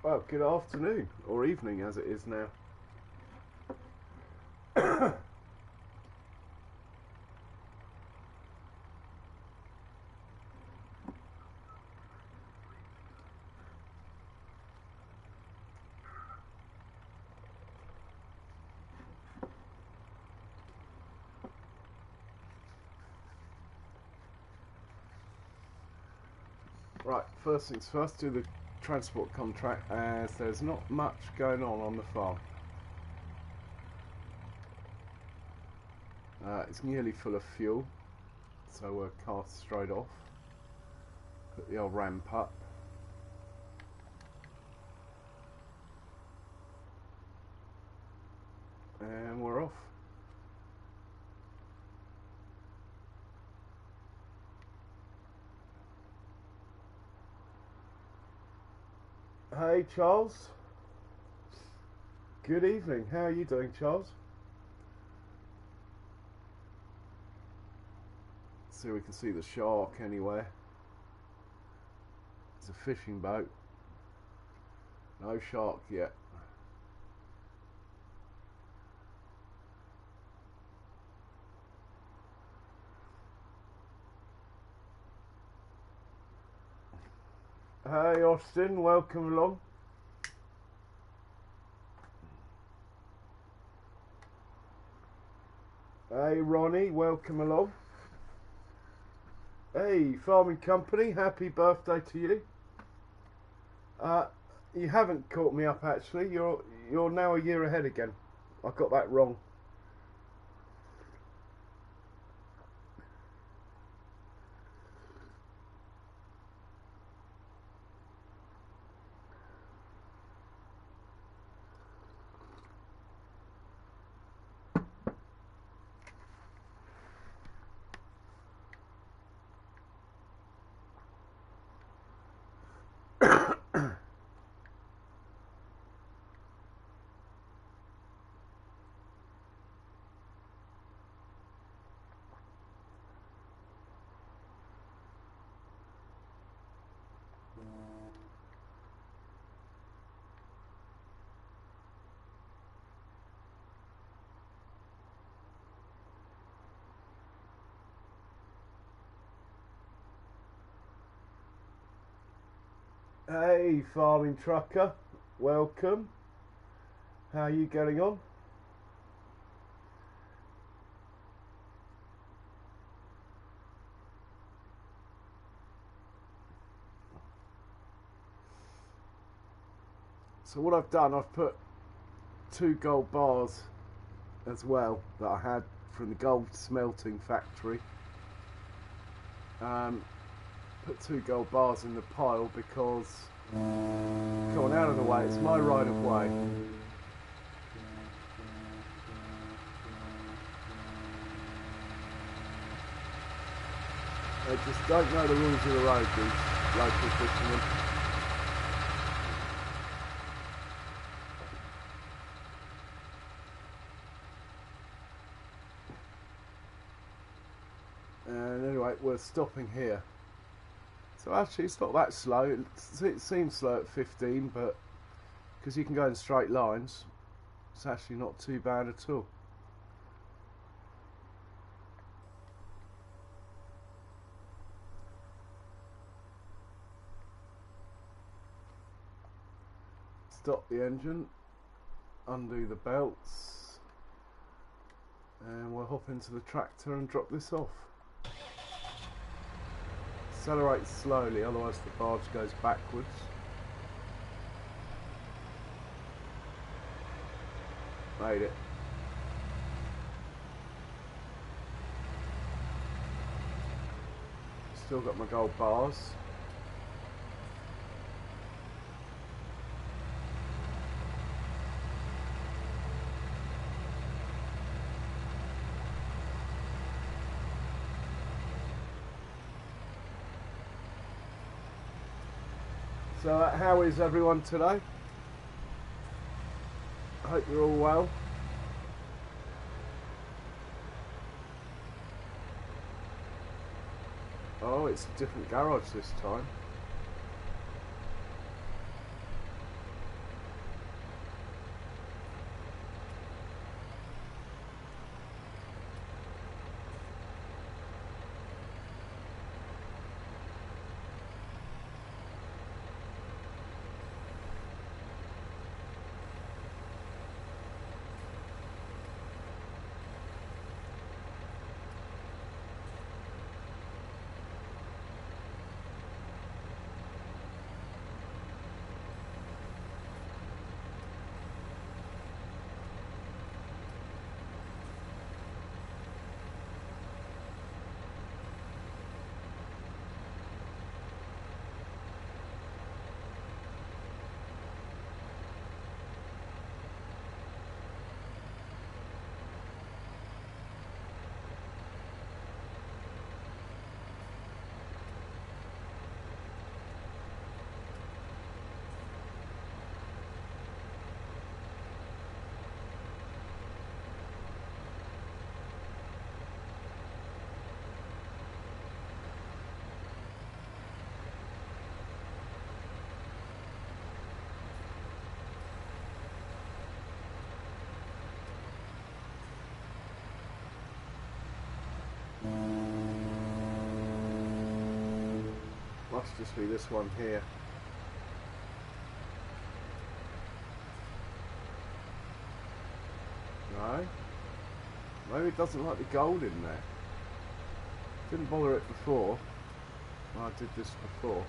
Well, good afternoon, or evening as it is now. Right, first things first, do the transport contract, as there's not much going on the farm. It's nearly full of fuel, so we'll cast straight off. Put the old ramp up. And we're off. Hey Charles. Good evening. How are you doing, Charles? So we can see the shark anywhere. It's a fishing boat. No shark yet. Hey Austin, welcome along. Hey Ronnie, welcome along. Hey Farming Company, happy birthday to you. You haven't caught me up actually. You're now a year ahead again. I got that wrong. Hey Farming Trucker, welcome. How are you getting on? So what I've done, I've put 2 gold bars as well that I had from the gold smelting factory. Put 2 gold bars in the pile because, come on, out of the way, it's my right of way. They just don't know the rules of the road, these local fishermen. And anyway, we're stopping here. So actually it's not that slow. It seems slow at 15, but because you can go in straight lines, it's actually not too bad at all. Stop the engine, undo the belts, and we'll hop into the tractor and drop this off. Accelerate slowly, otherwise the barge goes backwards. Made it. Still got my gold bars. So how is everyone today? I hope you're all well. Oh, it's a different garage this time. Must just be this one here. No. Maybe it doesn't like the gold in there. Didn't bother it before. Well, I did this before.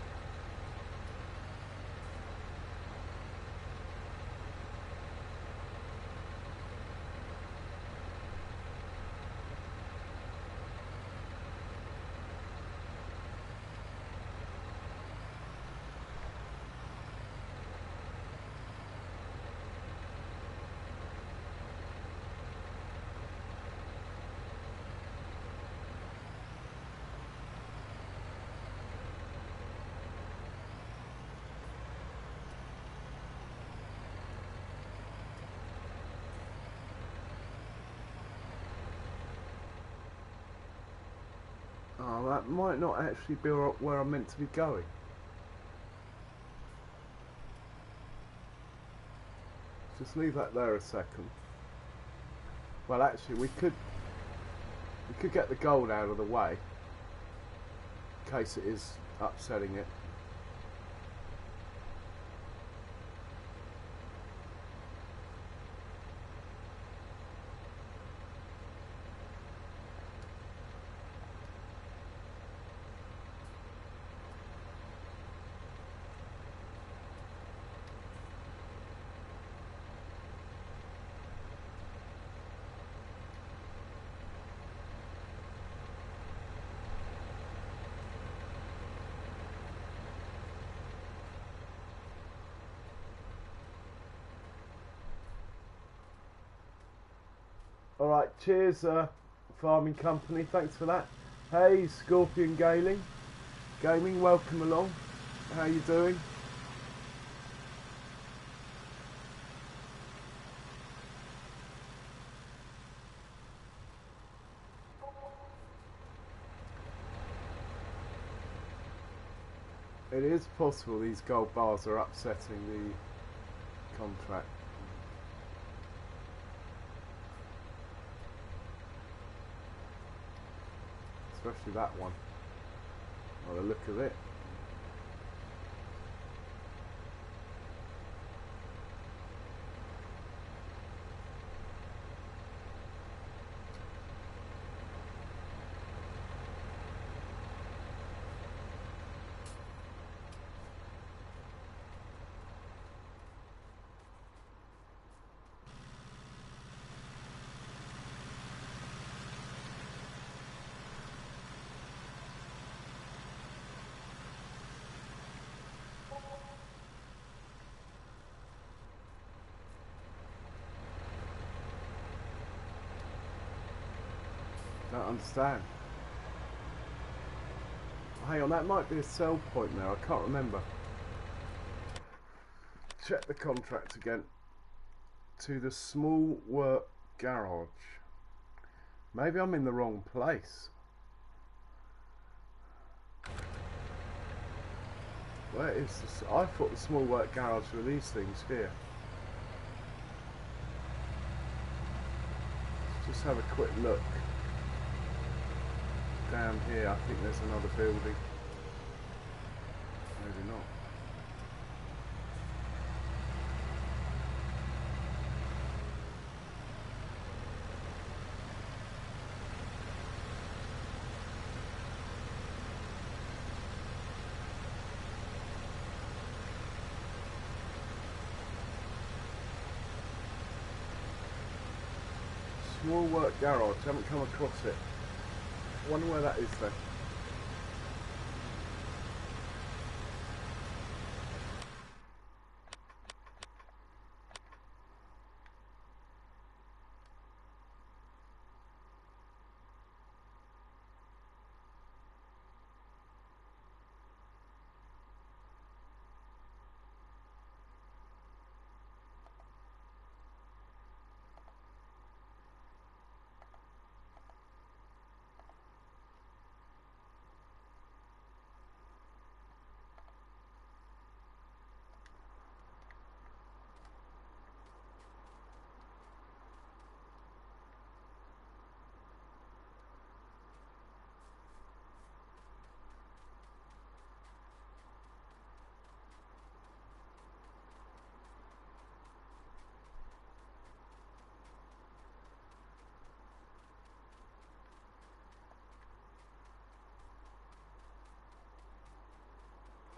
Oh, that might not actually be where I'm meant to be going. Just leave that there a second. Well, actually, we could get the gold out of the way in case it is upsetting it. Alright, cheers farming company, thanks for that. Hey Scorpion Gaming, welcome along. How you doing? It is possible these gold bars are upsetting the contract. Especially that one, by the look of it. Don't understand. Hang on, that might be a sell point there, I can't remember. Check the contract again. To the small work garage. Maybe I'm in the wrong place. Where is this? I thought the small work garage were these things here. Let's just have a quick look. Down here, I think there's another building. Maybe not. Small work garage, haven't come across it. Wonder where that is then.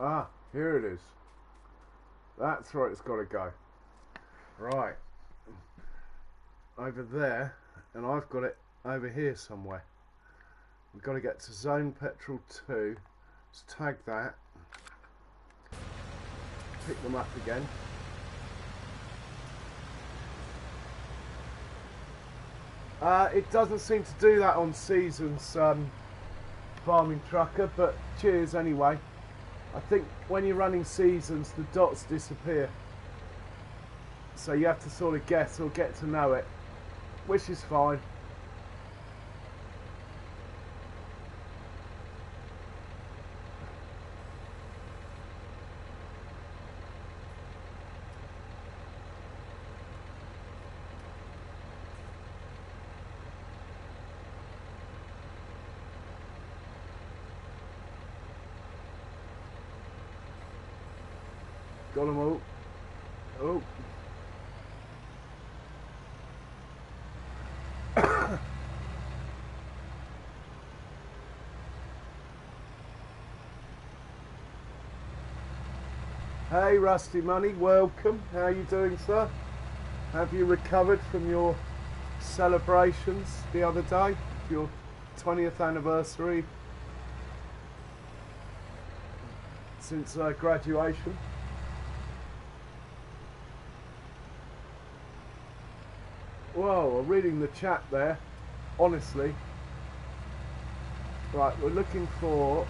Ah, here it is. That's where it's got to go. Right. Over there, and I've got it over here somewhere. We've got to get to zone petrol 2. Let's tag that. Pick them up again. It doesn't seem to do that on Season's farming trucker, but cheers anyway. I think when you're running Seasons, the dots disappear. So you have to sort of guess or get to know it, which is fine. Got them all. Oh. Hey Rusty Money, welcome. How are you doing, sir? Have you recovered from your celebrations the other day? Your 20th anniversary since graduation? Whoa, I'm reading the chat there, honestly. Right, we're looking for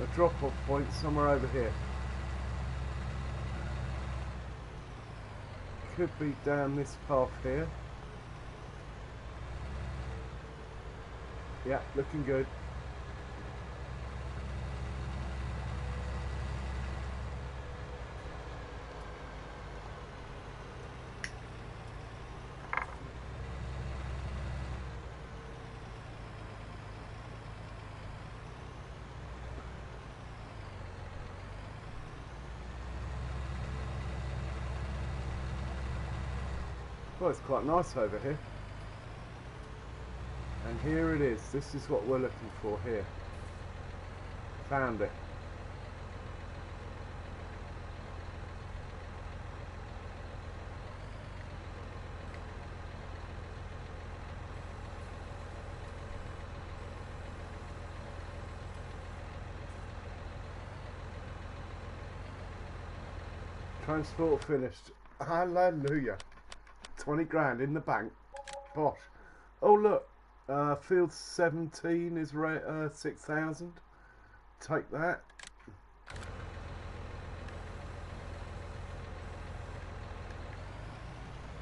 a drop-off point somewhere over here. Could be down this path here. Yeah, looking good. Well, it's quite nice over here. And here it is. This is what we're looking for here. Found it. Transport finished. Hallelujah. 20 grand in the bank. Bosh. Oh look, field 17 is 6,000. Take that.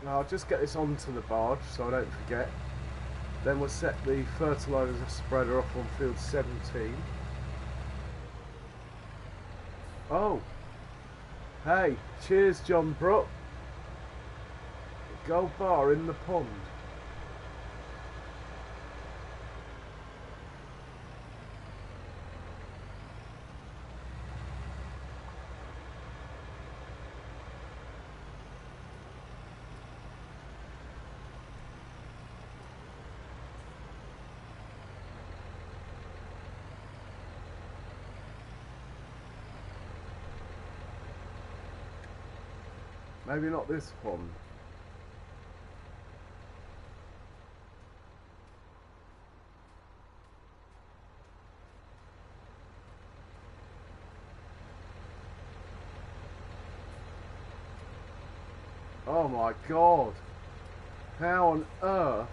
Now I'll just get this onto the barge so I don't forget. Then we'll set the fertiliser spreader off on field 17. Oh, hey, cheers John Brook. Gold bar in the pond. Maybe not this pond. Oh my god. How on earth?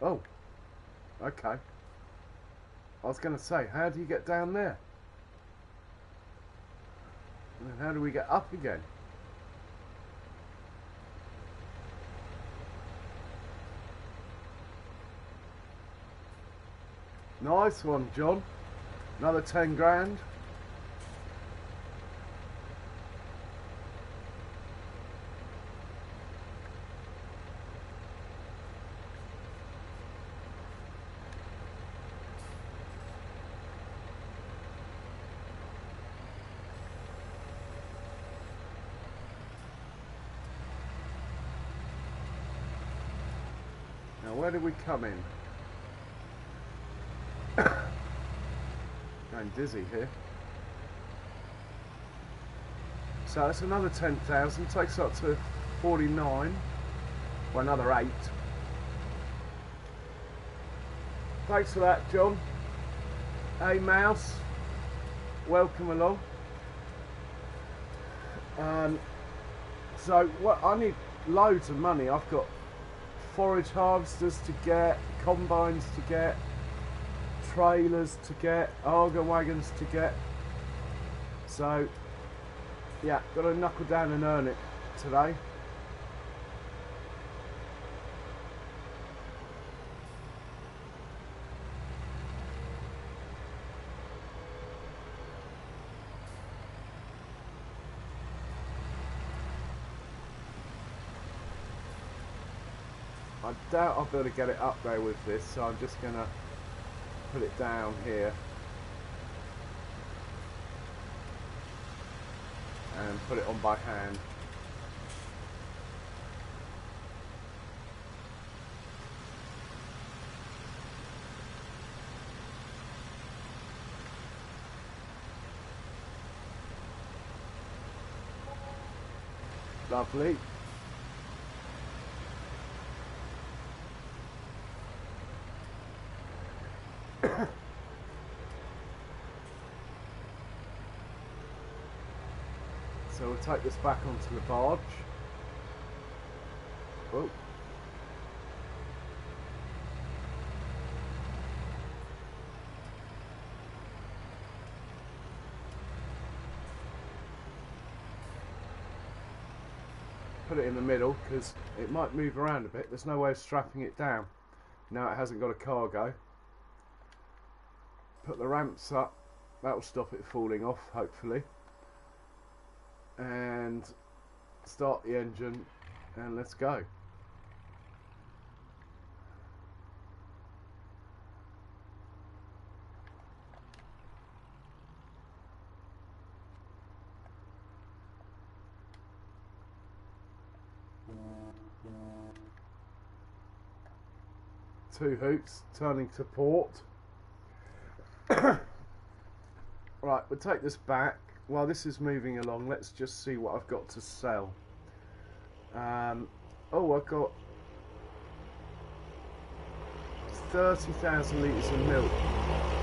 Oh. Okay. I was going to say, how do you get down there? And then how do we get up again? Nice one, John. Another 10 grand. Now, where did we come in? Going dizzy here. So that's another 10,000, takes up to 49. Well, another 8. Thanks for that, John. Hey, Mouse. Welcome along. So what I need loads of money. I've got forage harvesters to get, combines to get, trailers to get, auger wagons to get. So yeah, got to knuckle down and earn it today. I doubt I'll be able to get it up there with this, so I'm just going to put it down here and put it on by hand. Lovely. So we'll take this back onto the barge. Oh. Put it in the middle because it might move around a bit. There's no way of strapping it down. Now it hasn't got a cargo. Put the ramps up. That'll stop it falling off, hopefully. And start the engine and let's go. Two hoops turning to port. Right, we'll take this back. While this is moving along, let's just see what I've got to sell. Oh, I've got 30,000 litres of milk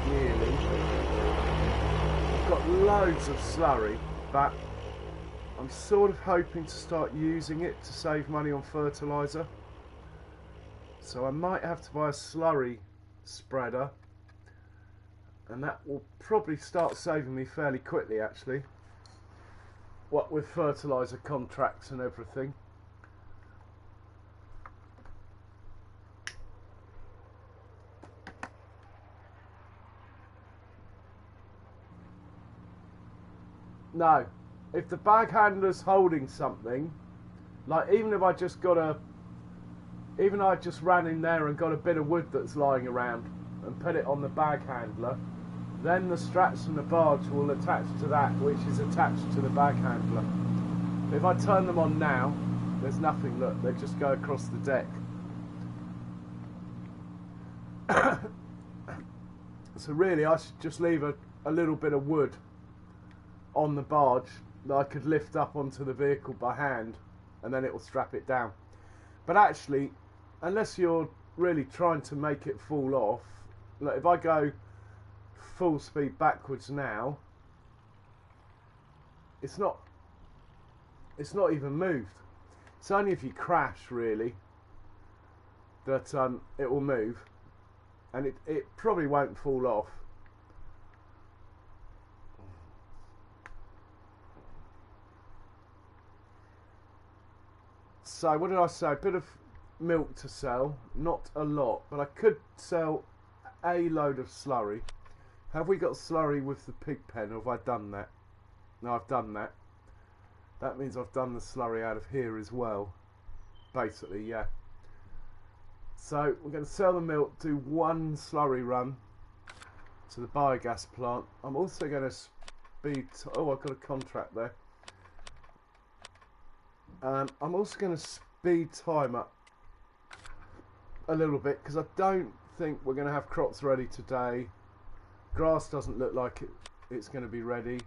yearly. I've got loads of slurry, but I'm sort of hoping to start using it to save money on fertiliser. So I might have to buy a slurry spreader, and that will probably start saving me fairly quickly, actually. What with fertiliser contracts and everything. No, if the bag handler's holding something, like even if I just got a, even I just ran in there and got a bit of wood that's lying around and put it on the bag handler, then the straps from the barge will attach to that, which is attached to the bag handler. If I turn them on now, there's nothing, look, they just go across the deck. So really I should just leave a little bit of wood on the barge that I could lift up onto the vehicle by hand, and then it will strap it down. But actually, unless you're really trying to make it fall off, look, if I go full speed backwards now, it's not even moved. It's only if you crash really that it will move, and it probably won't fall off. So what did I say? A bit of milk to sell, not a lot, but I could sell a load of slurry. Have we got slurry with the pig pen, or have I done that? No, I've done that. That means I've done the slurry out of here as well. Basically, yeah. So we're going to sell the milk, do one slurry run to the biogas plant. I'm also going to speed... Oh, I've got a contract there. I'm also going to speed time up a little bit, because I don't think we're going to have crops ready today. Grass doesn't look like it's going to be ready.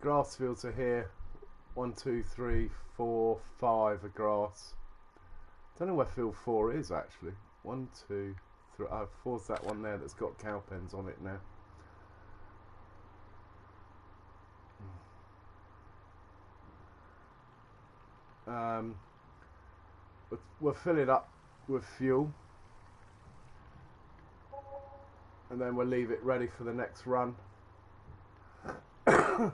Grass fields are here. 1, 2, 3, 4, 5 are grass. Don't know where field 4 is actually. 1, 2, 3. Oh, 4's that one there that's got cow pens on it now. We'll fill it up with fuel, and then we'll leave it ready for the next run over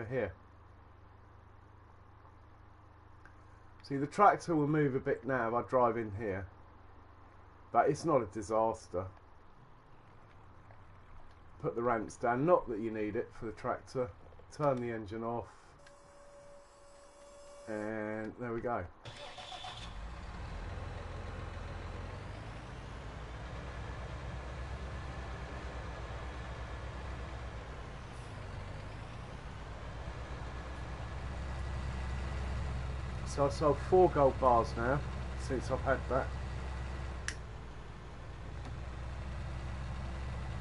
here. See, the tractor will move a bit now if I drive in here, but it's not a disaster. Put the ramps down, not that you need it for the tractor. Turn the engine off, and there we go. So I've sold 4 gold bars now since I've had that.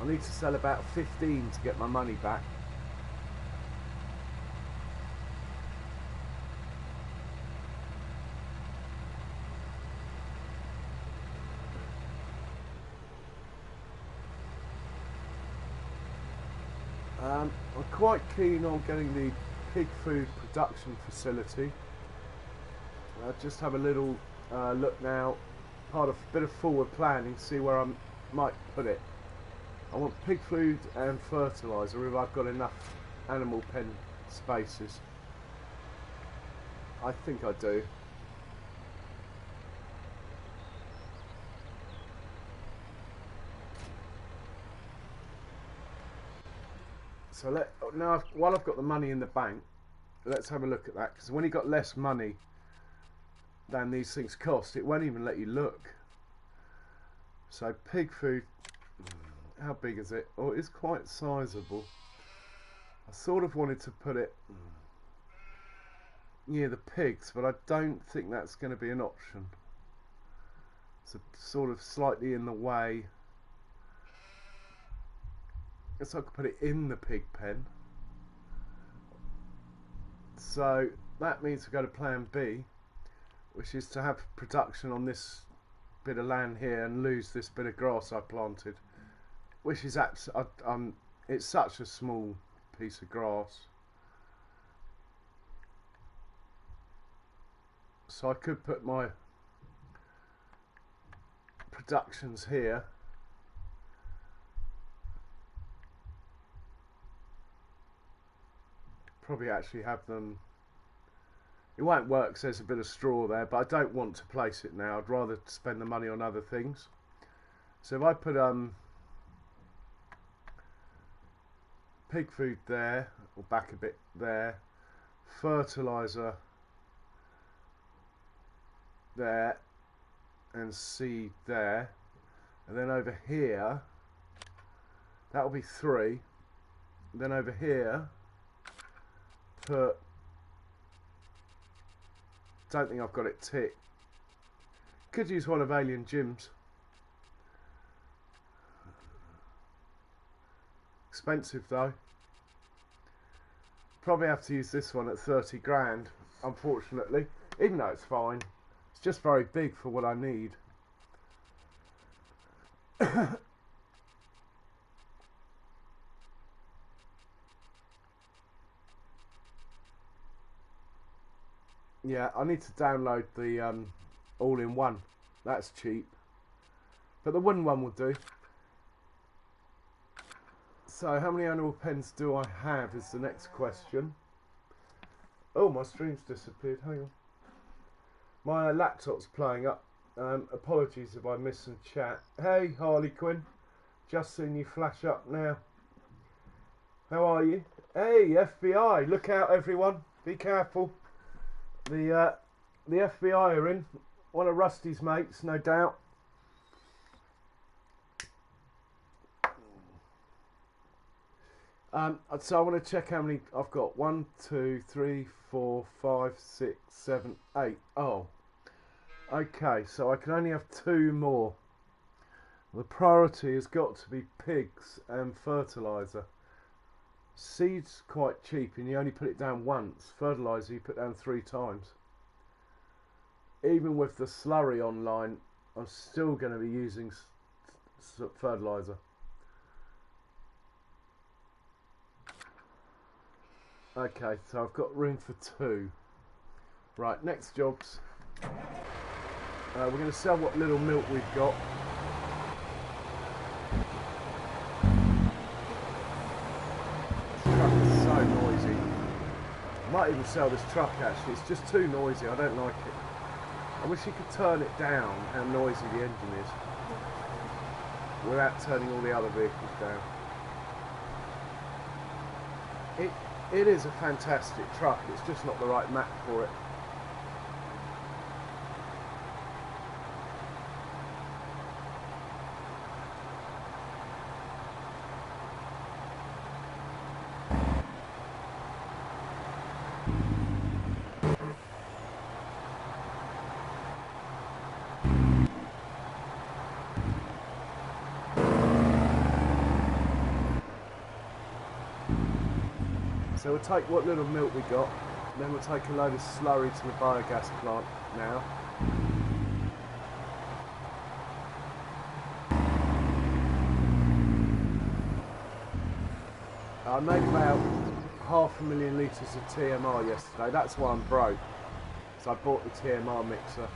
I need to sell about 15 to get my money back. I'm quite keen on getting the pig food production facility. Just have a little look now, part of a bit of forward planning, see where I might put it. I want pig food and fertiliser if I've got enough animal pen spaces. I think I do. So now while I've got the money in the bank, let's have a look at that, because when you've got less money than these things cost, it won't even let you look. So pig food, how big is it? Oh, it's quite sizable. I sort of wanted to put it near the pigs, but I don't think that's going to be an option. It's sort of slightly in the way. I guess I could put it in the pig pen. So that means we go to plan B, which is to have production on this bit of land here and lose this bit of grass I planted, which is it's such a small piece of grass. So I could put my productions here. Probably actually have them. It won't work because there's a bit of straw there, but I don't want to place it now. I'd rather spend the money on other things. So if I put pig food there, or back a bit there, fertiliser there, and seed there, and then over here, that will be 3. Then over here, put, don't think I've got it ticked. Could use one of ALiEN JiM's. Expensive though. Probably have to use this one at 30 grand, unfortunately. Even though it's fine. It's just very big for what I need. Yeah, I need to download the all-in-one. That's cheap. But the wooden one will do. So, how many animal pens do I have is the next question. Oh, my stream's disappeared. Hang on. My laptop's playing up. Apologies if I miss some chat. Hey, Harley Quinn. Just seen you flash up now. How are you? Hey, FBI. Look out, everyone. Be careful. The FBI are in. One of Rusty's mates, no doubt. So I want to check how many I've got. 1, 2, 3, 4, 5, 6, 7, 8. Oh, Okay, so I can only have 2 more. The priority has got to be pigs and fertiliser. Seed's quite cheap and you only put it down once. Fertiliser you put down 3 times. Even with the slurry online, I'm still going to be using fertiliser. Okay, so I've got room for 2. Right, next jobs. We're going to sell what little milk we've got. This truck is so noisy. I might even sell this truck actually, it's just too noisy, I don't like it. I wish you could turn it down, how noisy the engine is, without turning all the other vehicles down. It is a fantastic truck, it's just not the right map for it. So we'll take what little milk we got, then we'll take a load of slurry to the biogas plant now. I made about 500,000 litres of TMR yesterday, that's why I'm broke. So I bought the TMR mixer.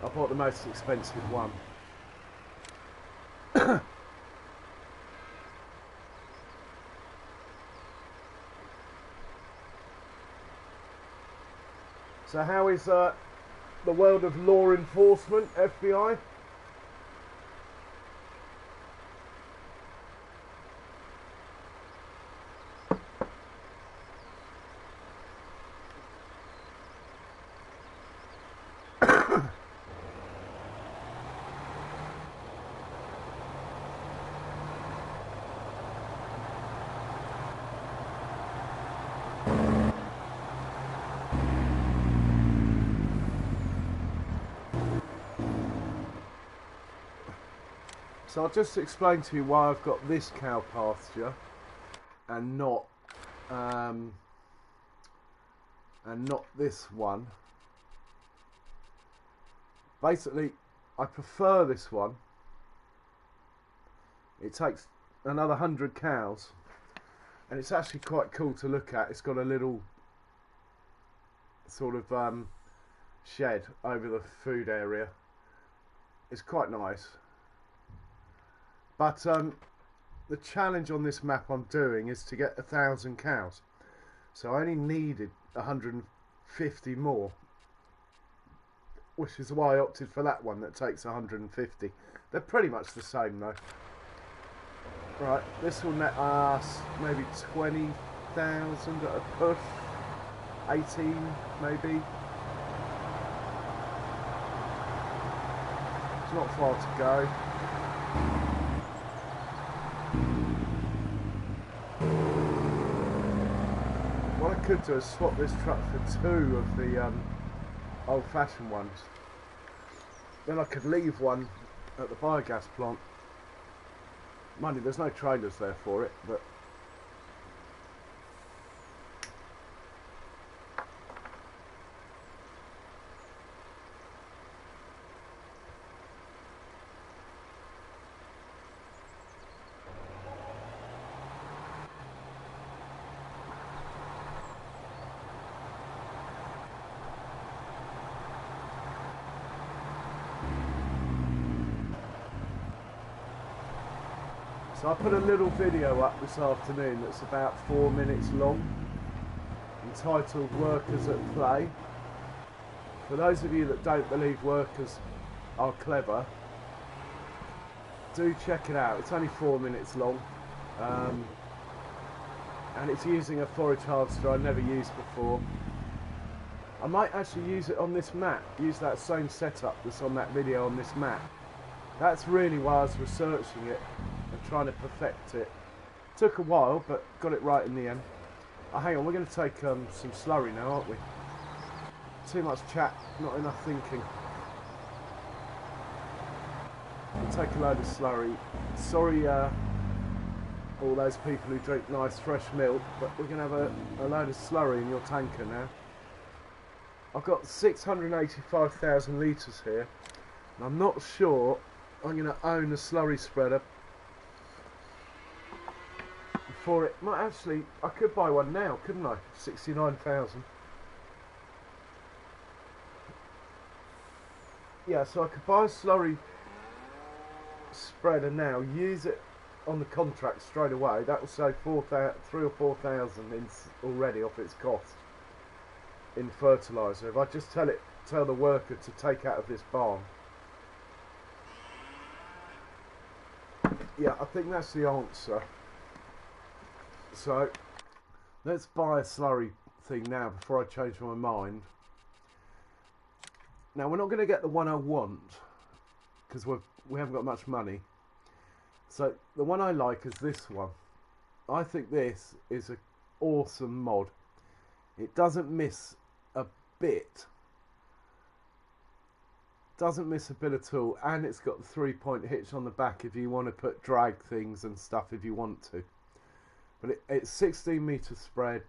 I bought the most expensive one. So how is the world of law enforcement, FBI? So I'll just explain to you why I've got this cow pasture and not this one. Basically, I prefer this one. It takes another 100 cows, and it's actually quite cool to look at. It's got a little sort of shed over the food area. It's quite nice. But the challenge on this map I'm doing is to get 1,000 cows. So I only needed 150 more, which is why I opted for that one that takes 150. They're pretty much the same though. Right, this will net us maybe 20,000 at a push, 18 maybe. It's not far to go. What I could do is swap this truck for 2 of the old-fashioned ones. Then I could leave one at the biogas plant. Mind you, there's no trailers there for it, but so I put a little video up this afternoon that's about 4 minutes long, entitled Workers at Play. For those of you that don't believe workers are clever, do check it out. It's only 4 minutes long, and it's using a forage harvester I never used before. I might actually use it on this map, use that same setup that's on that video on this map. That's really why I was researching it and trying to perfect it. Took a while, but got it right in the end. Oh, hang on, we're going to take some slurry now, aren't we? Too much chat, not enough thinking. take a load of slurry. Sorry, all those people who drink nice fresh milk, but we're going to have a load of slurry in your tanker now. I've got 685,000 litres here, and I'm not sure I'm going to own a slurry spreader for it. Might actually, I could buy one now, couldn't I? 69,000. Yeah, so I could buy a slurry spreader now, use it on the contract straight away. That will save 3,000 or 4,000 already off its cost in fertiliser. If I just tell the worker to take out of this barn. Yeah, I think that's the answer. So let's buy a slurry thing now before I change my mind. Now we're not going to get the one I want because we haven't got much money. So the one I like is this one. I think this is an awesome mod. It doesn't miss a bit. Doesn't miss a bit at all, and it's got the 3-point hitch on the back if you want to put drag things and stuff if you want to. But it's 16 metre spread.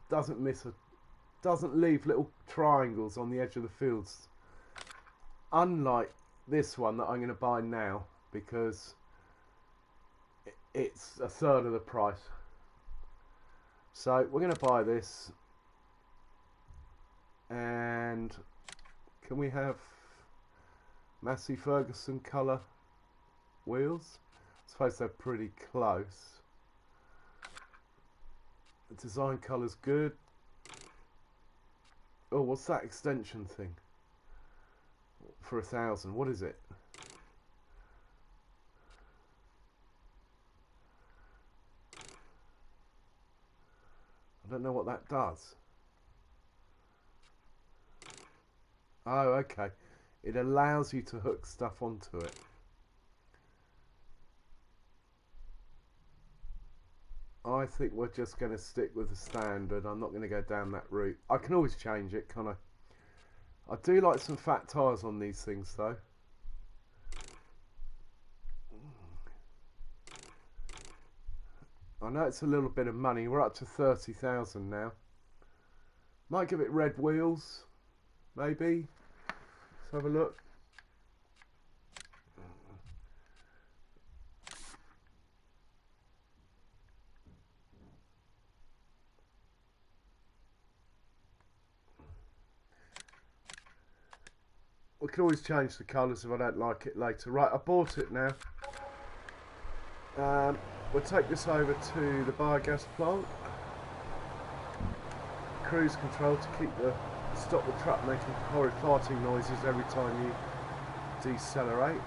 Doesn't leave little triangles on the edge of the fields. Unlike this one that I'm going to buy now, because it's a third of the price. So we're going to buy this, and can we have Massey Ferguson colour wheels? I suppose they're pretty close. The design colour's good. Oh, what's that extension thing? For 1,000, what is it? I don't know what that does. Oh, okay. It allows you to hook stuff onto it. I think we're just going to stick with the standard. I'm not going to go down that route. I can always change it, can't I? I do like some fat tyres on these things, though. I know it's a little bit of money. We're up to 30,000 now. Might give it red wheels, maybe. Let's have a look. We can always change the colours if I don't like it later. Right, I bought it now. We'll take this over to the biogas plant. Cruise control to stop the truck making horrid farting noises every time you decelerate.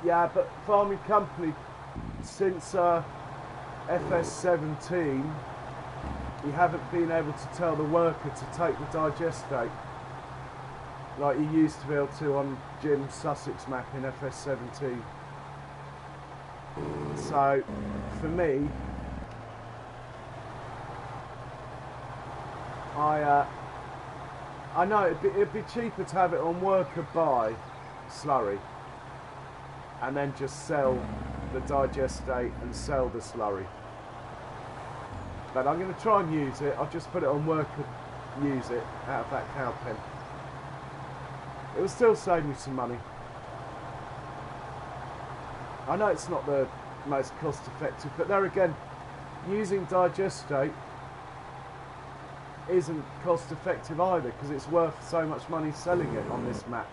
Yeah, but farming company, since FS17, you haven't been able to tell the worker to take the digestate like you used to be able to on JiM's Sussex map in FS17. So, for me, I know it'd be cheaper to have it on worker buy slurry and then just sell the digestate and sell the slurry. But I'm going to try and use it. I'll just put it on worker use it out of that cow pen. It will still save me some money. I know it's not the most cost effective, but there again, using digestate isn't cost effective either, because it's worth so much money selling it on this map.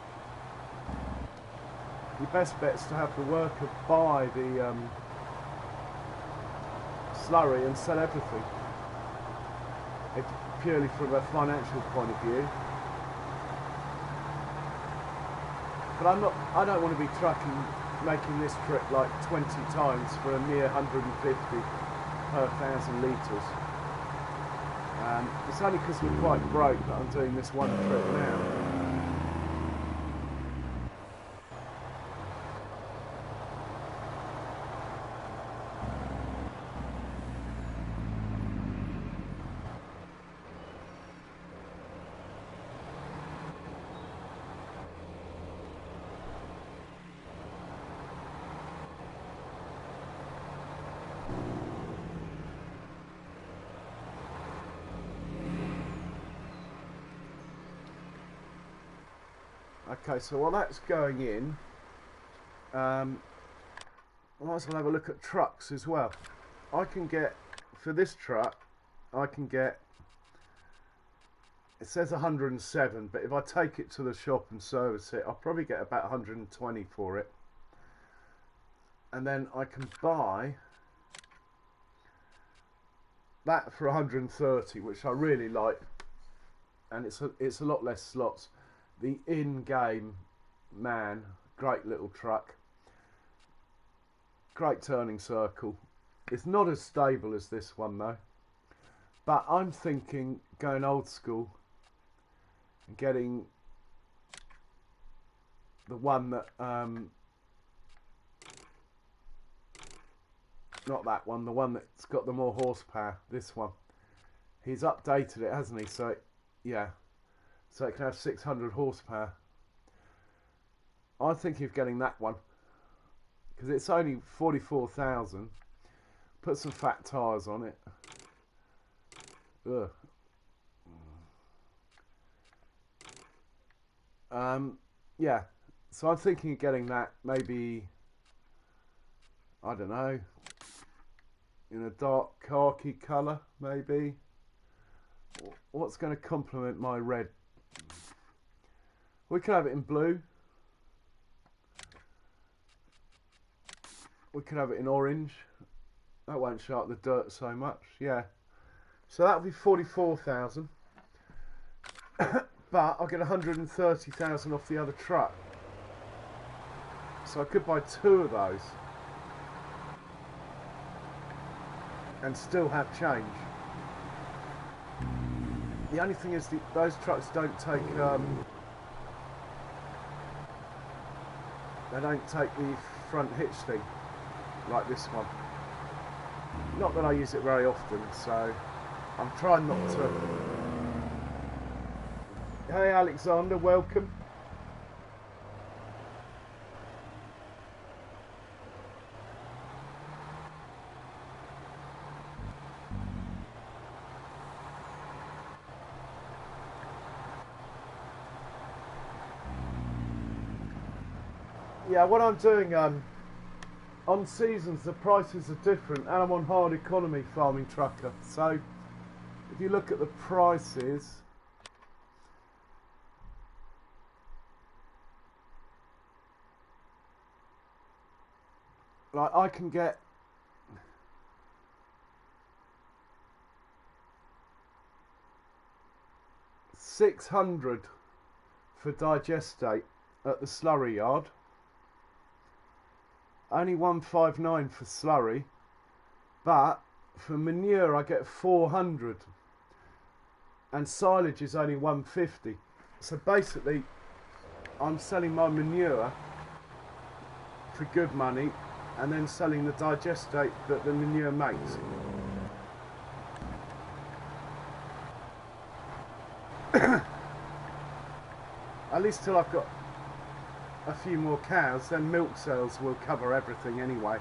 Your best bet's to have the worker buy the slurry and sell everything. Purely from a financial point of view. But I don't want to be making this trip like 20 times for a mere 150 per 1,000 litres. It's only because we're quite broke that I'm doing this one trip now. Okay, so while that's going in, I might as well have a look at trucks as well. I can get, for this truck, I can get, it says 107, but if I take it to the shop and service it, I'll probably get about 120 for it. And then I can buy that for 130, which I really like, and it's a lot less slots. The in-game man, great little truck, great turning circle. It's not as stable as this one though, but I'm thinking going old school and getting the one that not that one, the one that's got the more horsepower, this one. He's updated it, hasn't he? So yeah, so it can have 600 horsepower. I'm thinking of getting that one because it's only 44,000. Put some fat tyres on it. Ugh. Yeah, so I'm thinking of getting that, maybe, I don't know, in a dark khaki colour, maybe. What's going to complement my red? We could have it in blue. We could have it in orange. That won't show up the dirt so much. Yeah. So that'll be 44,000. But I'll get 130,000 off the other truck. So I could buy 2 of those and still have change. The only thing is those trucks don't take they don't take the front hitch thing like this one. Not that I use it very often, so I'm trying not to. Hey Alexander, welcome. Yeah, what I'm doing, on seasons the prices are different, and I'm on hard economy farming trucker. So if you look at the prices, like I can get $600 for digestate at the slurry yard. Only $159 for slurry, but for manure I get $400, and silage is only $150. So basically, I'm selling my manure for good money, and then selling the digestate that the manure makes. At least till I've got a few more cows, then milk sales will cover everything anyway.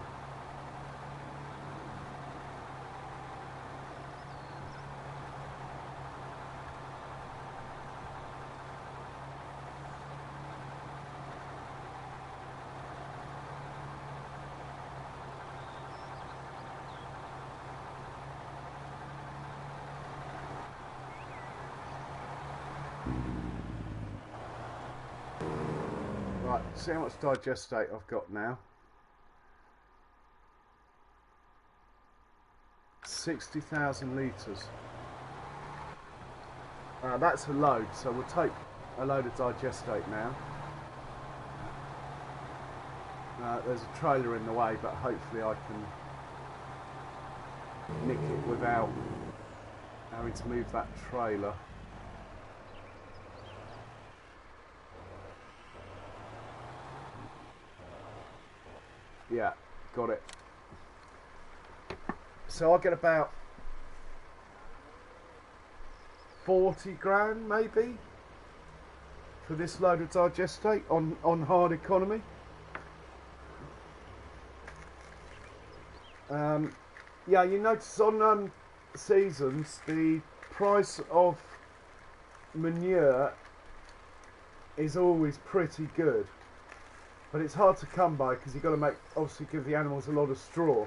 Right, see how much digestate I've got now. 60,000 litres. That's a load, so we'll take a load of digestate now. There's a trailer in the way, but hopefully I can nick it without having to move that trailer. Yeah, got it. So I'll get about 40 grand maybe for this load of digestate on hard economy. Yeah, you notice on seasons the price of manure is always pretty good, but it's hard to come by because you've got to obviously give the animals a lot of straw.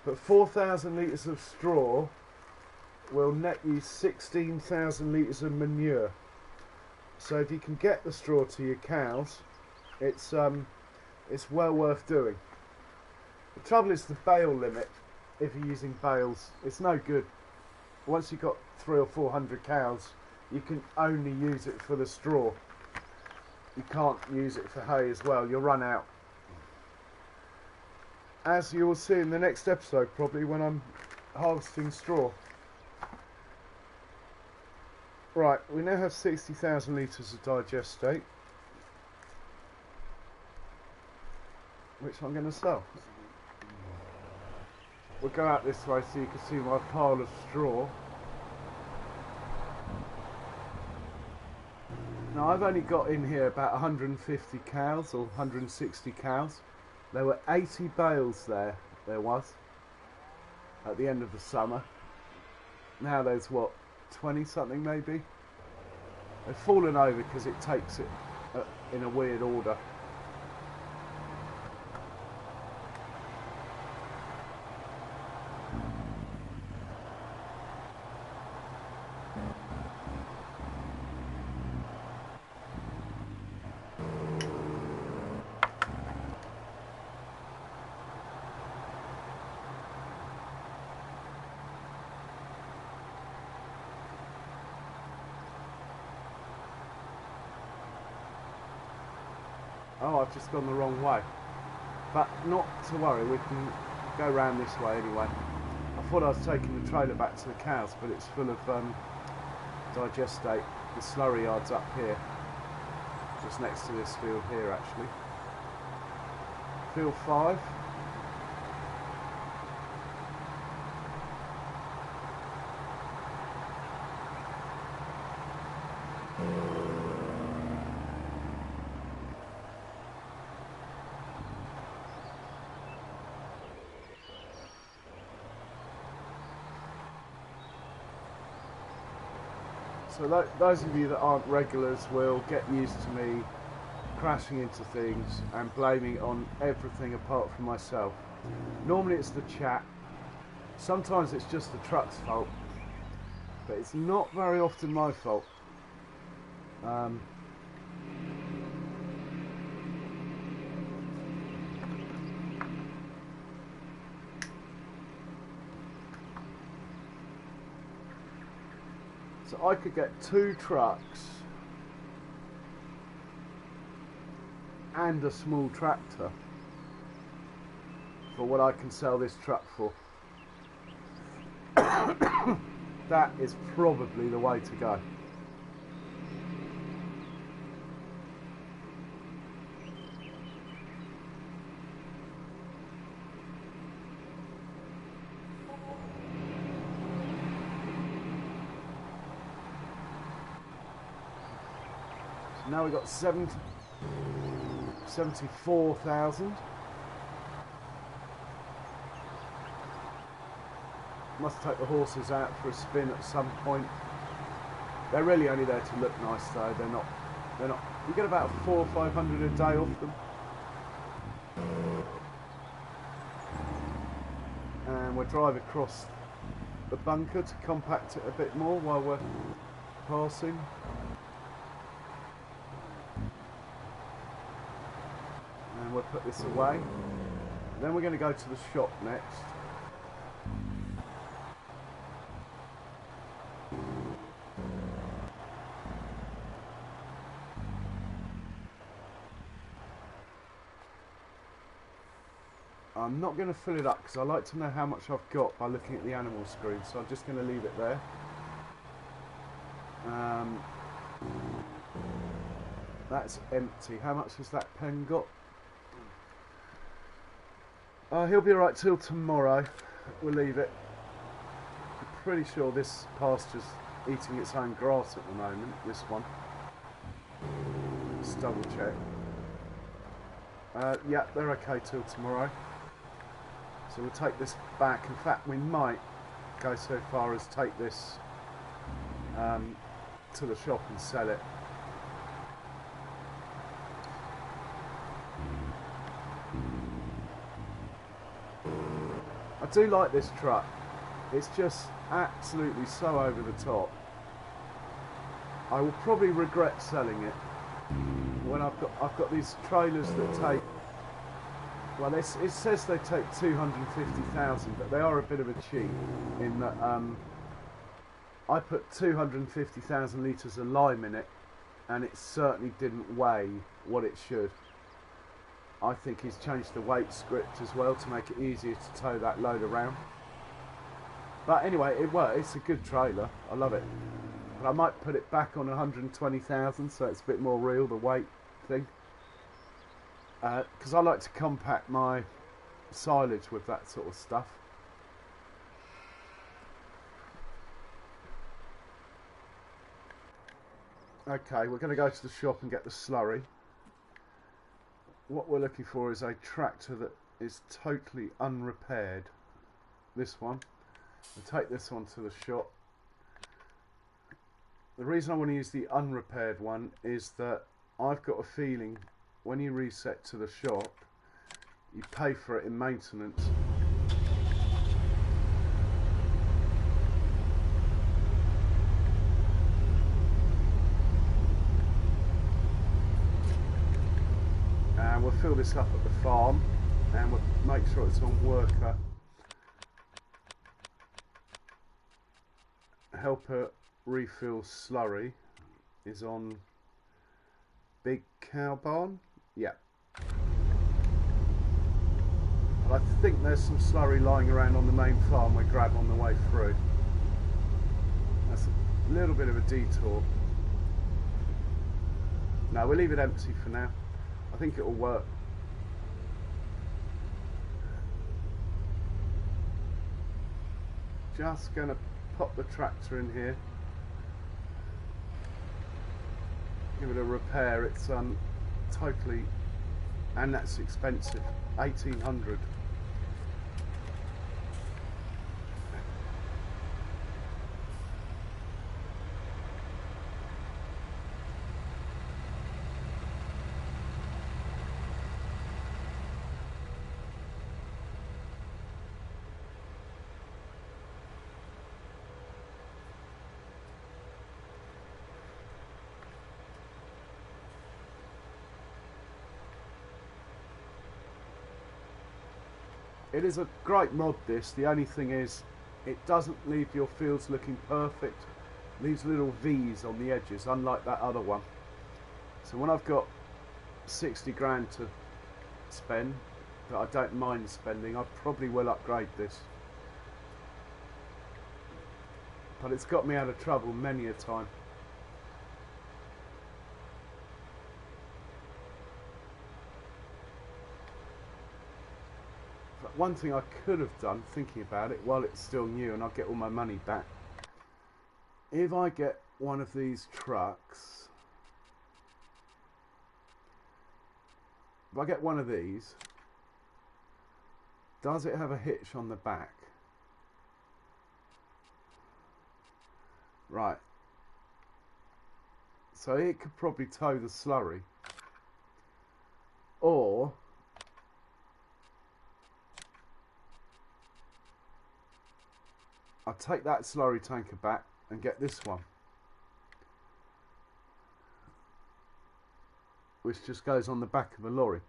But 4,000 litres of straw will net you 16,000 litres of manure. So if you can get the straw to your cows, it's well worth doing. The trouble is the bale limit. If you're using bales, it's no good. Once you've got 300 or 400 cows, you can only use it for the straw. You can't use it for hay as well. You'll run out. As you will see in the next episode, probably, when I'm harvesting straw. Right, we now have 60,000 litres of digestate, which I'm going to sell. We'll go out this way so you can see my pile of straw. Now I've only got in here about 150 cows or 160 cows. There were 80 bales there was, at the end of the summer. Now there's what, 20 something maybe? They've fallen over because it takes it in a weird order. Oh, I've just gone the wrong way. But not to worry, we can go round this way anyway. I thought I was taking the trailer back to the cows, but it's full of digestate. The slurry yard's up here, just next to this field here actually. Field 5. So those of you that aren't regulars will get used to me crashing into things and blaming it on everything apart from myself. Normally it's the chat, sometimes it's just the truck's fault, but it's not very often my fault. So I could get 2 trucks and a small tractor for what I can sell this truck for. That is probably the way to go. Now we've got 74,000. Must take the horses out for a spin at some point. They're really only there to look nice though. They're not. You get about 400 or 500 a day off them. And we'll drive across the bunker to compact it a bit more while we're passing. And we'll put this away. Then we're going to go to the shop next. I'm not going to fill it up because I like to know how much I've got by looking at the animal screen, so I'm just going to leave it there. That's empty. How much has that pen got? He'll be alright till tomorrow. We'll leave it. I'm pretty sure this pasture's eating its own grass at the moment, this one. Just double check. Yeah, they're okay till tomorrow. So we'll take this back. In fact, we might go so far as take this to the shop and sell it. do like this truck. It's just absolutely so over the top. I will probably regret selling it when I've got these trailers that take, well, it says they take 250,000, but they are a bit of a cheat in that I put 250,000 litres of lime in it, and it certainly didn't weigh what it should. I think he's changed the weight script as well to make it easier to tow that load around. But anyway, it's a good trailer. I love it. But I might put it back on 120,000 so it's a bit more real, the weight thing. Because I like to compact my silage with that sort of stuff. Okay, we're going to go to the shop and get the slurry. What we're looking for is a tractor that is totally unrepaired. This one. We'll take this one to the shop. The reason I want to use the unrepaired one is that I've got a feeling when you reset to the shop, you pay for it in maintenance. And we'll fill this up at the farm and we'll make sure it's on worker. Helper refill slurry is on Big Cow Barn. Yeah. I think there's some slurry lying around on the main farm we grab on the way through. That's a little bit of a detour. No, we'll leave it empty for now. I think it will work. Just gonna pop the tractor in here. Give it a repair. It's totally, and that's expensive. 1,800. It is a great mod, this. The only thing is, it doesn't leave your fields looking perfect. It leaves little V's on the edges, unlike that other one. So when I've got 60 grand to spend, that I don't mind spending, I probably will upgrade this. But it's got me out of trouble many a time. One thing I could have done, thinking about it, while it's still new and I'll get all my money back, if I get one of these trucks, if I get one of these, does it have a hitch on the back? Right. So it could probably tow the slurry. Or I'll take that slurry tanker back and get this one, which just goes on the back of a lorry.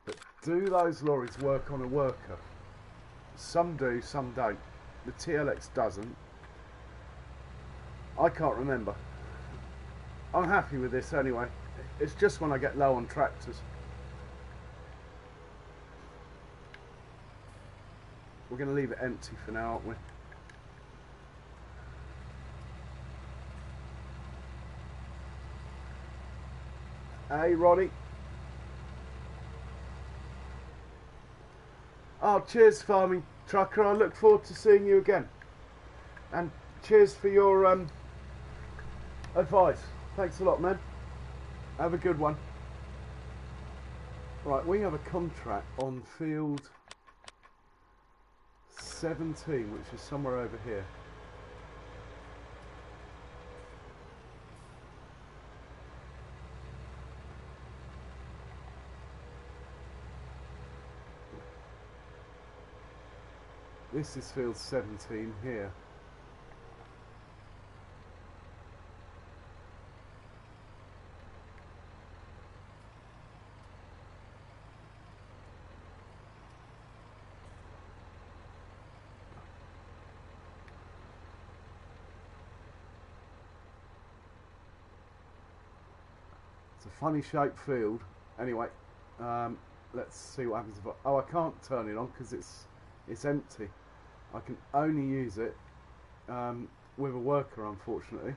But do those lorries work on a worker? Some do, some don't. The TLX doesn't. I can't remember. I'm happy with this anyway. It's just when I get low on tractors. We're going to leave it empty for now, aren't we? Hey, Ronnie. Oh, cheers, farming trucker. I look forward to seeing you again. And cheers for your advice. Thanks a lot, man. Have a good one. Right, we have a contract on field 17, which is somewhere over here. This is field 17 here. It's a funny shaped field. Anyway, let's see what happens if I... Oh, I can't turn it on because it's empty. I can only use it with a worker, unfortunately.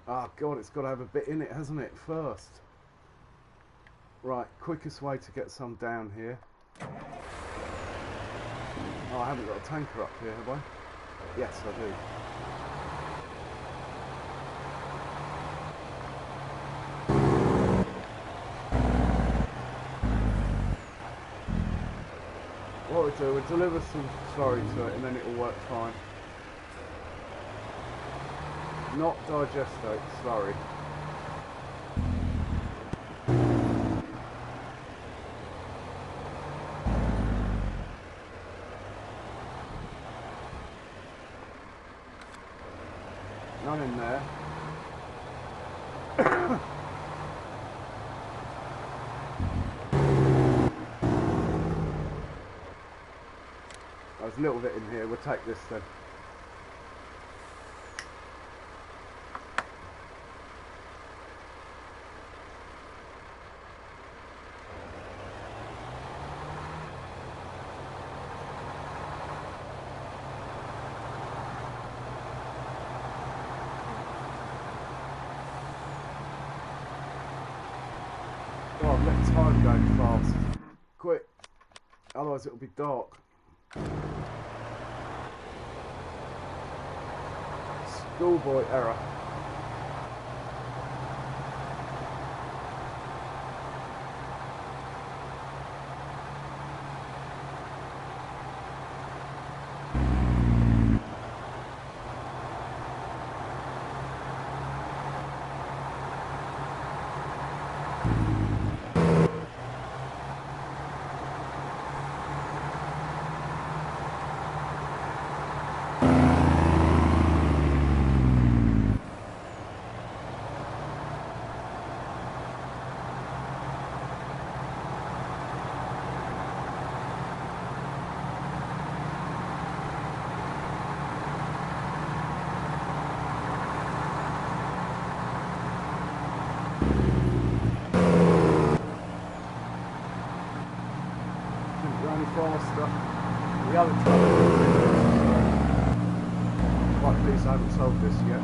Oh God, it's got to have a bit in it, hasn't it, first? Right, quickest way to get some down here. Oh, I haven't got a tanker up here, have I? Yes, I do. What we do, we deliver some slurry to it and then it'll work fine. Not digestate, slurry. None in there. There's a little bit in here, we'll take this then. God, let time go fast. Quick, otherwise it'll be dark. Schoolboy error. Faster. The other trouble quite pleased I haven't solved this yet.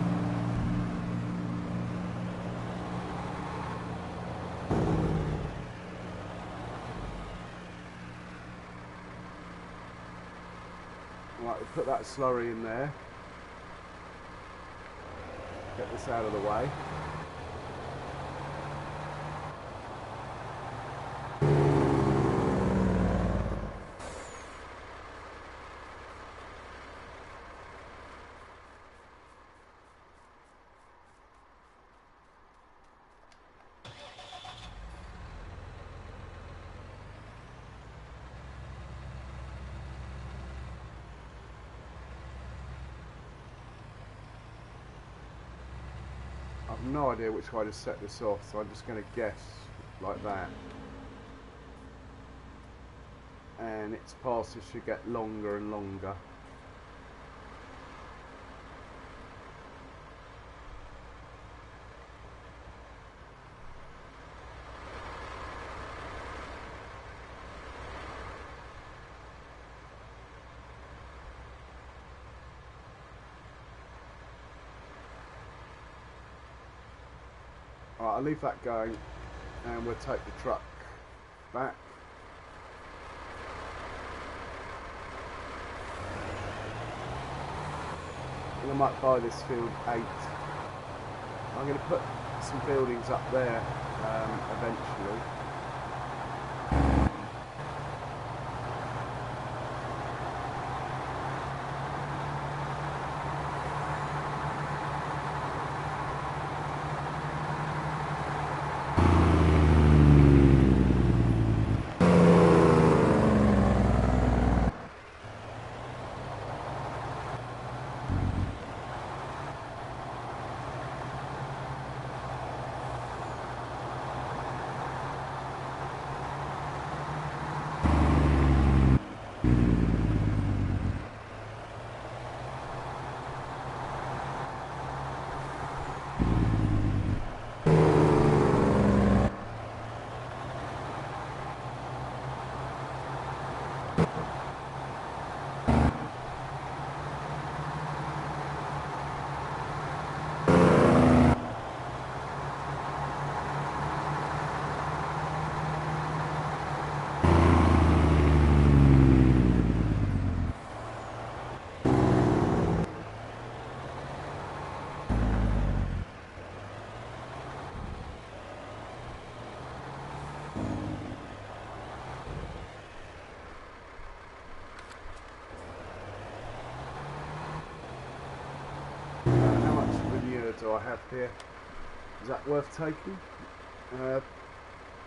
Right, we'll put that slurry in there. Get this out of the way. I've no idea which way to set this off, so I'm just going to guess like that. And its passes should get longer and longer. Alright, I'll leave that going and we'll take the truck back. And I might buy this field 8. I'm going to put some buildings up there eventually. Do I have here? Is that worth taking? What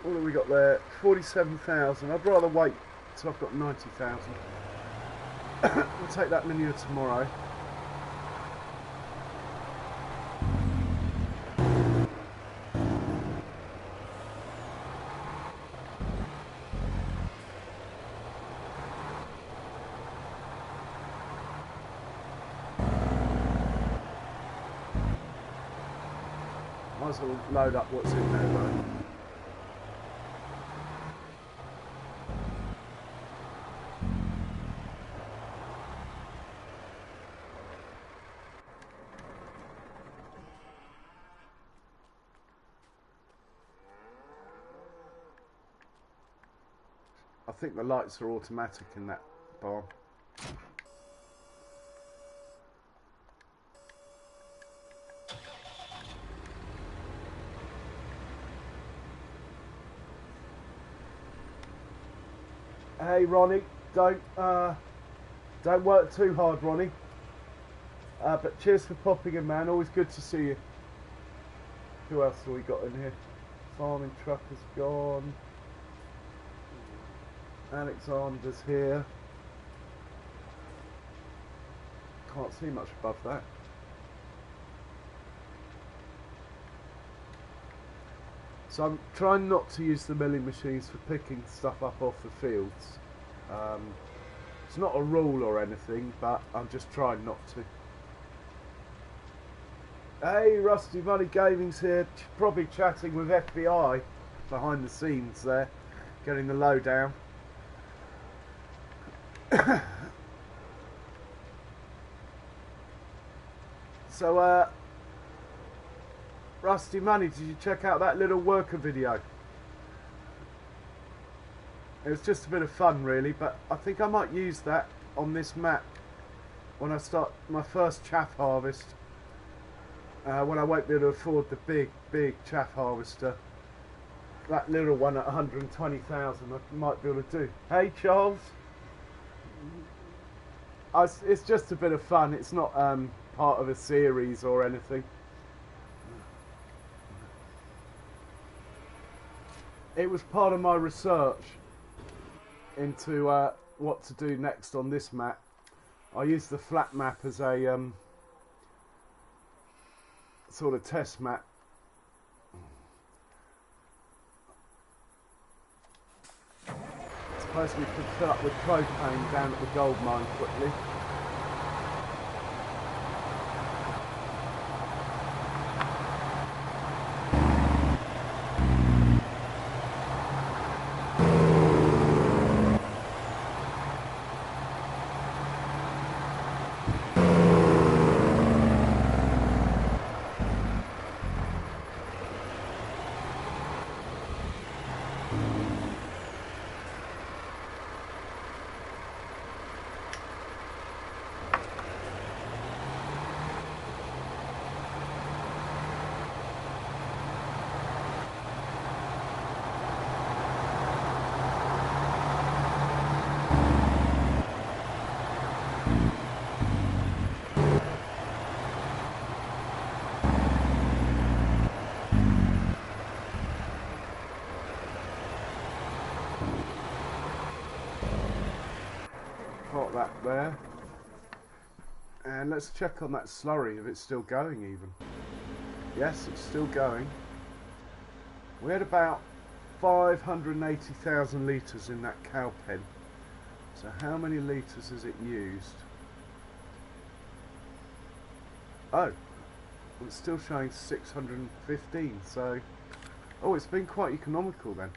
have we got there? 47,000. I'd rather wait till I've got 90,000. We'll take that manure tomorrow. Might as well load up what's in there though. I think the lights are automatic in that barn. Hey Ronnie, don't work too hard, Ronnie. But cheers for popping in, man. Always good to see you. Who else have we got in here? Farming truck is gone. Alexander's here. Can't see much above that. So I'm trying not to use the milling machines for picking stuff up off the fields. It's not a rule or anything, but I'm just trying not to. Hey, Rusty Money Gaming's here, probably chatting with FBI behind the scenes there, getting the lowdown. So, Rusty Money, did you check out that little worker video? It was just a bit of fun really, but I think I might use that on this map when I start my first chaff harvest, when I won't be able to afford the big chaff harvester. That little one at 120,000 I might be able to do. Hey Charles, it's just a bit of fun, it's not part of a series or anything. It was part of my research into what to do next on this map. I used the flat map as a sort of test map. Supposed to be fill up with propane down at the gold mine quickly. Put that there, and let's check on that slurry if it's still going even. Yes, it's still going. We had about 580,000 litres in that cow pen. So how many litres has it used? Oh, it's still showing 615, so oh, it's been quite economical then.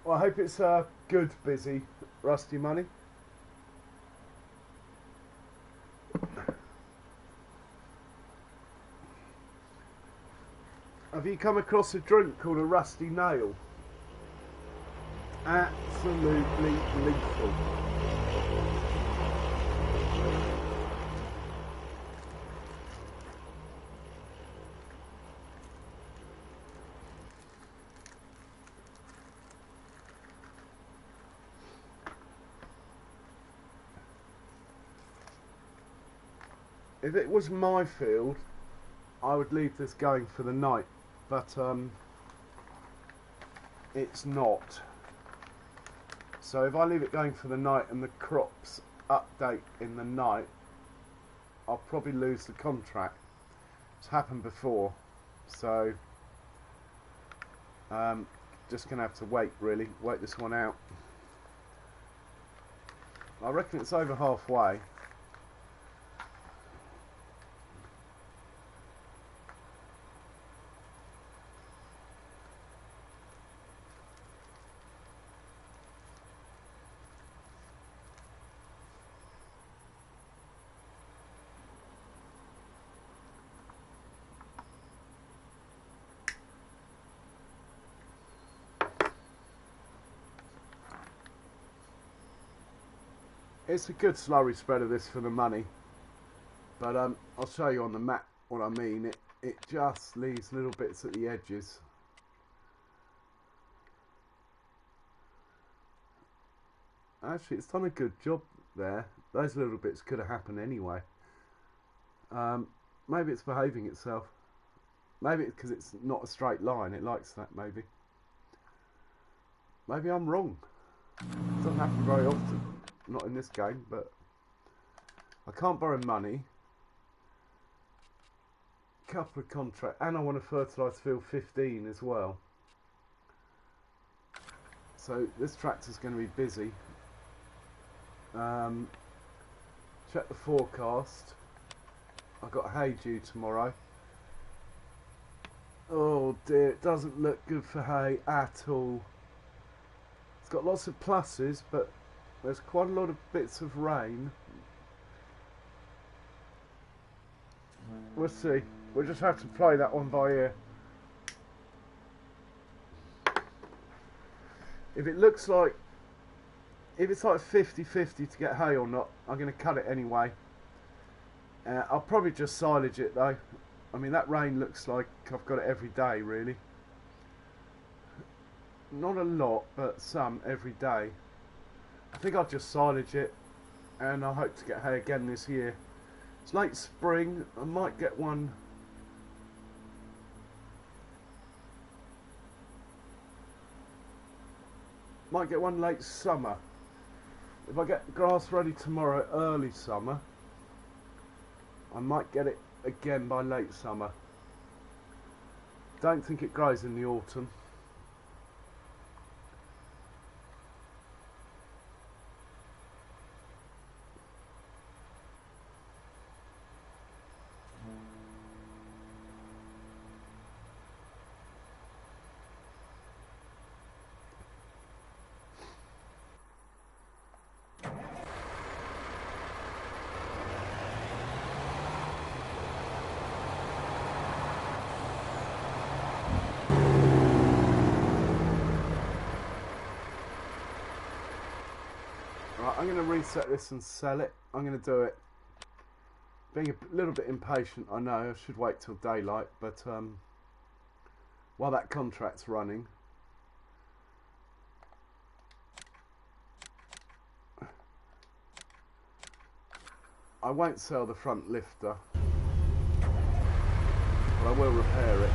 Well, I hope it's good, busy, Rusty Money. Have you come across a drink called a Rusty Nail? Absolutely lethal. If it was my field, I would leave this going for the night, but it's not. So if I leave it going for the night and the crops update in the night, I'll probably lose the contract. It's happened before, so just gonna have to wait this one out. I reckon it's over halfway. It's a good slurry spreader, this, for the money, but I'll show you on the map what I mean. It just leaves little bits at the edges. Actually, it's done a good job there. Those little bits could have happened anyway. Maybe it's behaving itself. Maybe it's because it's not a straight line. It likes that, maybe. Maybe I'm wrong. It doesn't happen very often. Not in this game, but I can't borrow money. Couple of contracts, and I want to fertilise field 15 as well. So this tractor's going to be busy. Check the forecast. I've got hay due tomorrow. Oh dear, it doesn't look good for hay at all. It's got lots of pluses, but there's quite a lot of bits of rain. We'll see. We'll just have to play that one by ear. If it looks like, if it's like 50-50 to get hay or not, I'm going to cut it anyway. I'll probably just silage it though. I mean, that rain looks like I've got it every day, really. Not a lot, but some every day. I think I'll just silage it, and I hope to get hay again this year. It's late spring. I might get one. Might get one late summer. If I get grass ready tomorrow, early summer, I might get it again by late summer. Don't think it grows in the autumn. I'm going to reset this and sell it. I'm going to do it. Being a little bit impatient, I know. I should wait till daylight, but while that contract's running, I won't sell the front lifter, but I will repair it.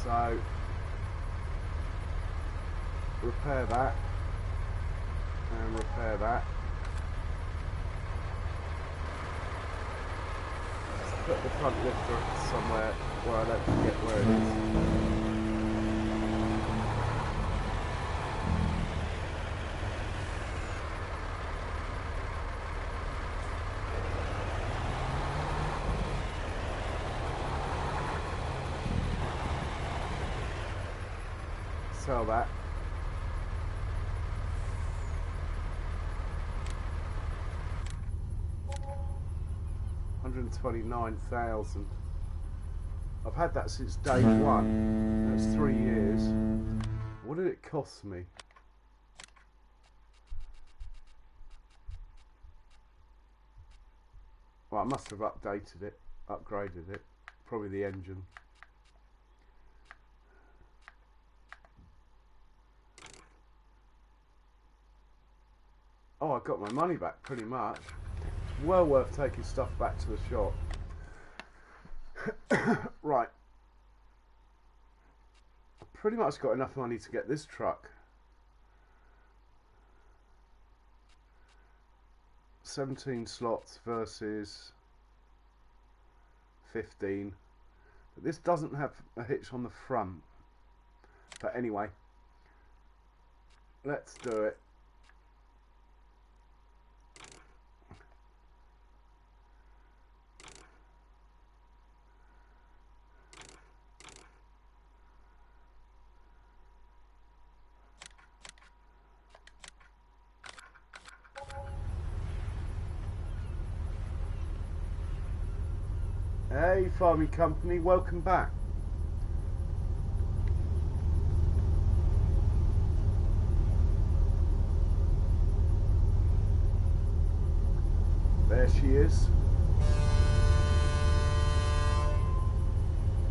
So repair that and repair that. Just put the front lifter somewhere where I don't forget where it is. Sell that. $129,000. I've had that since day one. That's 3 years. What did it cost me? Well, I must have updated it, upgraded it. Probably the engine. Oh, I got my money back pretty much. Well worth taking stuff back to the shop. Right. I've pretty much got enough money to get this truck. 17 slots versus 15. But this doesn't have a hitch on the front. But anyway, let's do it. Hey farming company, welcome back. There she is.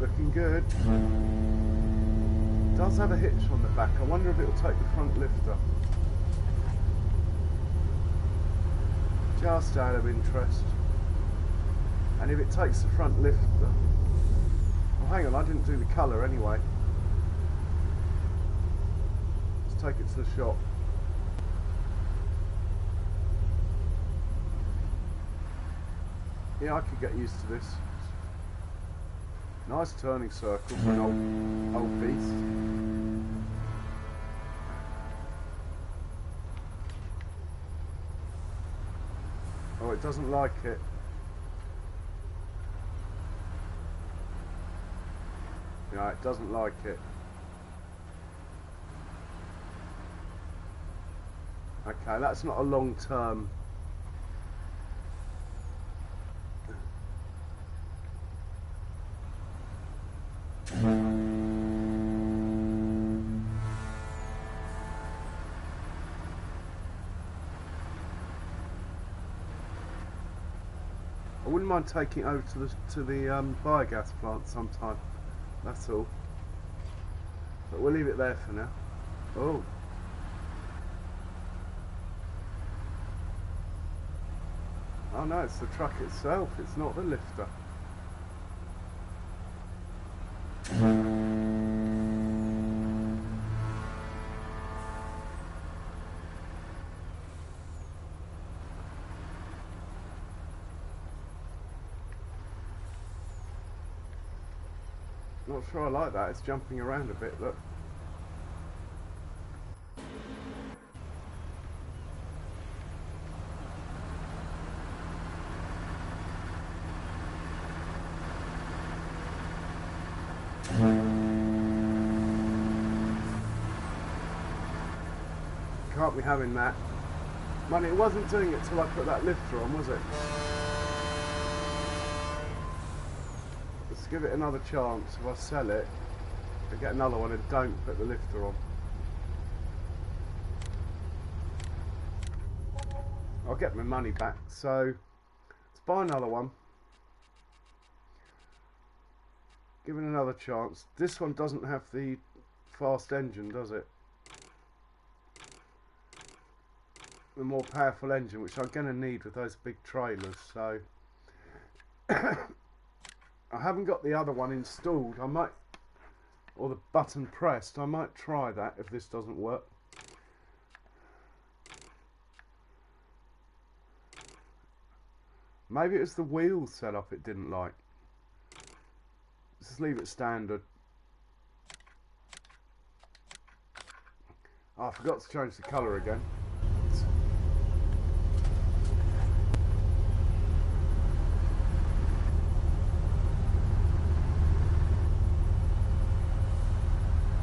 Looking good. Does have a hitch on the back. I wonder if it'll take the front lifter. Just out of interest. And if it takes the front lifter... Oh, hang on, I didn't do the colour anyway. Let's take it to the shop. Yeah, I could get used to this. Nice turning circle for an old beast. Oh, it doesn't like it. No, it doesn't like it. Okay, that's not a long term. I wouldn't mind taking it over to the biogas plant sometime. That's all. But we'll leave it there for now. Oh. Oh no, it's the truck itself, it's not the lifter. Not sure I like that, it's jumping around a bit, look. Can't be having that. Man, it wasn't doing it till I put that lifter on, was it? Let's give it another chance. If I sell it, I get another one and don't put the lifter on. I'll get my money back, so let's buy another one. Give it another chance. This one doesn't have the fast engine, does it? The more powerful engine, which I'm going to need with those big trailers, so I haven't got the other one installed. I might, or the button pressed. I might try that if this doesn't work. Maybe it was the wheel setup it didn't like. Let's just leave it standard. Oh, I forgot to change the colour again.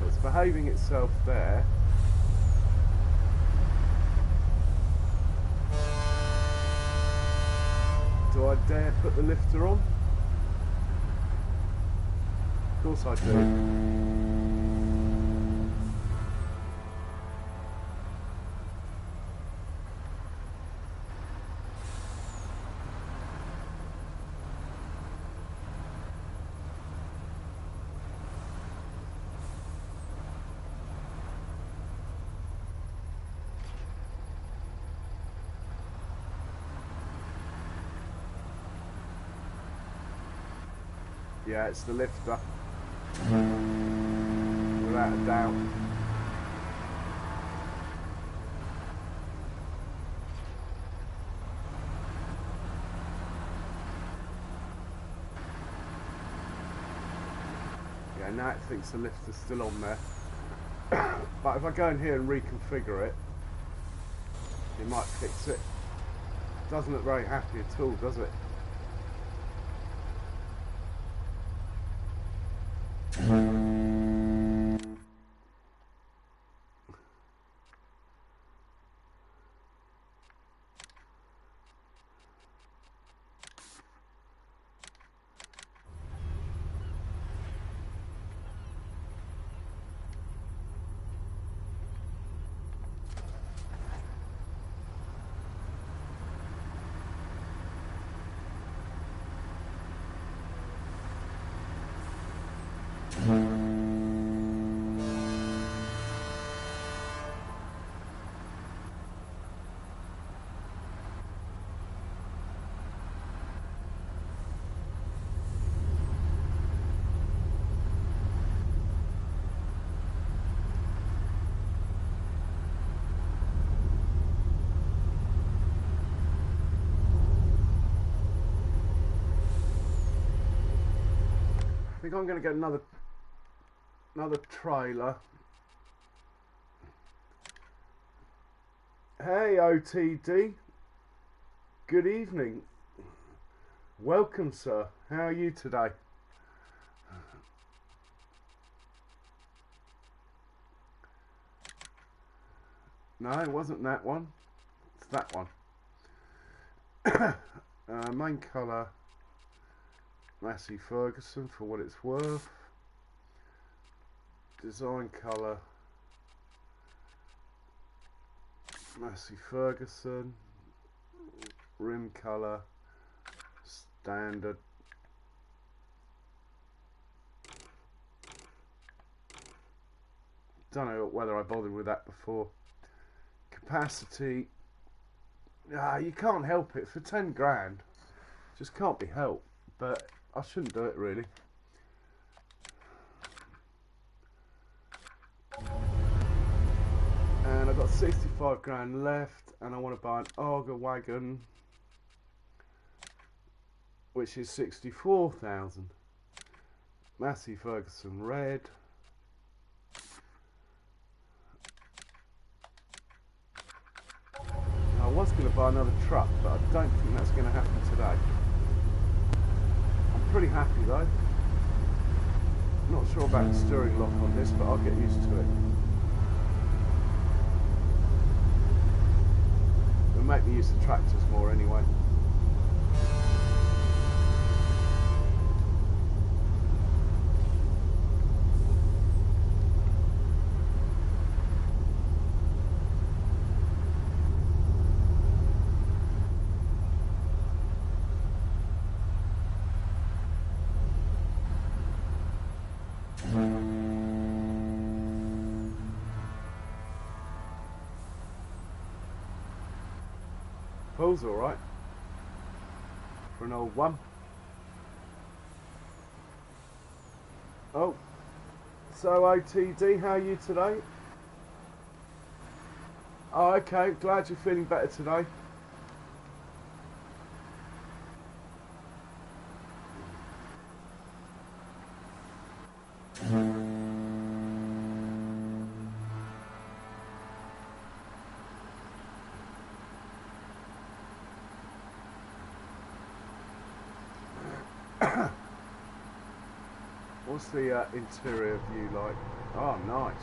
It's behaving itself there. Do I dare put the lifter on? Of course I do. Yeah, it's the lifter, without a doubt. Yeah, now it thinks the lifter's still on there. But if I go in here and reconfigure it, it might fix it. Doesn't look very happy at all, does it? I think I'm going to get another trailer. Hey OTD, good evening. Welcome, sir. How are you today? No, it wasn't that one. It's that one. Main colour, Massey Ferguson for what it's worth. Design colour, Massey Ferguson. Rim colour, standard. Don't know whether I bothered with that before. Capacity, you can't help it for 10 grand. Just can't be helped. But I shouldn't do it really. And I've got 65 grand left, and I want to buy an Auger wagon, which is 64,000. Massey Ferguson red. I was going to buy another truck, but I don't think that's going to happen today. I'm pretty happy though. Not sure about the steering lock on this, but I'll get used to it. It'll make me use the tractors more anyway. Pulls alright for an old one. Oh, so OTD, how are you today? Oh, okay, glad you're feeling better today. What's the interior view like? Oh, nice.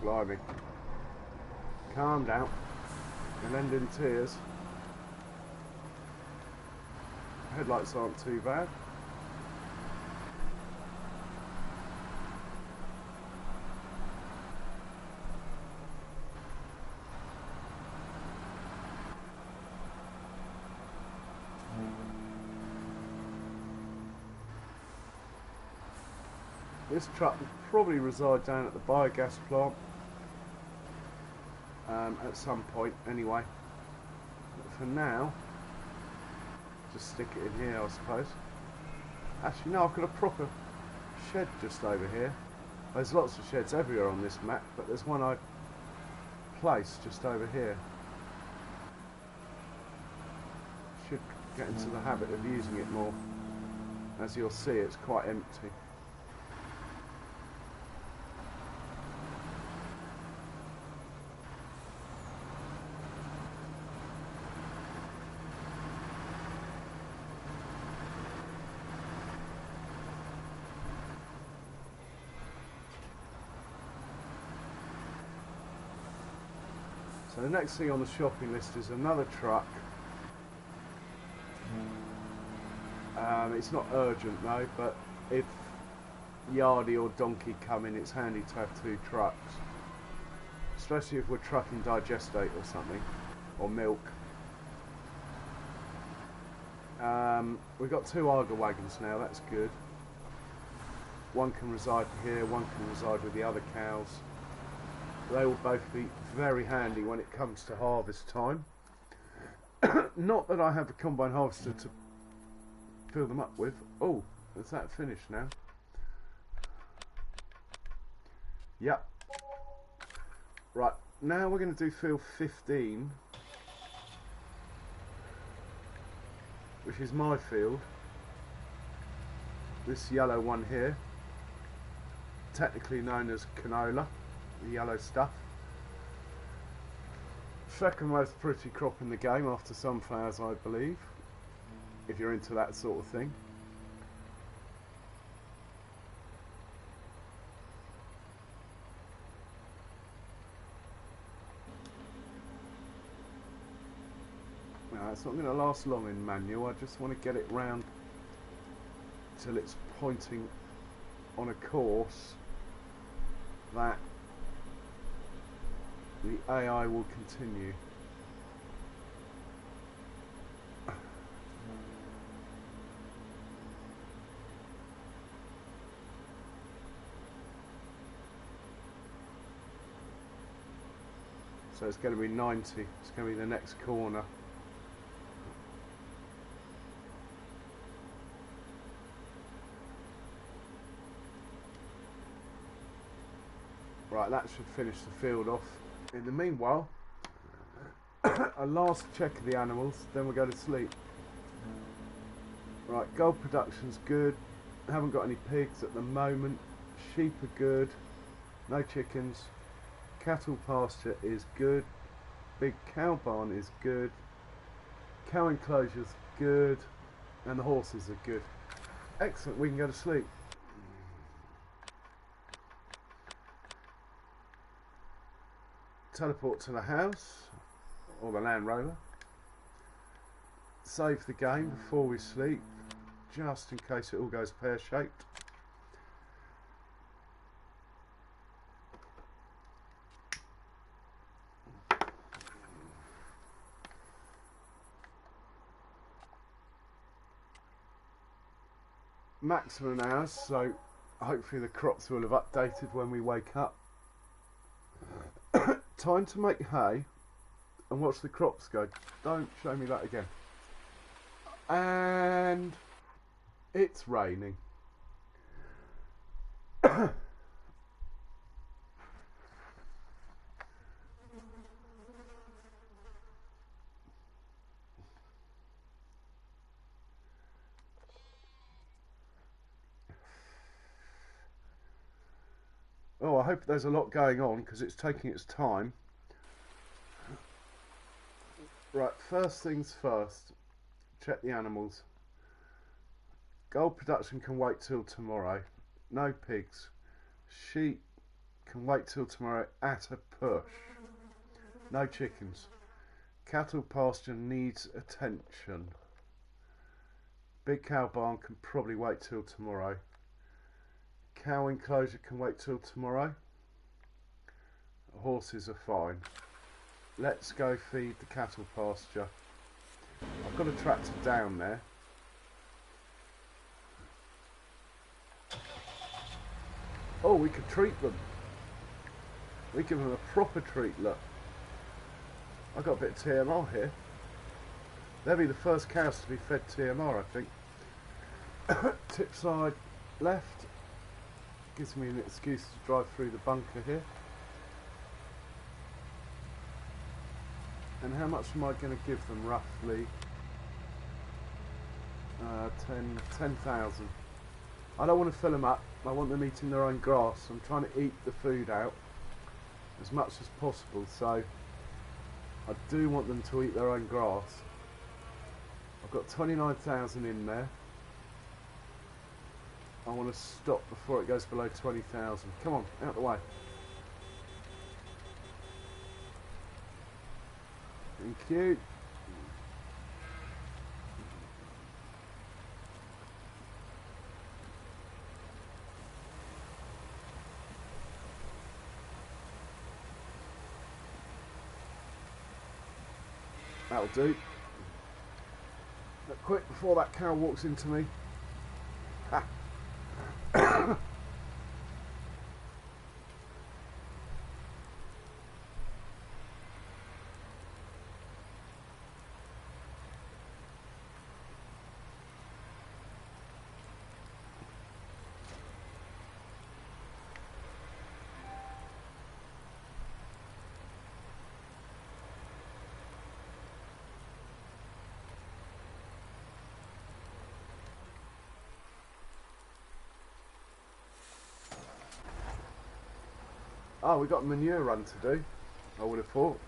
Blimey. Calm down. You'll end in tears. Headlights aren't too bad. This truck will probably reside down at the biogas plant at some point anyway. But for now, just stick it in here, I suppose. Actually no, I've got a proper shed just over here. There's lots of sheds everywhere on this map, but there's one I've placed just over here. Should get into the habit of using it more. As you'll see, it's quite empty. So the next thing on the shopping list is another truck. It's not urgent though, but if Yardie or Donkey come in, it's handy to have two trucks. Especially if we're trucking digestate or something, or milk. We've got two Arga wagons now, that's good. One can reside here, one can reside with the other cows. They will both be very handy when it comes to harvest time. Not that I have a combine harvester to fill them up with. Oh, is that finished now? Yep. Right, now we're going to do field 15, which is my field. This yellow one here, technically known as canola. The yellow stuff. Second most pretty crop in the game after sunflowers, I believe, if you're into that sort of thing. Now it's not going to last long in manual. I just want to get it round till it's pointing on a course that the AI will continue. So it's going to be 90. It's going to be the next corner. Right, that should finish the field off. In the meanwhile, a last check of the animals, then we'll go to sleep. Right, gold production's good. Haven't got any pigs at the moment. Sheep are good. No chickens. Cattle pasture is good. Big cow barn is good. Cow enclosure's good. And the horses are good. Excellent, we can go to sleep. Teleport to the house, or the Land Rover. save the game before we sleep, just in case it all goes pear-shaped. Maximum hours, so hopefully the crops will have updated when we wake up. Time to make hay and watch the crops go. Don't show me that again. And it's raining. Oh, I hope there's a lot going on because it's taking its time. Right, first things first, check the animals. Gold production can wait till tomorrow. No pigs. Sheep can wait till tomorrow at a push. No chickens. Cattle pasture needs attention. Big cow barn can probably wait till tomorrow. Cow enclosure can wait till tomorrow. Horses are fine. Let's go feed the cattle pasture. I've got a tractor down there. Oh, we could treat them. We give them a proper treat, look. I've got a bit of TMR here. They'll be the first cows to be fed TMR, I think. Tip side left. Gives me an excuse to drive through the bunker here. And how much am I going to give them roughly? 10,000. I don't want to fill them up. I want them eating their own grass. I'm trying to eat the food out as much as possible, so I do want them to eat their own grass. I've got 29,000 in there. I want to stop before it goes below 20,000. Come on, out the way. Thank you. That'll do. But quick before that cow walks into me. Ah. Oh, we got a manure run to do, I would have thought.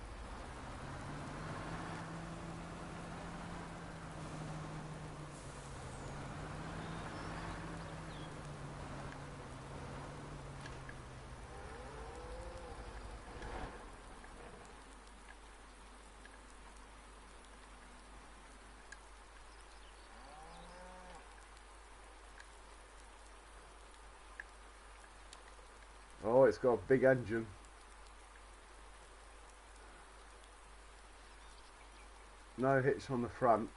Oh, it's got a big engine. No hitch on the front.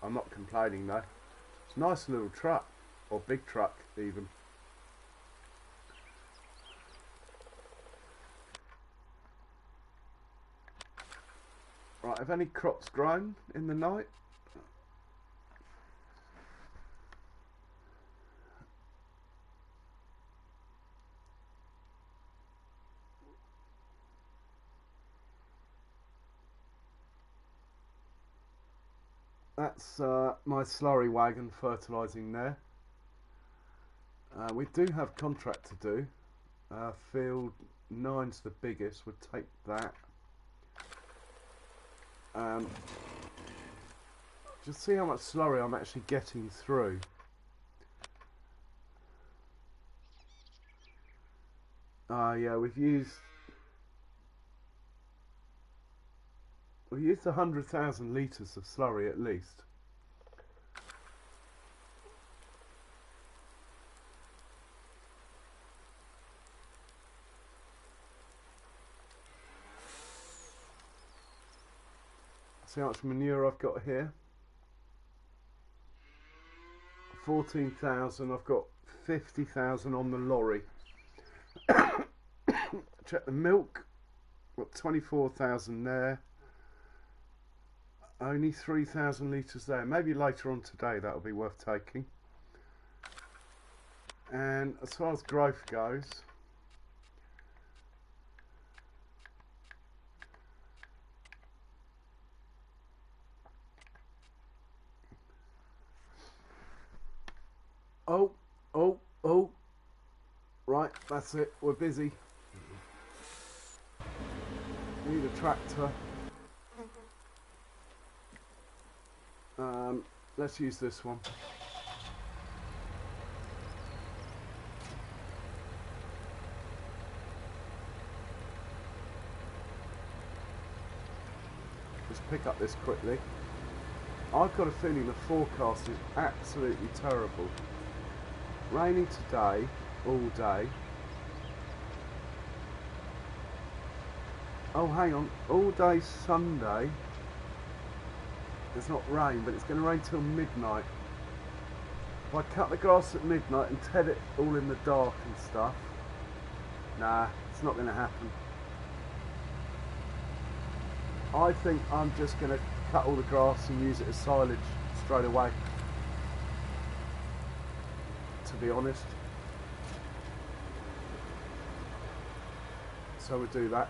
I'm not complaining though. It's a nice little truck, or big truck even. Right, have any crops grown in the night? That's my slurry wagon fertilising there. We do have contract to do. Field 9's the biggest, we'll take that. Just see how much slurry I'm actually getting through. Yeah, we've used We used 100,000 litres of slurry at least. See how much manure I've got here? 14,000. I've got 50,000 on the lorry. Check the milk. Got 24,000 there. Only 3,000 litres there. Maybe later on today that'll be worth taking. And as far as growth goes, oh, right, that's it, we're busy. Need a tractor. Let's use this one. Just pick up this quickly. I've got a feeling the forecast is absolutely terrible. Raining today, all day. Oh, hang on, all day Sunday. It's not rain, but it's going to rain till midnight. If I cut the grass at midnight and ted it all in the dark and stuff, nah, it's not going to happen. I think I'm just going to cut all the grass and use it as silage straight away, to be honest. So we'll do that.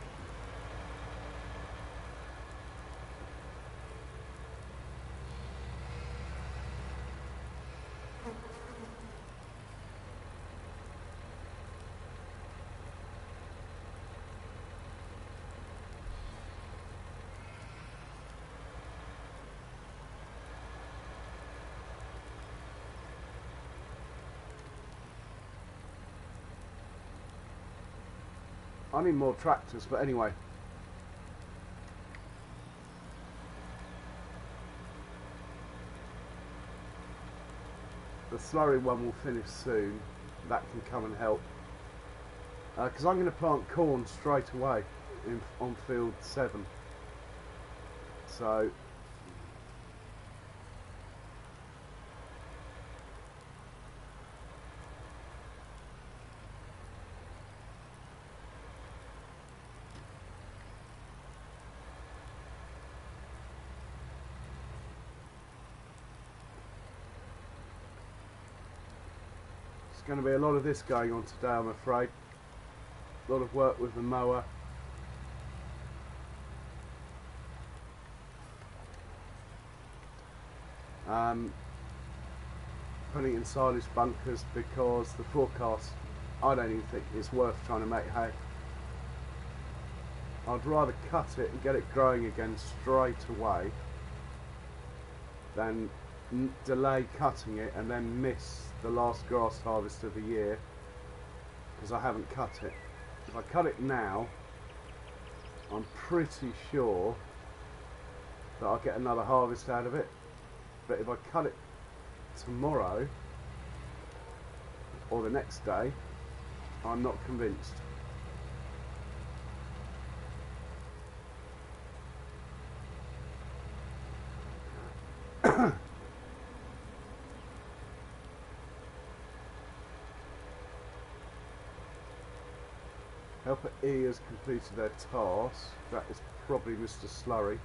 I need more tractors, but anyway. The slurry one will finish soon. That can come and help. Because I'm going to plant corn straight away on field 7. So there's going to be a lot of this going on today, I'm afraid. A lot of work with the mower. Putting in silage bunkers because the forecast, I don't even think it's worth trying to make hay. I'd rather cut it and get it growing again straight away than delay cutting it and then miss the last grass harvest of the year because I haven't cut it. If I cut it now, I'm pretty sure that I'll get another harvest out of it. But if I cut it tomorrow or the next day, I'm not convinced. Helper E has completed their task. That is probably Mr. Slurry.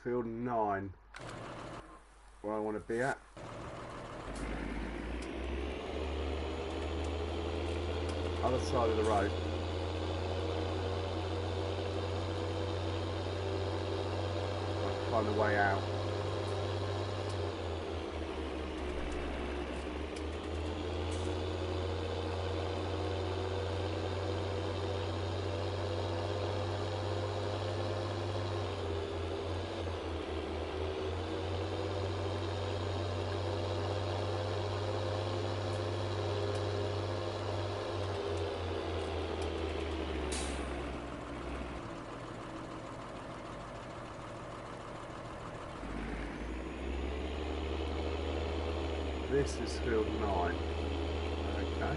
Field 9, where I want to be at. Other side of the road. I'll find a way out. This is field 9. Okay.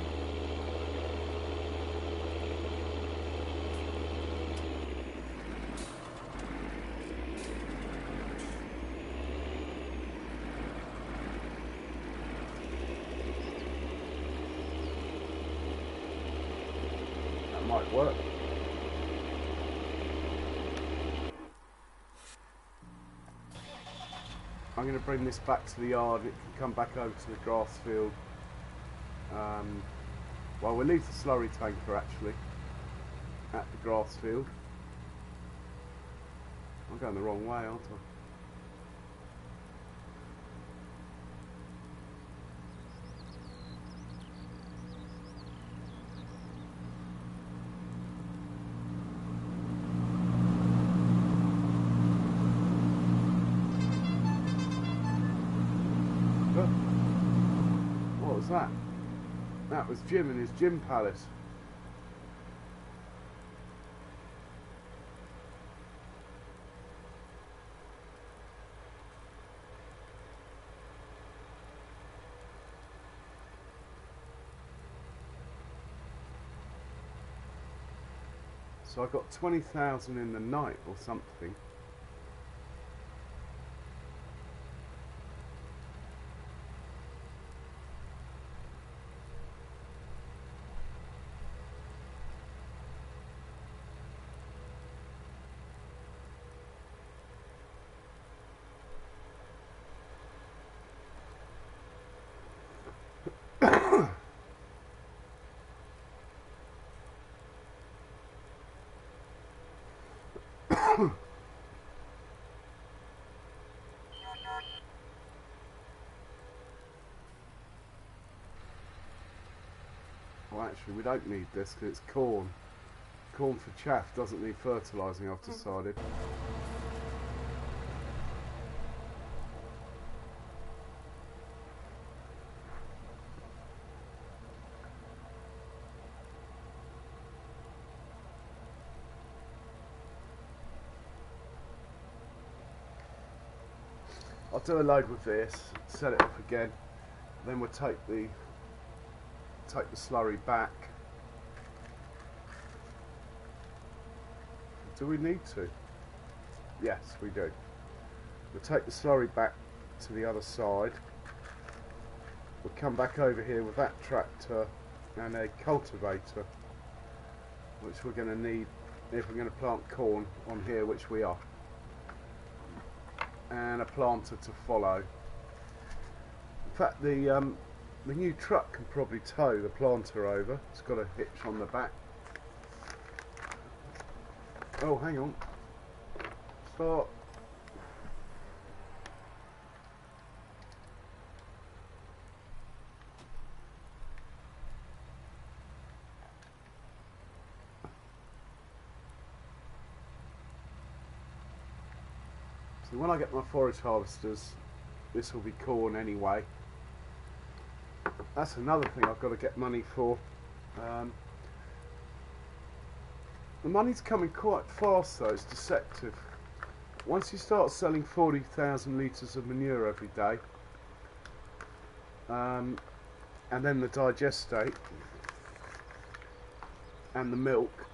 That might work. I'm going to bring this back to the yard. It can come back over to the grass field. Well, we'll leave the slurry tanker actually at the grass field. I'm going the wrong way, aren't I? What was that? That was JiM in his JiM palace. So I got 20,000 in the night or something. Well, actually, we don't need this because it's corn. Corn for chaff doesn't need fertilising, I've decided. I'll do a load with this, set it up again, then we'll take the slurry back. Do we need to? Yes, we do. We'll take the slurry back to the other side. We'll come back over here with that tractor and a cultivator, which we're going to need if we're going to plant corn on here, which we are. And a planter to follow. In fact, the new truck can probably tow the planter over. It's got a hitch on the back. Oh, hang on. Start. So when I get my forage harvesters, this will be corn anyway. That's another thing I've got to get money for. The money's coming quite fast though, it's deceptive. Once you start selling 40,000 litres of manure every day, and then the digestate and the milk,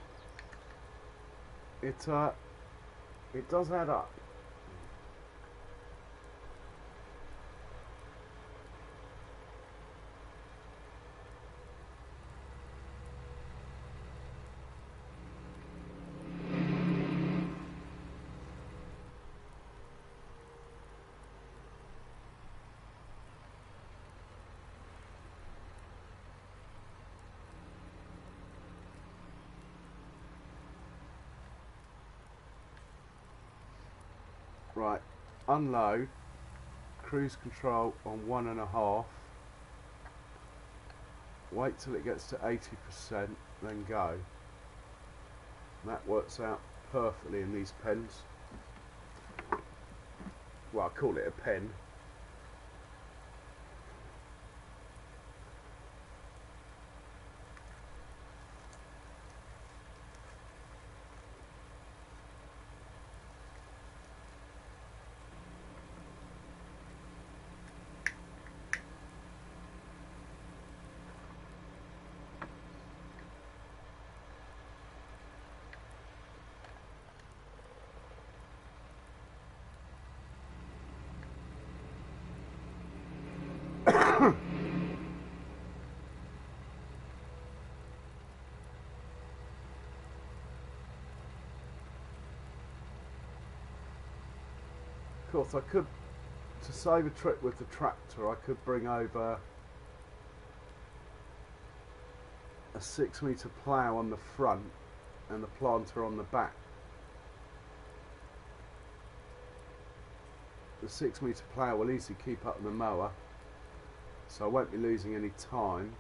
it it does add up. Right, unload, cruise control on 1.5, wait till it gets to 80%, then go. And that works out perfectly in these pens. Well, I call it a pen. Of course, I could, to save a trip with the tractor, I could bring over a 6-metre plough on the front and the planter on the back. The 6-metre plough will easily keep up the mower, so I won't be losing any time.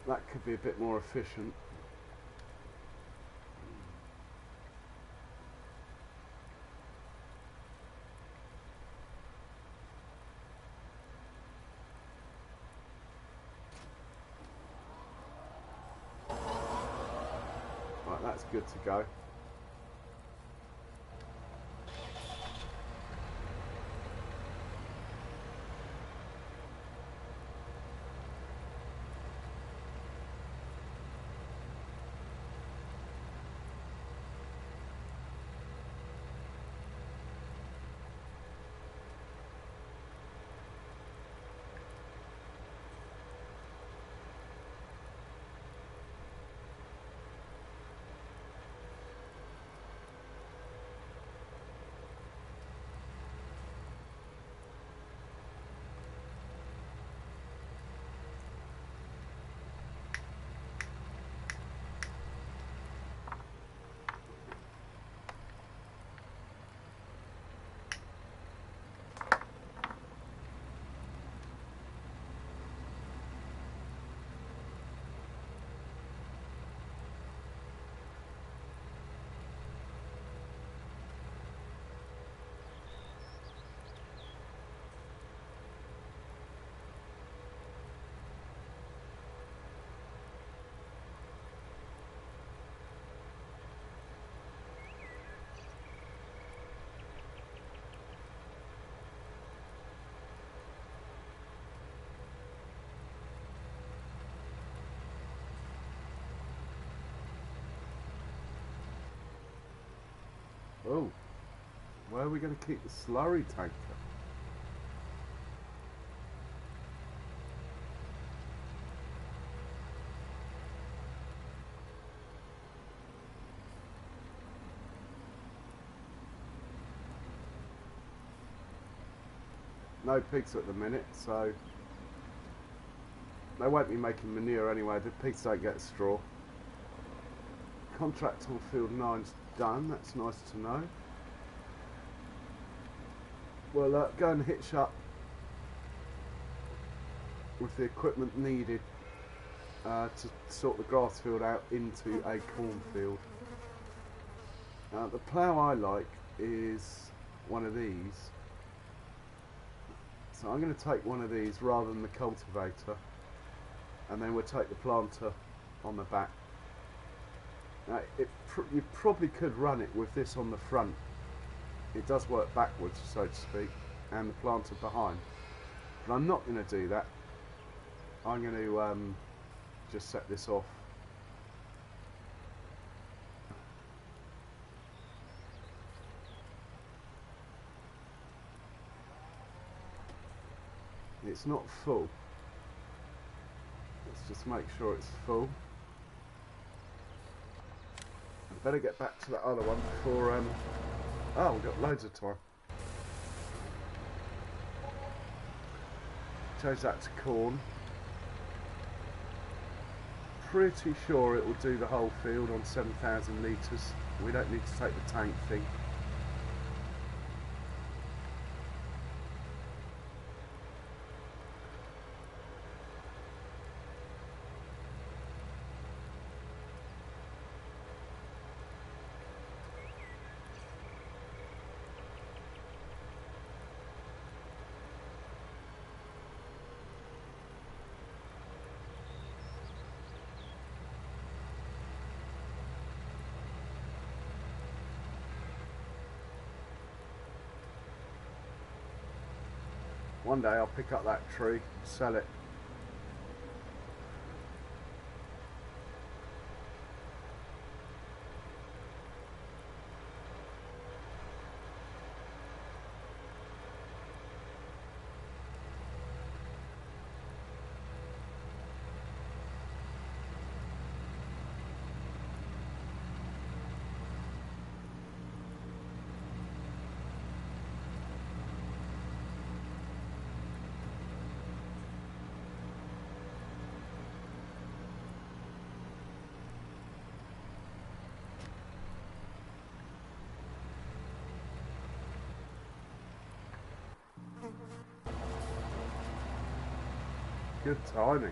That could be a bit more efficient. Right, that's good to go. Oh, where are we going to keep the slurry tanker? No pigs at the minute, so they won't be making manure anyway. The pigs don't get straw. Contract on field 9's done, that's nice to know. We'll go and hitch up with the equipment needed to sort the grass field out into a cornfield. The plough I like is one of these, so I'm going to take one of these rather than the cultivator, and then we'll take the planter on the back. Now, you probably could run it with this on the front. It does work backwards, so to speak, and the planter behind. But I'm not going to do that. I'm going to just set this off. it's not full. Let's just make sure it's full. I better get back to that other one before oh, we've got loads of time. Change that to corn. Pretty sure it will do the whole field on 7,000 litres. We don't need to take the tank thing. One day I'll pick up that tree, sell it. Good timing.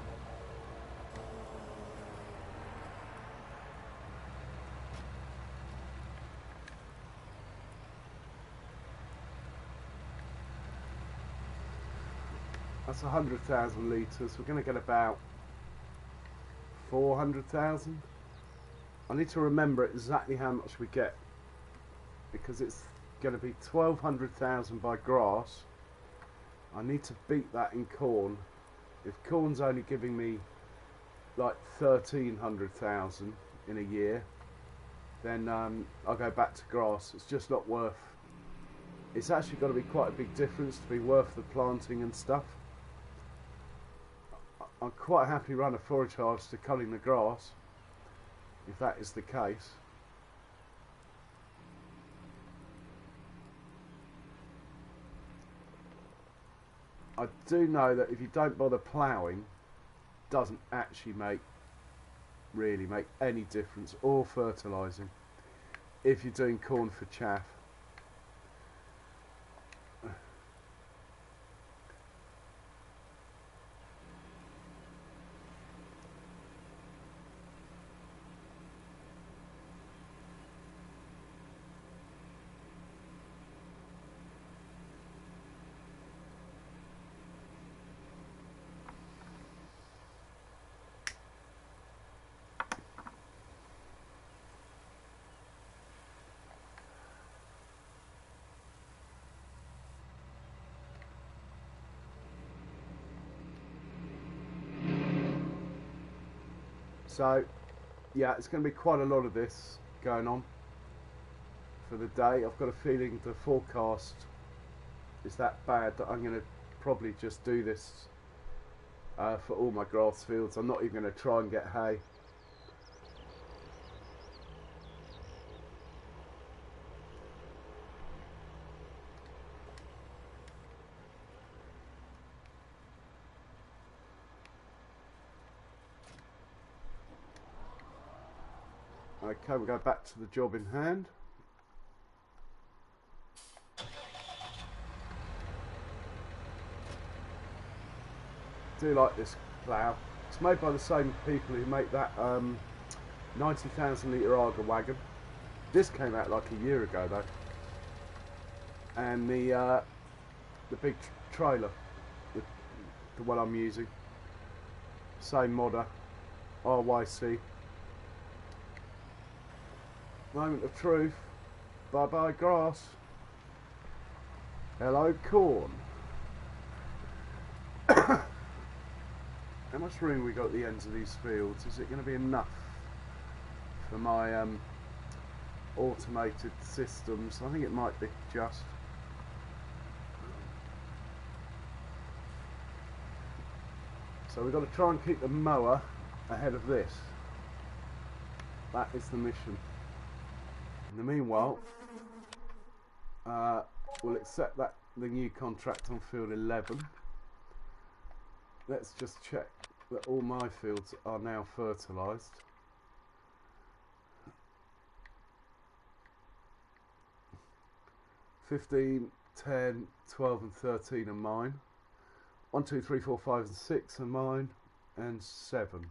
That's 100,000 litres. We're going to get about 400,000. I need to remember exactly how much we get, because it's going to be 1,200,000 by grass. I need to beat that in corn. If corn's only giving me like 1,300,000 in a year, then I'll go back to grass. It's just not worth. It's actually got to be quite a big difference to be worth the planting and stuff. I'm quite happy run a forage harvester cutting the grass, if that is the case. I do know that if you don't bother ploughing, doesn't actually really make any difference, or fertilising, if you're doing corn for chaff. So, yeah, it's going to be quite a lot of this going on for the day. I've got a feeling the forecast is that bad that I'm going to probably just do this for all my grass fields. I'm not even going to try and get hay. Okay, we'll go back to the job in hand. Do like this plough. It's made by the same people who make that 90,000 litre Arga wagon. This came out like a year ago though. And the big trailer, the one I'm using, same modder, RYC. Moment of truth. Bye bye grass. Hello corn. How much room we got at the ends of these fields? Is it going to be enough for my automated systems? I think it might be just. So we've got to try and keep the mower ahead of this. That is the mission. In the meanwhile, we'll accept that the new contract on field 11. Let's just check that all my fields are now fertilised. "15, 10, 12 and 13 are mine. 1, 2, 3, 4, 5 and 6 are mine, and 7.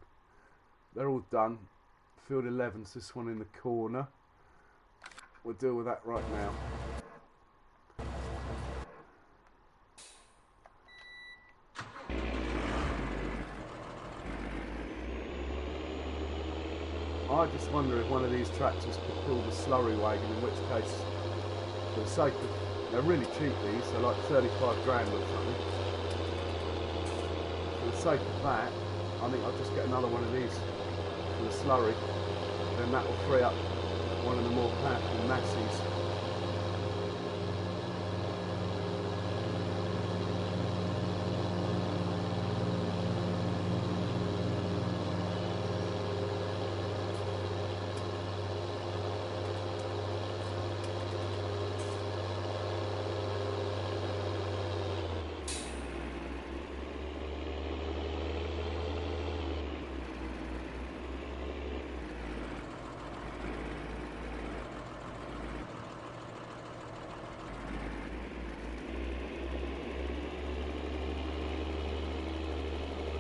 They're all done. Field 11's this one in the corner. We'll deal with that right now. I just wonder if one of these tractors could pull the slurry wagon, in which case, for the sake of, they're really cheap these, they're like 35 grand or something. For the sake of that, I think I'll just get another one of these for the slurry, then that will free up one of the more powerful Massies.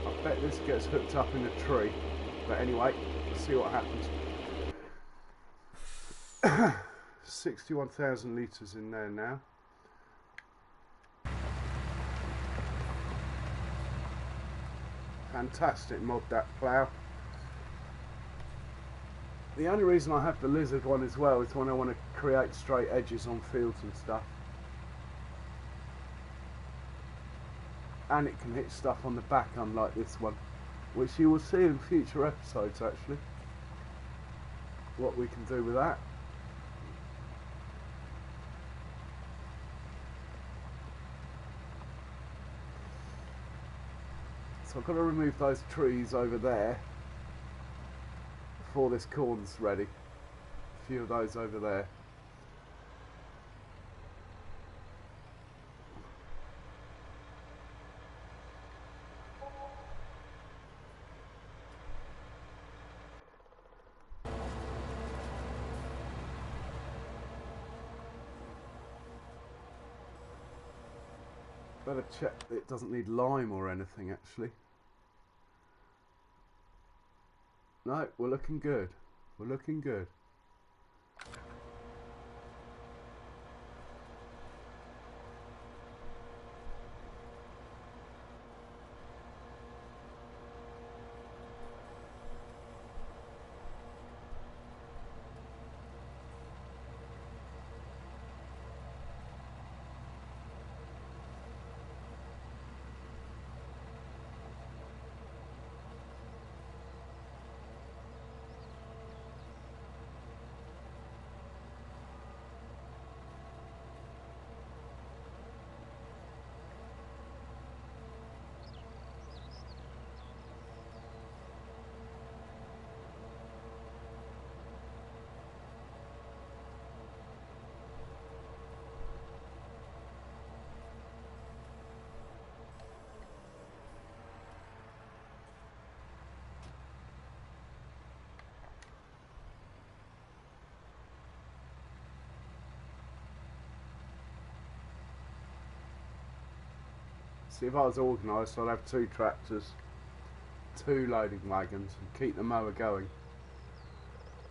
I bet this gets hooked up in a tree, but anyway, let's see what happens. 61,000 litres in there now. Fantastic mod, that plough. The only reason I have the lizard one as well is when I want to create straight edges on fields and stuff. And it can hit stuff on the back, unlike this one, which you will see in future episodes actually, what we can do with that. So I've got to remove those trees over there before this corn's ready. A few of those over there. Better check that it doesn't need lime or anything actually. No, we're looking good. We're looking good. See, if I was organised, I'd have 2 tractors, 2 loading wagons, and keep the mower going.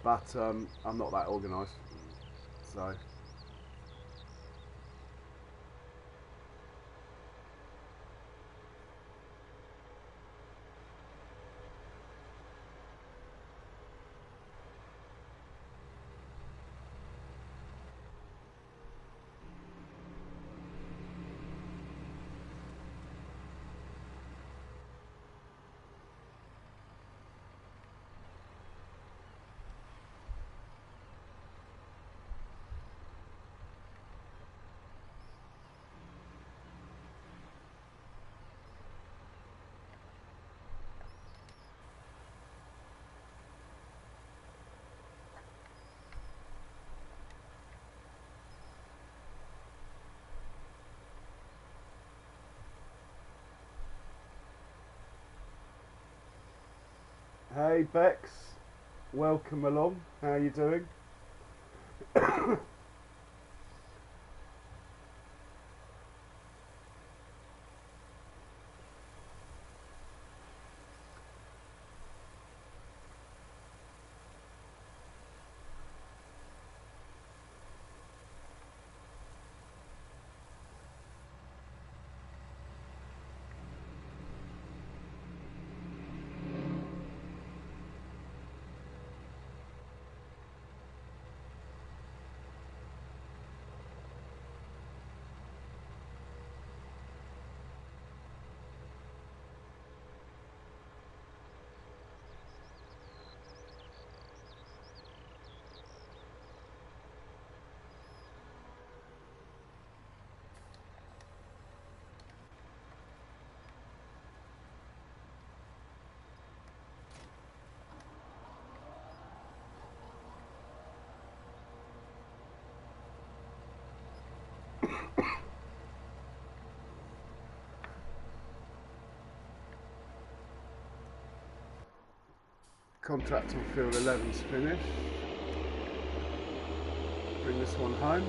But I'm not that organised, so. Hey Bex, welcome along. How you doing? Contract on field 11's finished. Bring this one home.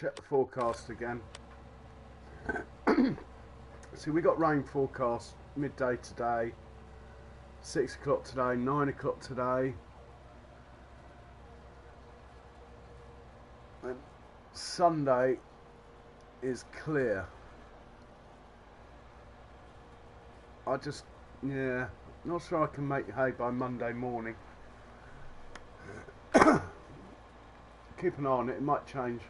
check the forecast again. See, we got rain forecast midday today, 6 o'clock today, 9 o'clock today, and Sunday is clear. Yeah, not sure I can make hay by Monday morning. Keep an eye on it, it might change.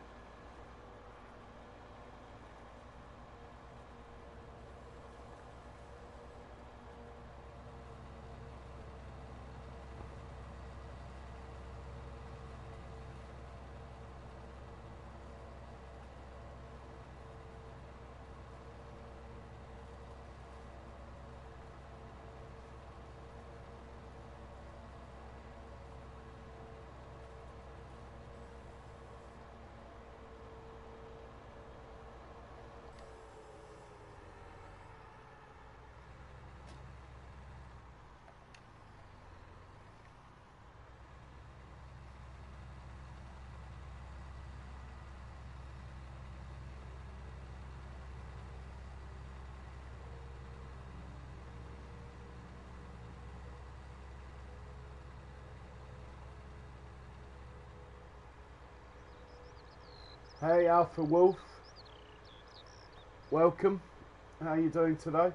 Hey Alpha Wolf, welcome. How are you doing today?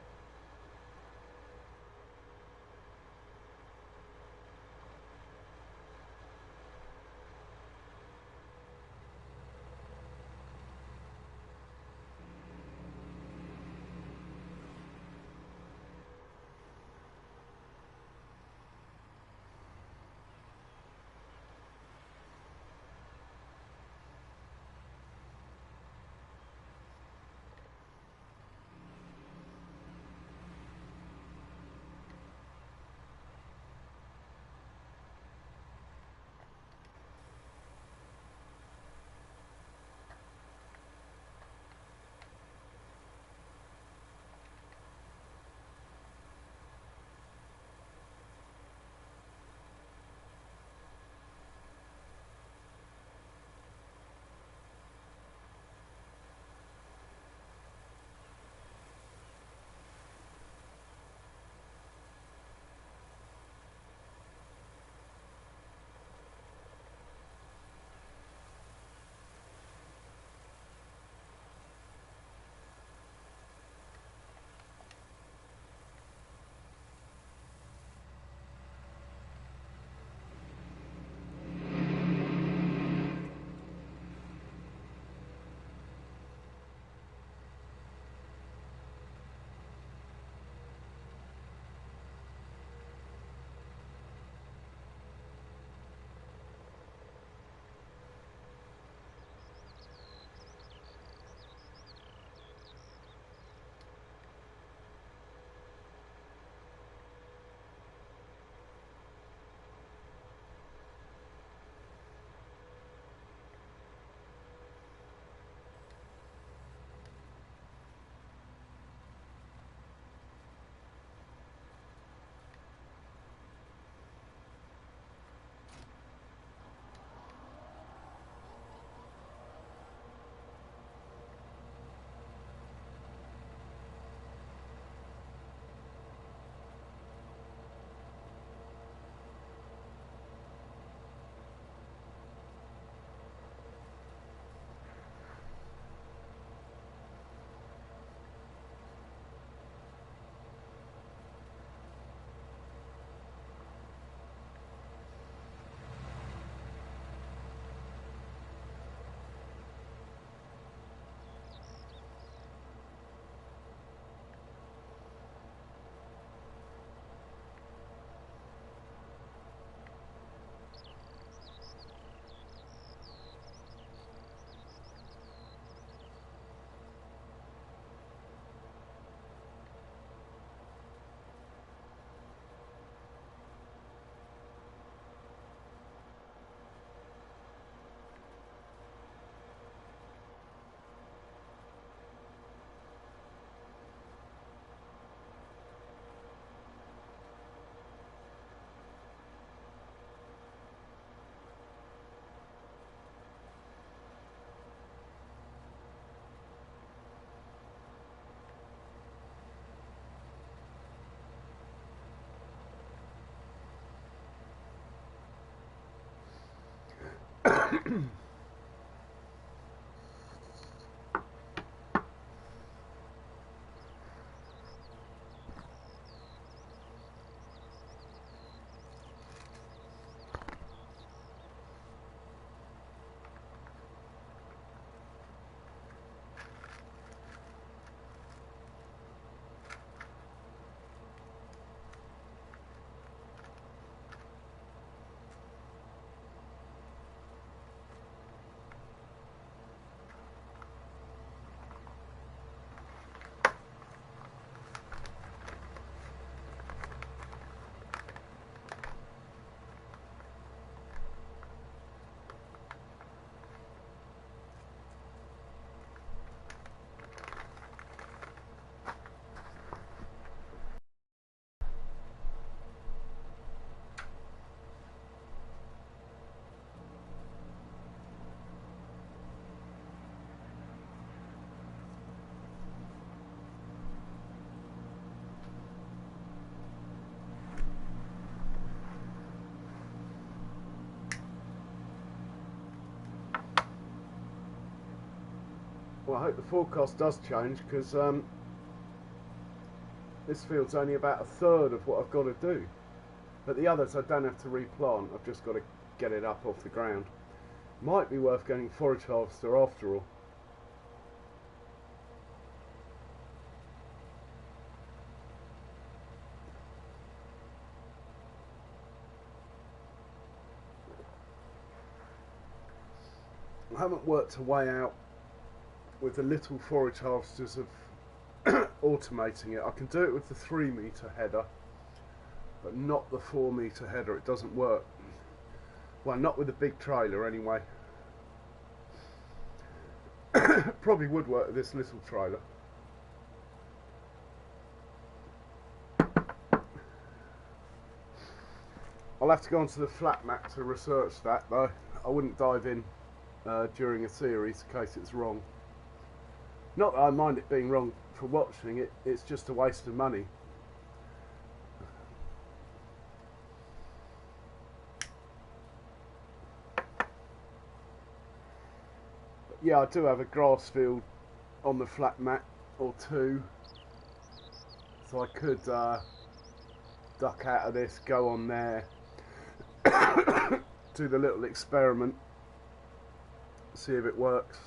Well, I hope the forecast does change, because this field's only about a third of what I've got to do. But the others I don't have to replant, I've just got to get it up off the ground. Might be worth getting forage harvester after all. I haven't worked a way out with the little forage harvesters of automating it. I can do it with the 3-metre header, but not the 4-metre header. It doesn't work. Well, not with a big trailer anyway. Probably would work with this little trailer. I'll have to go onto the flat map to research that, though. I wouldn't dive in during a series in case it's wrong. Not that I mind it being wrong for watching it, it's just a waste of money. But yeah, I do have a grass field on the flat mat or two, so I could duck out of this, go on there, do the little experiment, see if it works.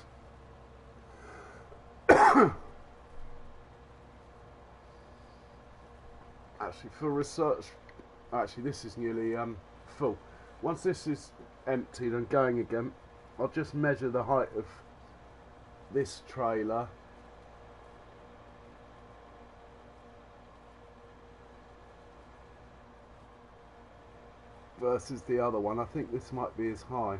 Actually, for research, actually this is nearly full. Once this is emptied and going again, I'll just measure the height of this trailer versus the other one. I think this might be as high.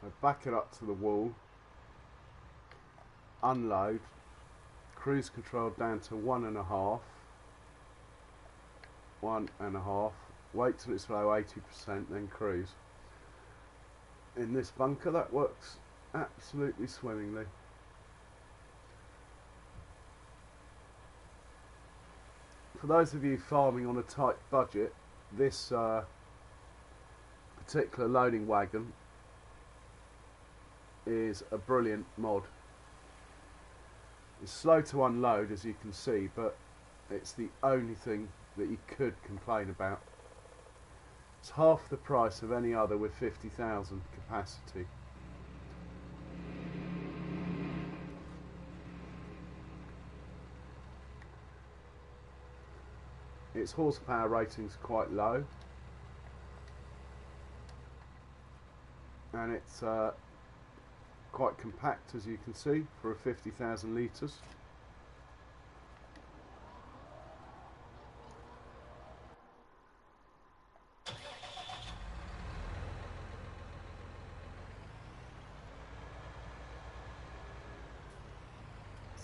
I back it up to the wall, unload, cruise control down to 1.5, wait till it's below 80%, then cruise. In this bunker that works absolutely swimmingly. For those of you farming on a tight budget, this particular loading wagon is a brilliant mod. It's slow to unload, as you can see, but it's the only thing that you could complain about. It's half the price of any other with 50,000 capacity. Its horsepower rating's quite low, and it's quite compact, as you can see, for a 50,000 litres.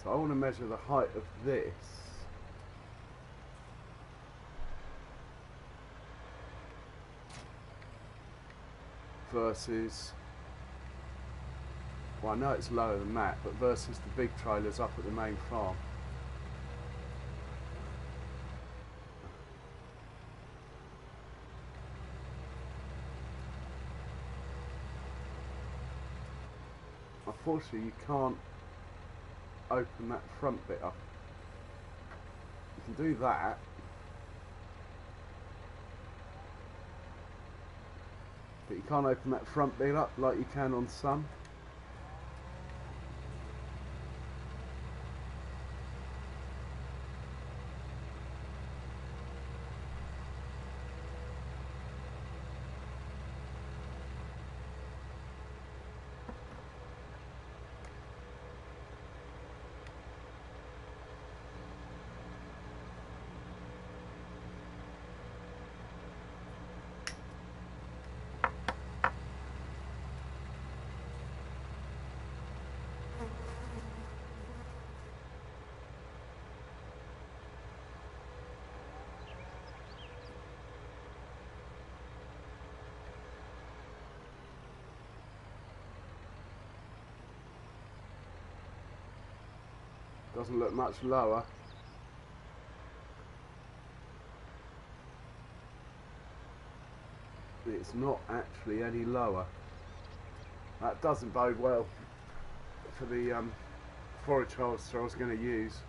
So I want to measure the height of this versus, well, I know it's lower than that, but versus the big trailers up at the main farm. Unfortunately, you can't open that front bit up. You can do that, but you can't open that front bit up like you can on some. Doesn't look much lower. It's not actually any lower. That doesn't bode well for the forage harvester I was going to use.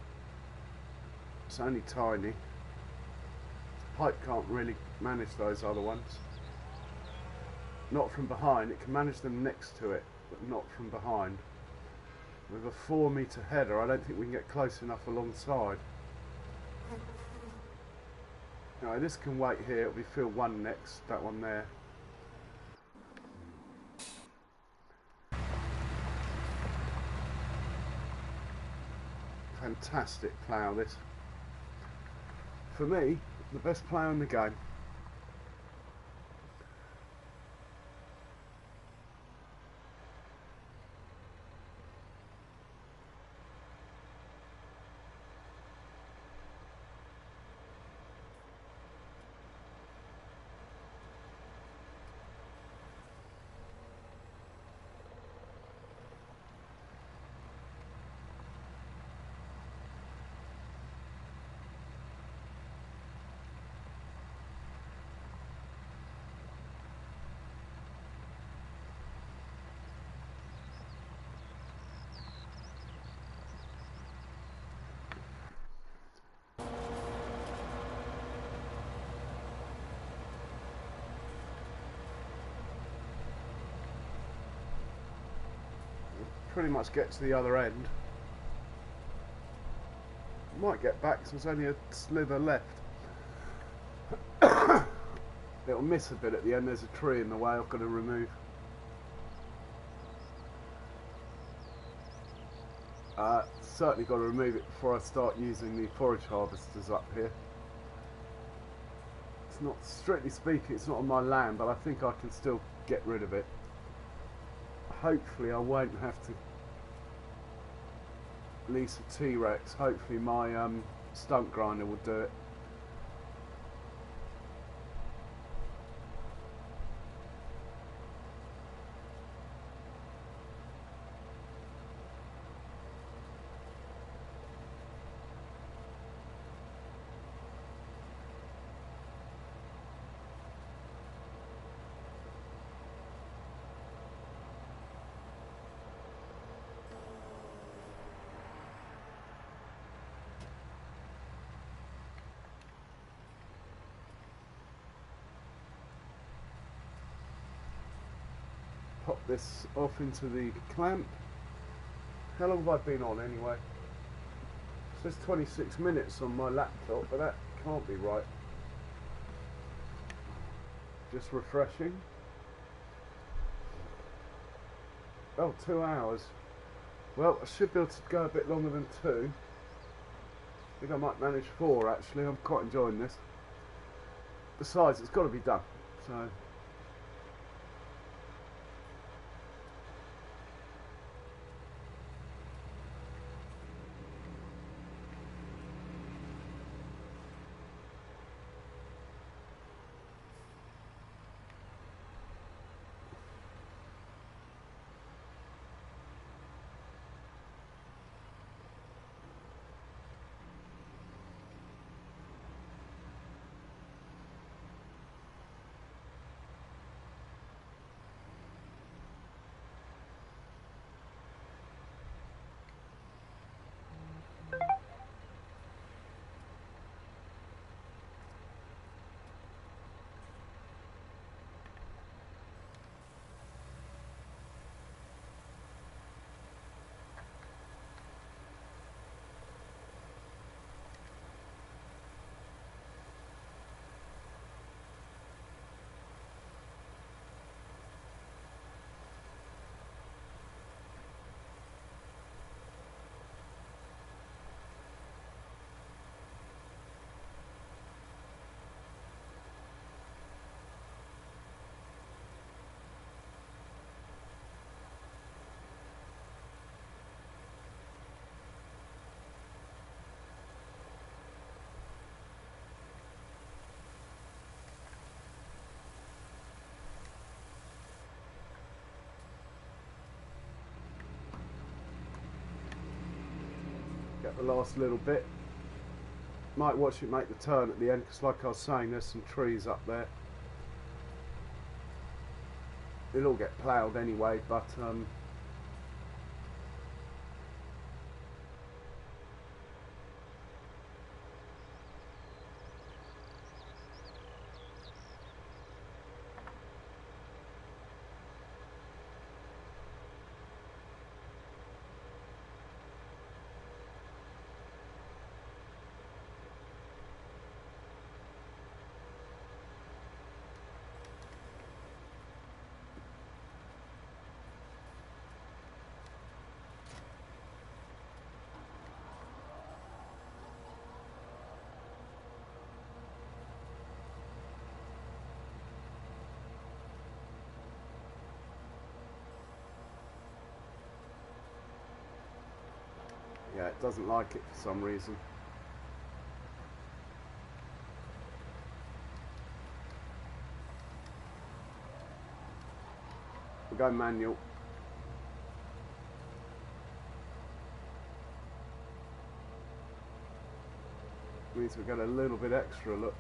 It's only tiny. The pipe can't really manage those other ones. Not from behind. It can manage them next to it, but not from behind. With a 4 metre header, I don't think we can get close enough alongside. Now this can wait here, it'll be field 1 next, that one there. Fantastic plough this. For me, the best plough in the game. Pretty much get to the other end. Might get back, so there's only a slither left. It'll miss a bit at the end. There's a tree in the way I've got to remove. Certainly got to remove it before I start using the forage harvesters up here. It's not, strictly speaking, it's not on my land, but I think I can still get rid of it. Hopefully I won't have to lease a T-Rex. Hopefully my stump grinder will do it. Pop this off into the clamp. How long have I been on anyway? It says 26 minutes on my laptop, but that can't be right. Just refreshing. Oh, 2 hours. Well, I should be able to go a bit longer than 2. I think I might manage 4 actually. I'm quite enjoying this. Besides, it's got to be done. So. Get the last little bit. Might watch it make the turn at the end, because like I was saying, there's some trees up there. It'll all get ploughed anyway, but yeah, it doesn't like it for some reason. We'll go manual. Means we get a little bit extra look.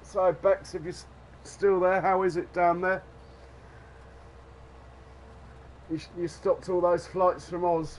So Bex, if you're still there, how is it down there? You stopped all those flights from Oz.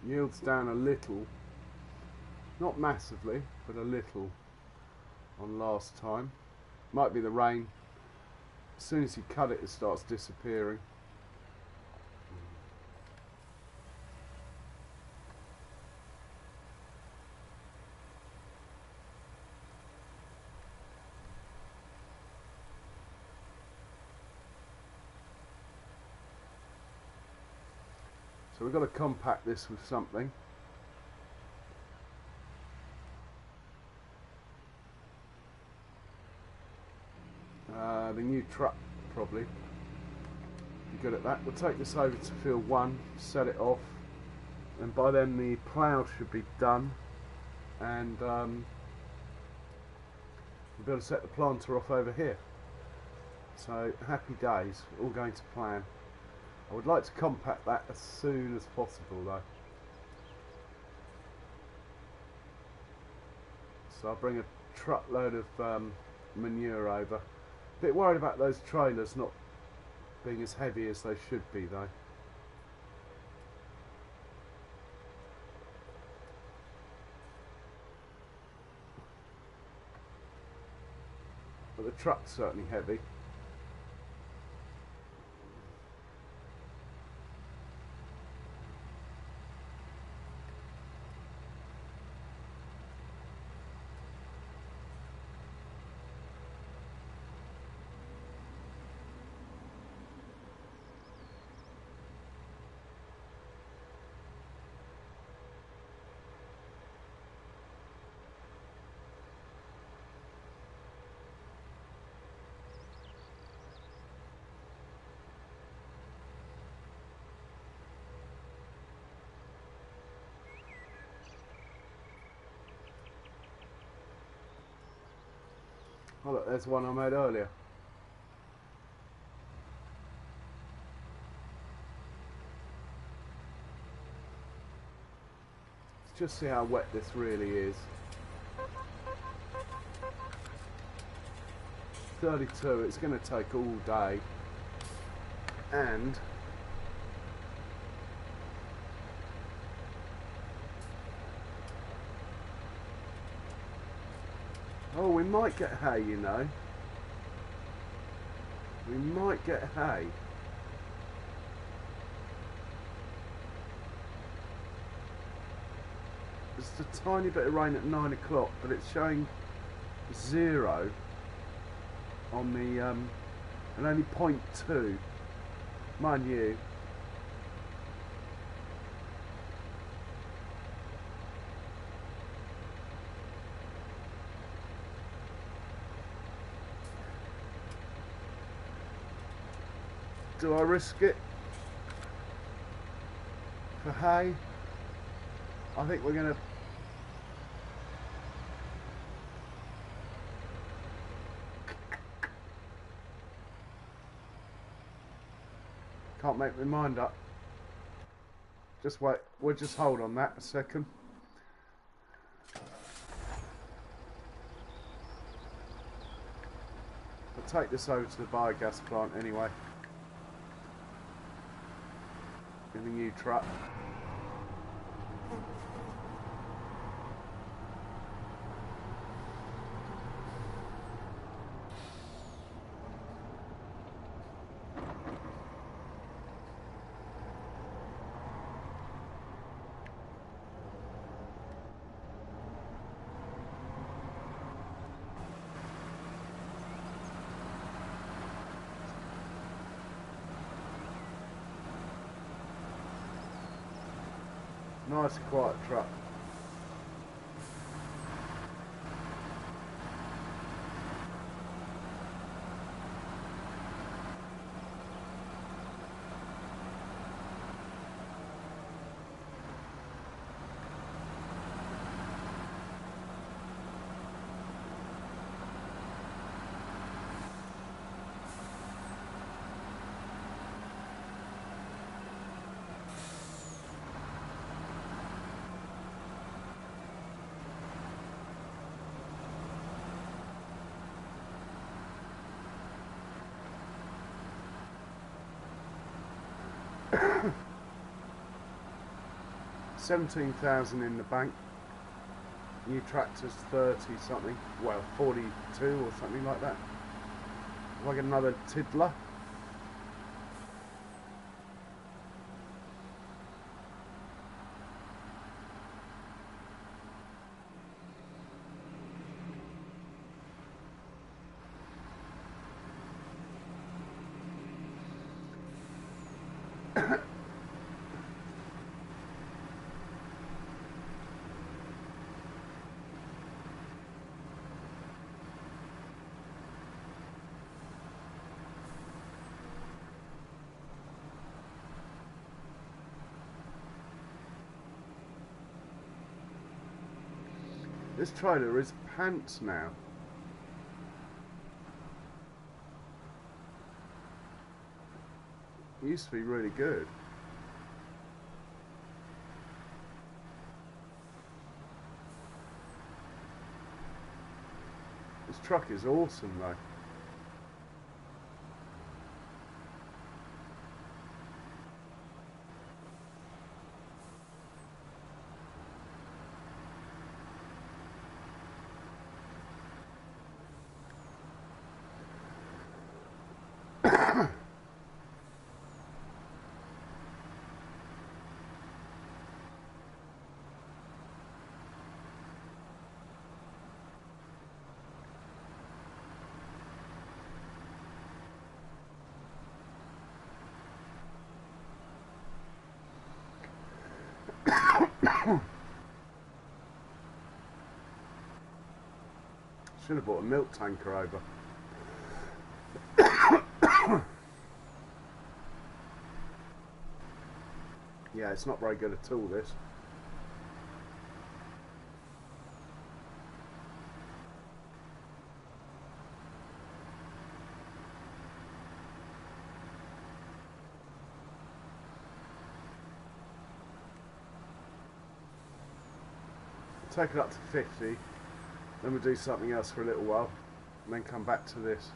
Yields down a little, not massively, but a little on last time. Might be the rain. As soon as you cut it, it starts disappearing. So we've got to compact this with something. The new truck, probably. Be good at that. We'll take this over to field 1, set it off, and by then the plough should be done, and we'll be able to set the planter off over here. So happy days, all going to plan. I would like to compact that as soon as possible though. So I'll bring a truckload of manure over. Bit worried about those trailers not being as heavy as they should be though. But the truck's certainly heavy. Oh look, there's one I made earlier. Let's just see how wet this really is. 32, it's going to take all day. And oh, we might get hay, you know. We might get hay. There's a tiny bit of rain at 9 o'clock, but it's showing 0 on the, and only 0.2. Mind you. Do I risk it for hay? I think we're going to can't make my mind up. Just wait, we'll just hold on that a second. I'll take this over to the biogas plant anyway. In the new truck. Nice quiet truck. 17,000 in the bank. New tractor's 30 something, well 42 or something like that. If I get another tiddler. This trailer is pants now. It used to be really good. This truck is awesome though. Should have bought a milk tanker over. Yeah, it's not very good at all, this. Take it up to 50. Then we'll do something else for a little while, and then come back to this.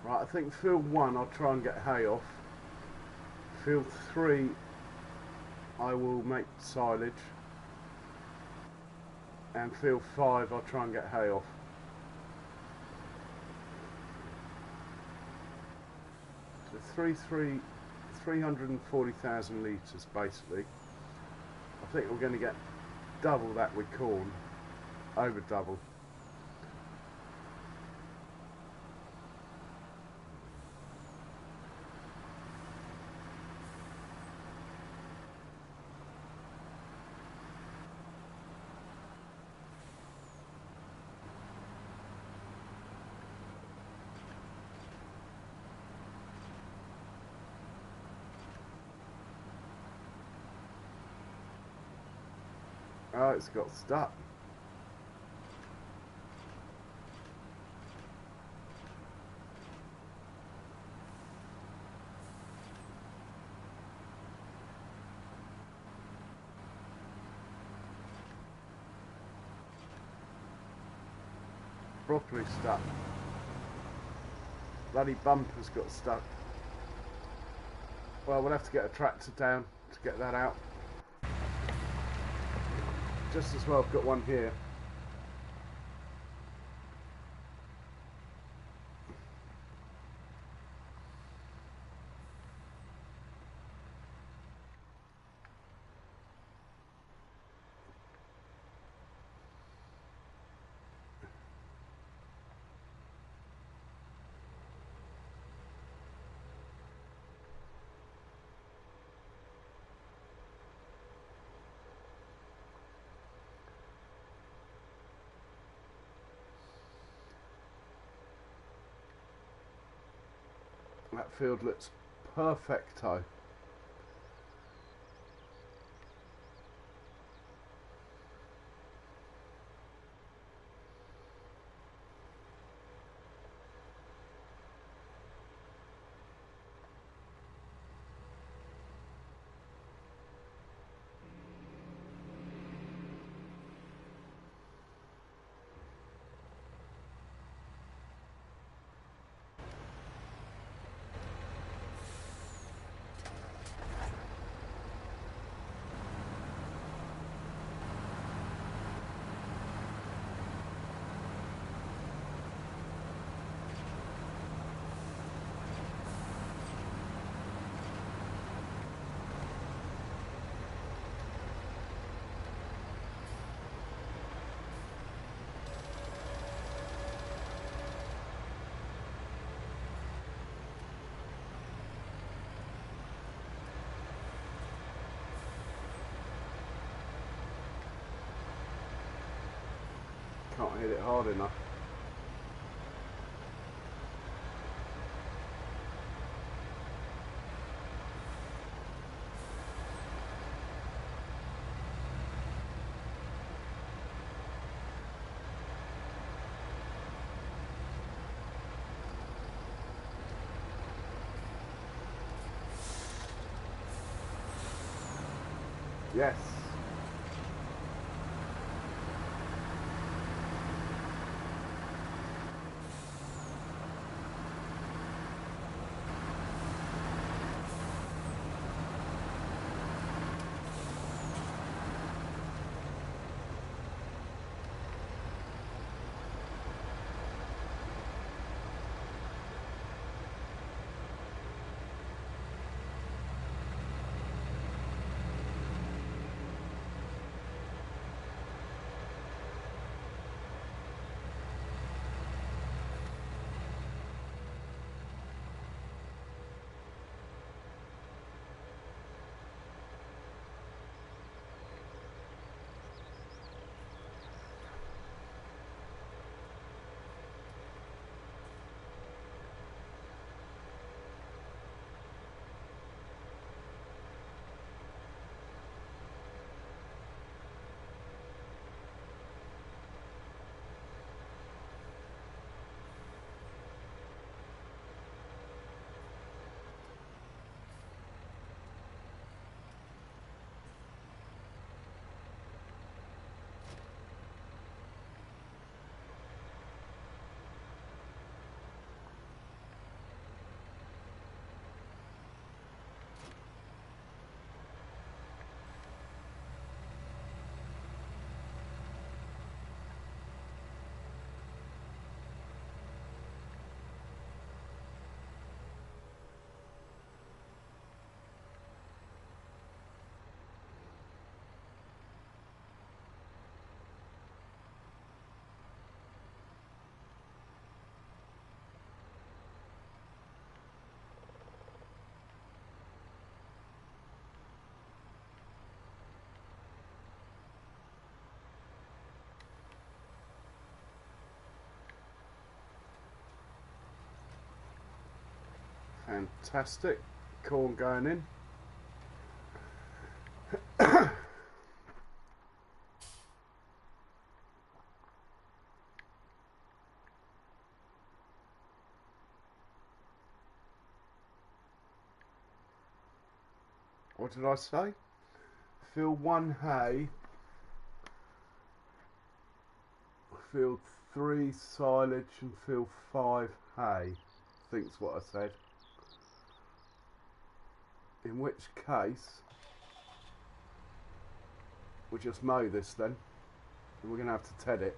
Right, I think field 1 I'll try and get hay off. Field 3 I will make silage. And field 5 I'll try and get hay off. So 340,000 litres basically. I think we're going to get double that with corn. Over double. Oh, it's got stuck. Properly stuck. Bloody bumper's got stuck. Well, we'll have to get a tractor down to get that out. Just as well I've got one here. That field looks perfecto. can't hit it hard enough. Yes. Fantastic. Corn going in. What did I say? Fill 1 hay. Fill 3 silage and fill 5 hay. I think's what I said. In which case, we'll just mow this then. And we're going to have to ted it.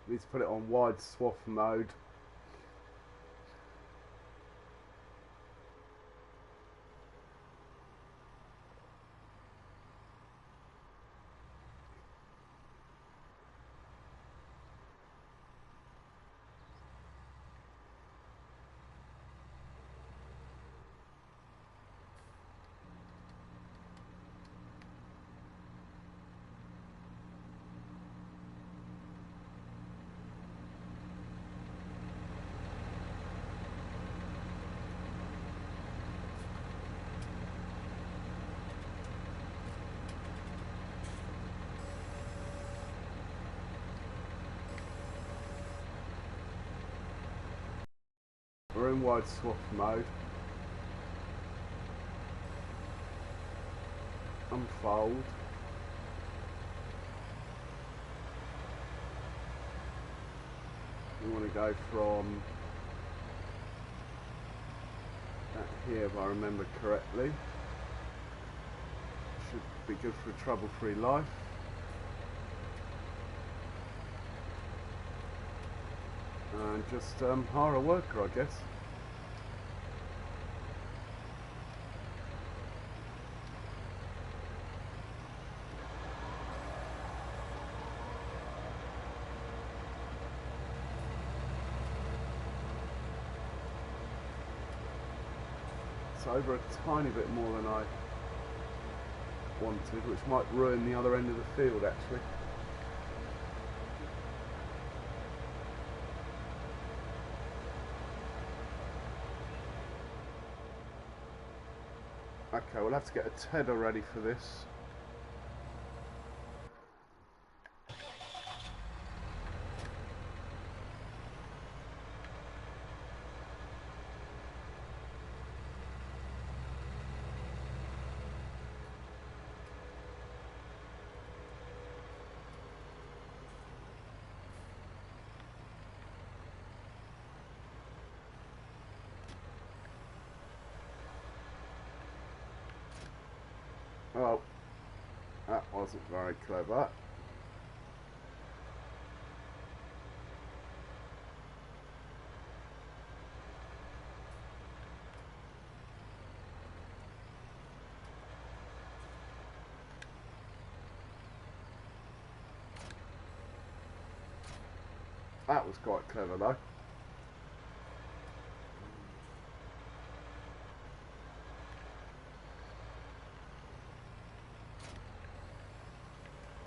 Need to put it on wide swath mode. We're in wide swath mode. unfold. We want to go from that here, if I remember correctly. Should be good for a trouble-free life. And just hire a worker, I guess. It's over a tiny bit more than I wanted, which might ruin the other end of the field actually. Okay, we'll have to get a tether ready for this. Oh, that wasn't very clever. That was quite clever though.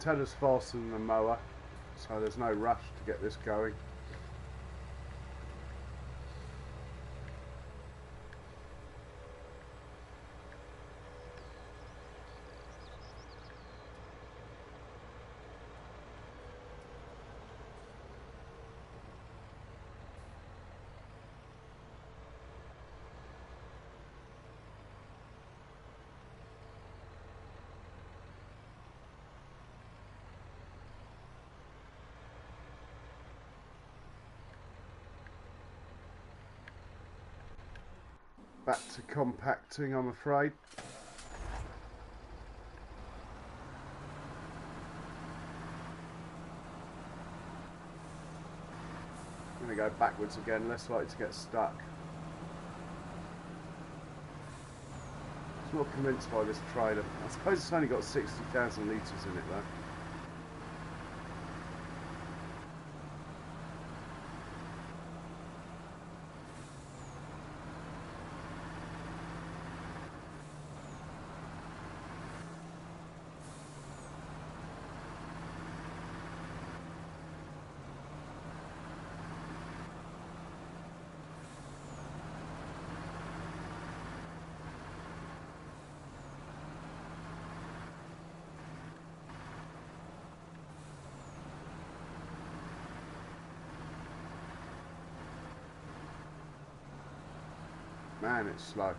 Tether's faster than the mower, so there's no rush to get this going. Back to compacting, I'm afraid. I'm going to go backwards again, less likely to get stuck. I'm not convinced by this trailer. I suppose it's only got 60,000 litres in it though. Man, it's slow.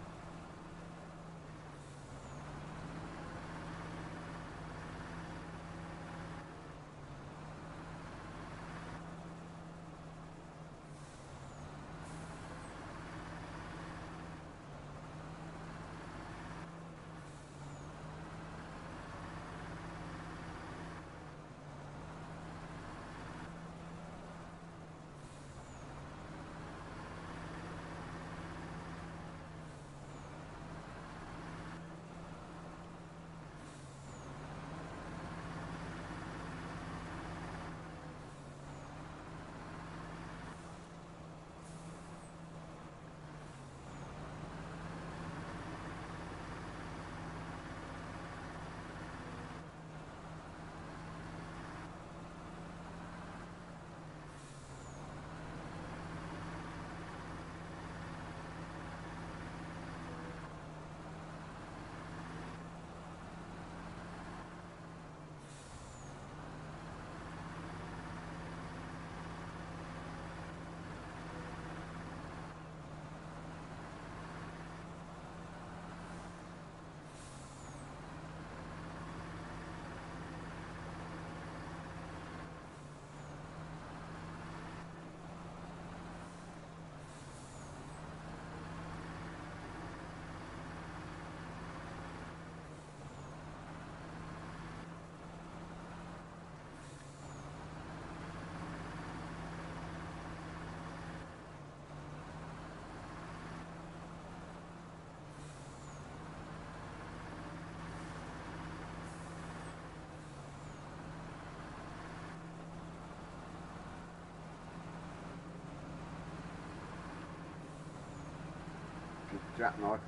jackknife.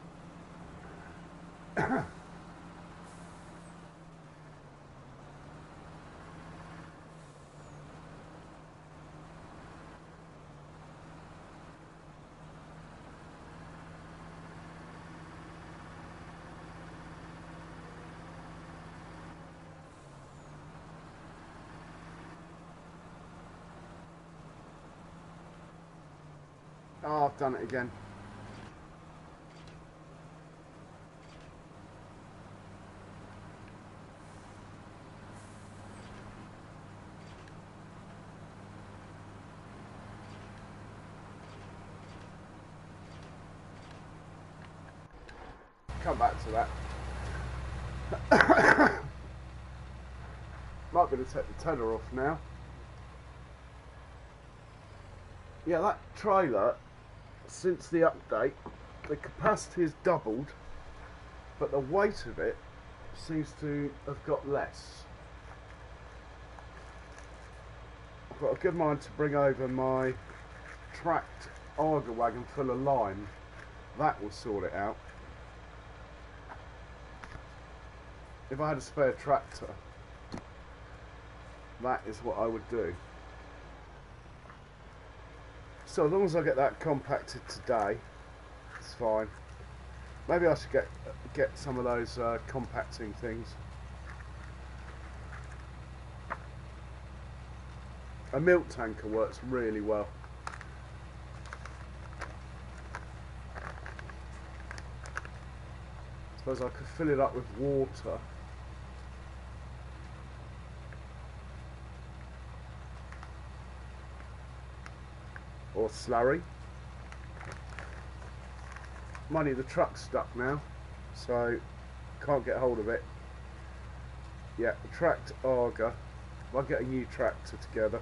Oh, I've done it again. Come back to that. Might be able to take the tether off now. Yeah, that trailer, since the update, the capacity has doubled, but the weight of it seems to have got less. I've got a good mind to bring over my tracked auger wagon full of lime. That will sort it out. If I had a spare tractor, that is what I would do. So as long as I get that compacted today, it's fine. Maybe I should get some of those compacting things. A milk tanker works really well. I suppose I could fill it up with water. Or slurry. Money, the truck's stuck now, so can't get hold of it. Yeah, the tracked auger. I'll get a new tractor together.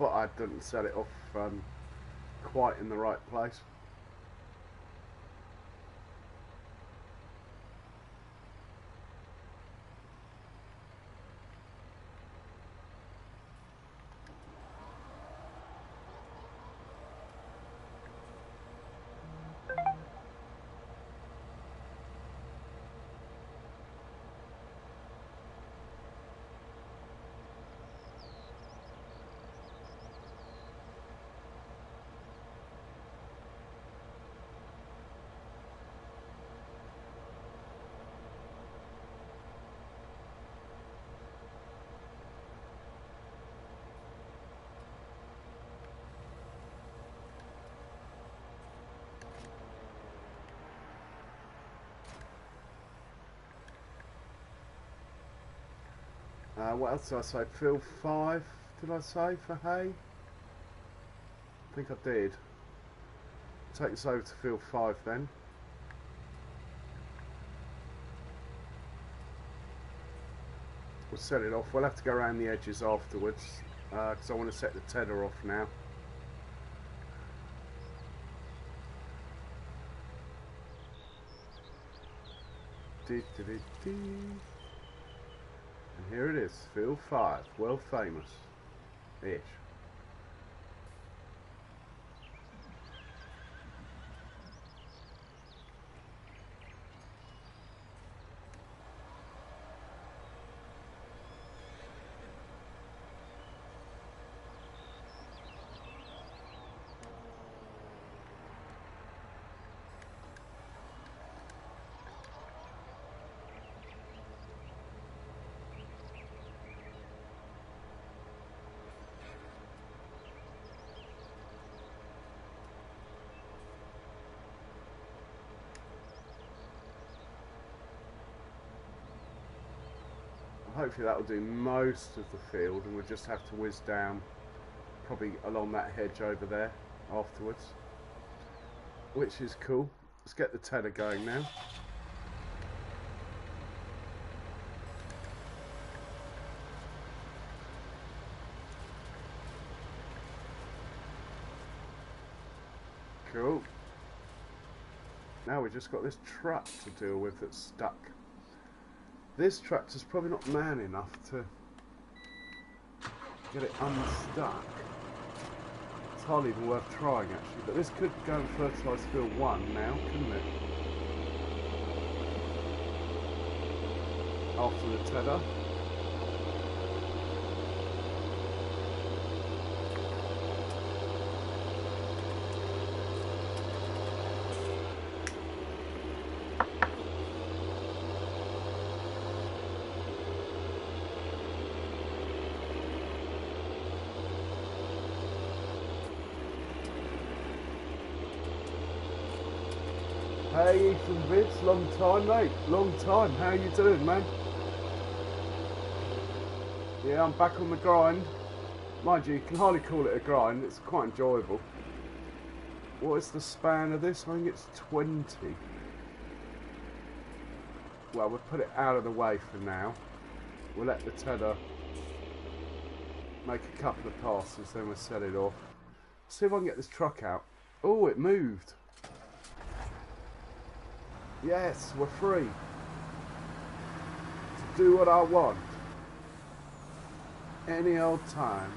thought I didn't set it off quite in the right place. What else did I say? Field 5, did I say, for hay? I think I did. Take us over to field 5 then. We'll set it off. We'll have to go around the edges afterwards, because I want to set the tether off now. And here it is, field 5, world famous-ish. Hopefully that will do most of the field, and we'll just have to whiz down probably along that hedge over there afterwards, which is cool. Let's get the tether going now. Cool. Now we've just got this truck to deal with that's stuck. This tractor's probably not man enough to get it unstuck. It's hardly even worth trying actually, but this could go and fertilise field 1 now, couldn't it? After the tether. Hey Ethan Vids, long time mate, long time, how you doing man? Yeah, I'm back on the grind. Mind you can hardly call it a grind, it's quite enjoyable. What is the span of this? I think it's 20. Well, we'll put it out of the way for now. We'll let the tether make a couple of passes, then we'll set it off. See if I can get this truck out. Oh, it moved. Yes, we're free to do what I want any old time.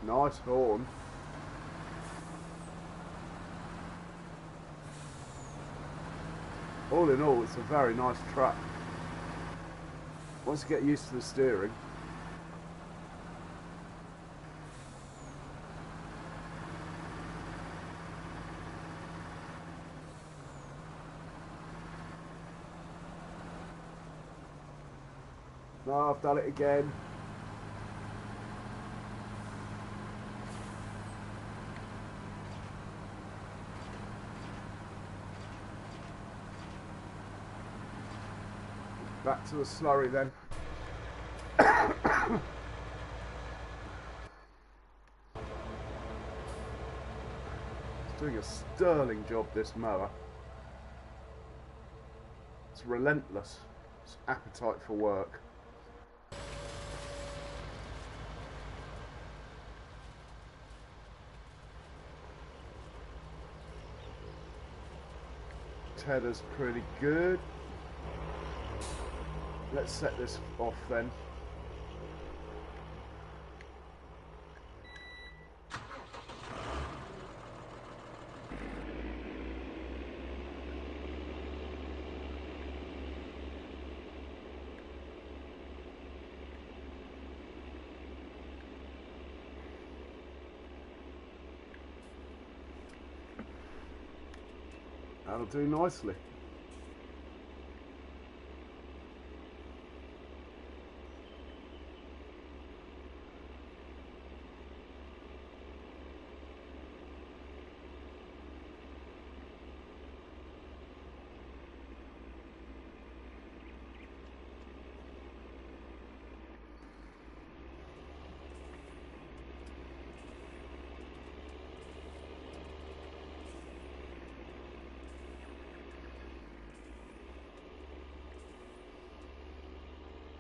Nice horn. All in all, it's a very nice track. Once you get used to the steering. No, I've done it again. Back to the slurry then. It's doing a sterling job, this mower. It's relentless. It's appetite for work. Tether's pretty good. Let's set this off then. That'll do nicely.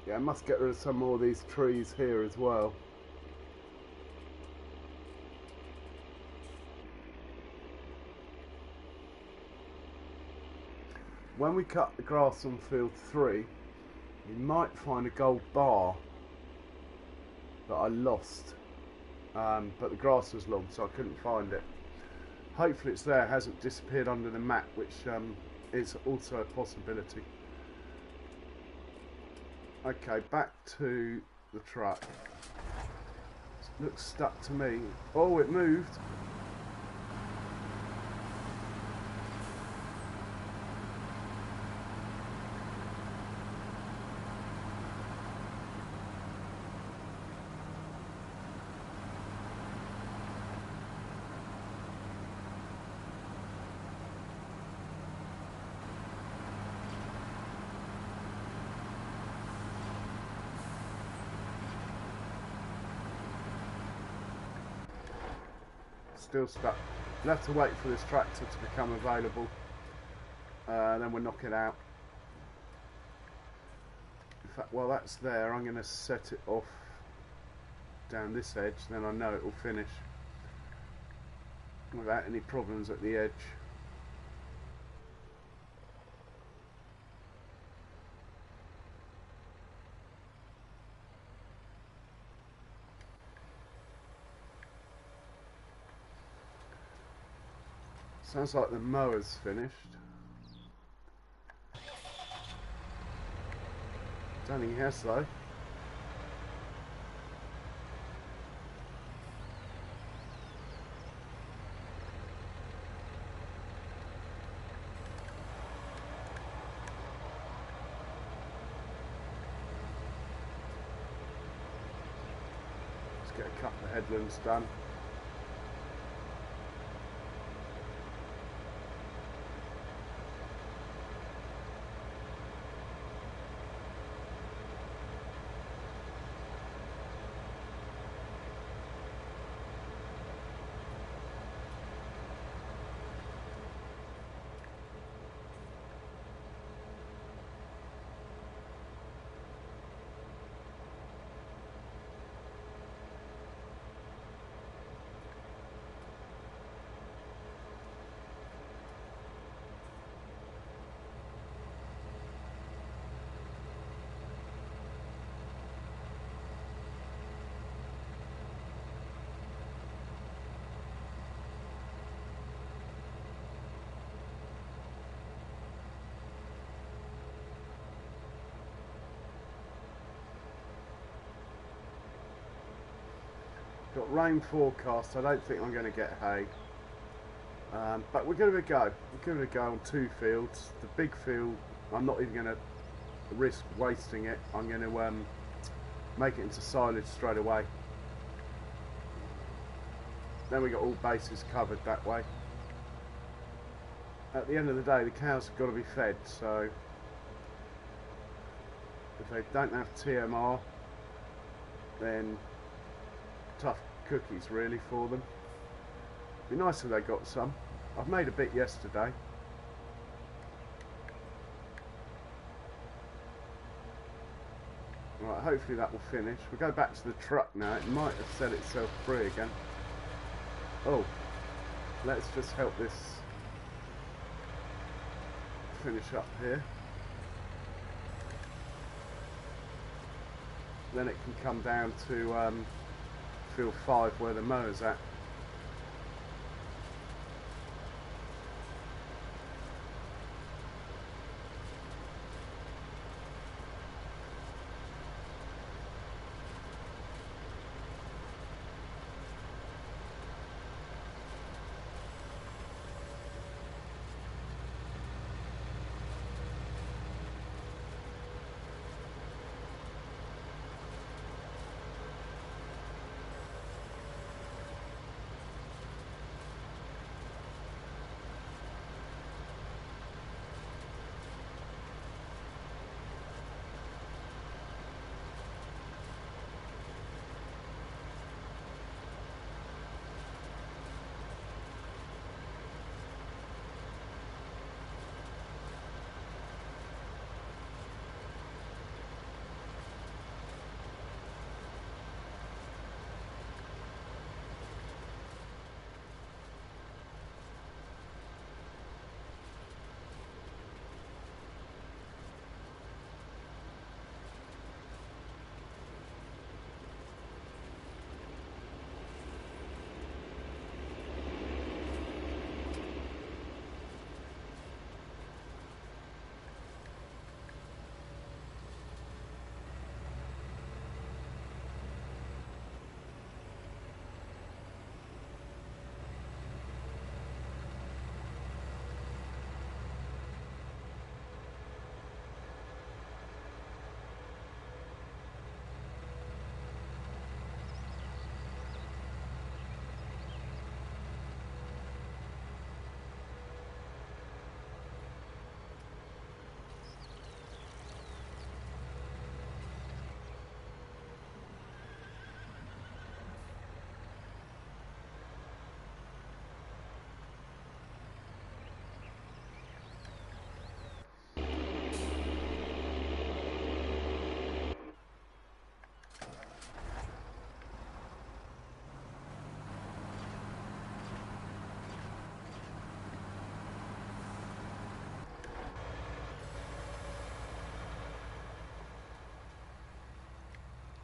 Yeah, I must get rid of some more of these trees here as well. When we cut the grass on field 3, you might find a gold bar that I lost, but the grass was long, so I couldn't find it. Hopefully it's there, it hasn't disappeared under the mat, which is also a possibility. Okay, back to the truck. It looks stuck to me. Oh, it moved. Still stuck. We'll have to wait for this tractor to become available, then we'll knock it out. In fact, while that's there, I'm going to set it off down this edge, then I know it will finish without any problems at the edge. Sounds like the mower's finished. Don't think he has though. Let's get a couple of headlands done. got rain forecast. I don't think I'm going to get hay. But we're going to go. We're going to go on 2 fields. The big field, I'm not even going to risk wasting it. I'm going to make it into silage straight away. Then we got all bases covered that way. At the end of the day, the cows have got to be fed, so if they don't have TMR, then tough cookies really for them. Be nice if they got some. I've made a bit yesterday. Right, hopefully that will finish. We'll go back to the truck now. It might have set itself free again. Oh, let's just help this finish up here. Then it can come down to field 5 where the mower's at.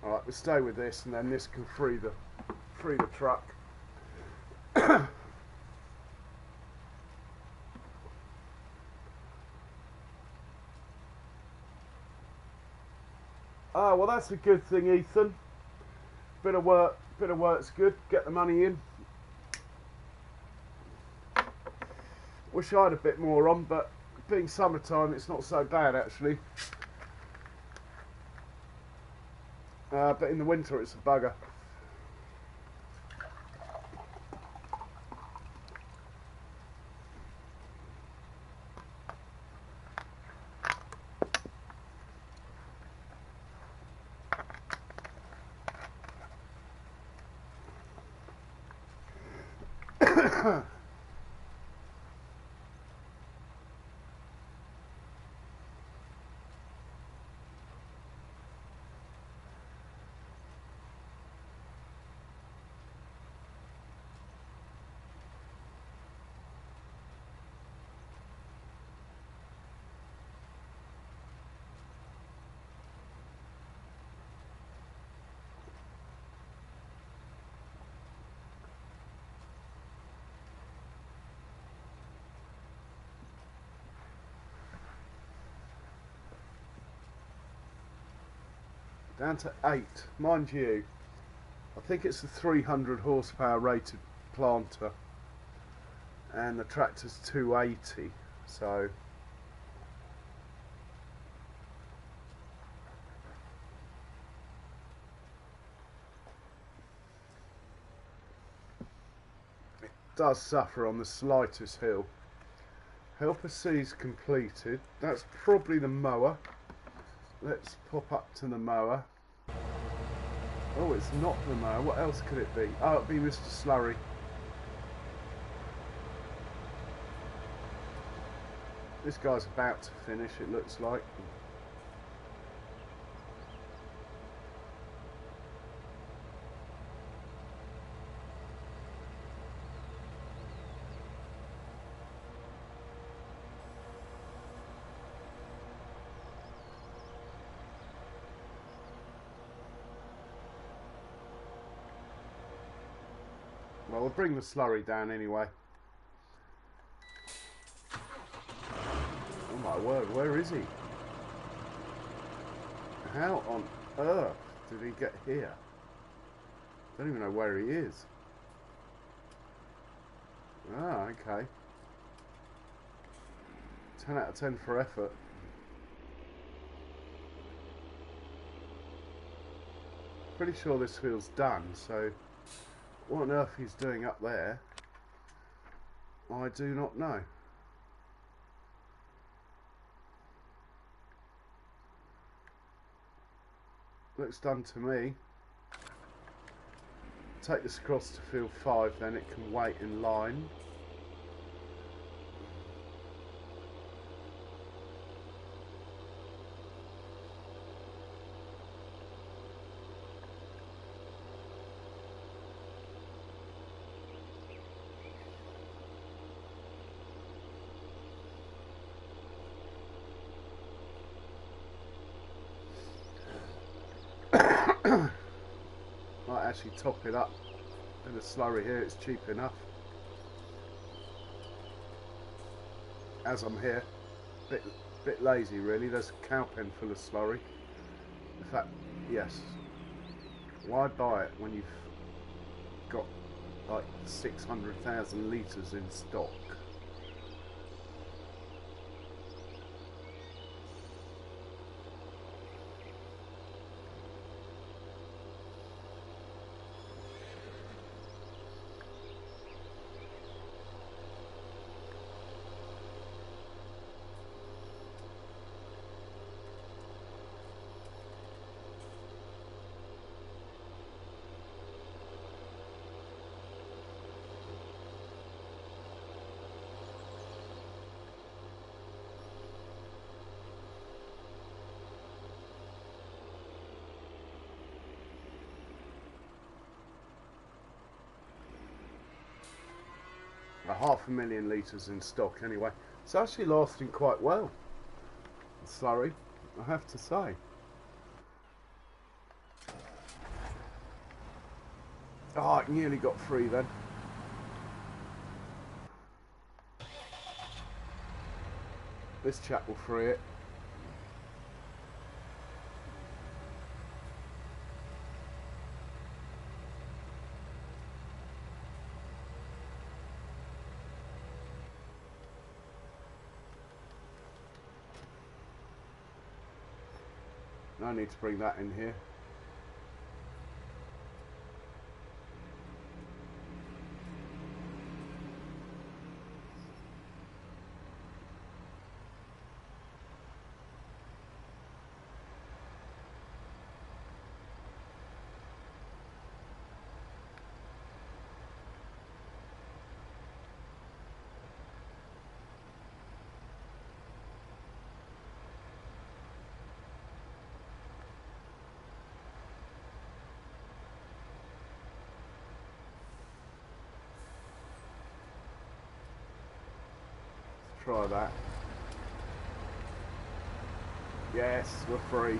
Alright, we'll stay with this and then this can free the truck. Ah, well that's a good thing, Ethan. Bit of work's good. Get the money in. Wish I had a bit more on, but being summertime it's not so bad actually. But in the winter it's a bugger. Down to 8, mind you. I think it's a 300 horsepower rated planter, and the tractor's 280, so it does suffer on the slightest hill. Helper C's completed. That's probably the mower. Let's pop up to the mower. Oh, it's not the mower. What else could it be? Oh, it'd be Mr. Slurry. This guy's about to finish, it looks like. Well, we'll bring the slurry down anyway. Oh my word, where is he? How on earth did he get here? I don't even know where he is. Ah, okay. 10 out of 10 for effort. Pretty sure this field's done, so what on earth he's doing up there, I do not know. Looks done to me. Take this across to field 5, then it can wait in line. Might actually top it up with a slurry here, it's cheap enough. As I'm here, bit lazy really. There's a cow pen full of slurry. In fact, yes. Why buy it when you've got like 600,000 litres in stock? A 500,000 litres in stock anyway. It's actually lasting quite well, the slurry, I have to say. Oh, it nearly got free then. This chap will free it. No need to bring that in here. Try that. Yes, we're free.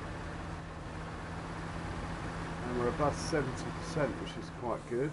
And we're above 70%, which is quite good.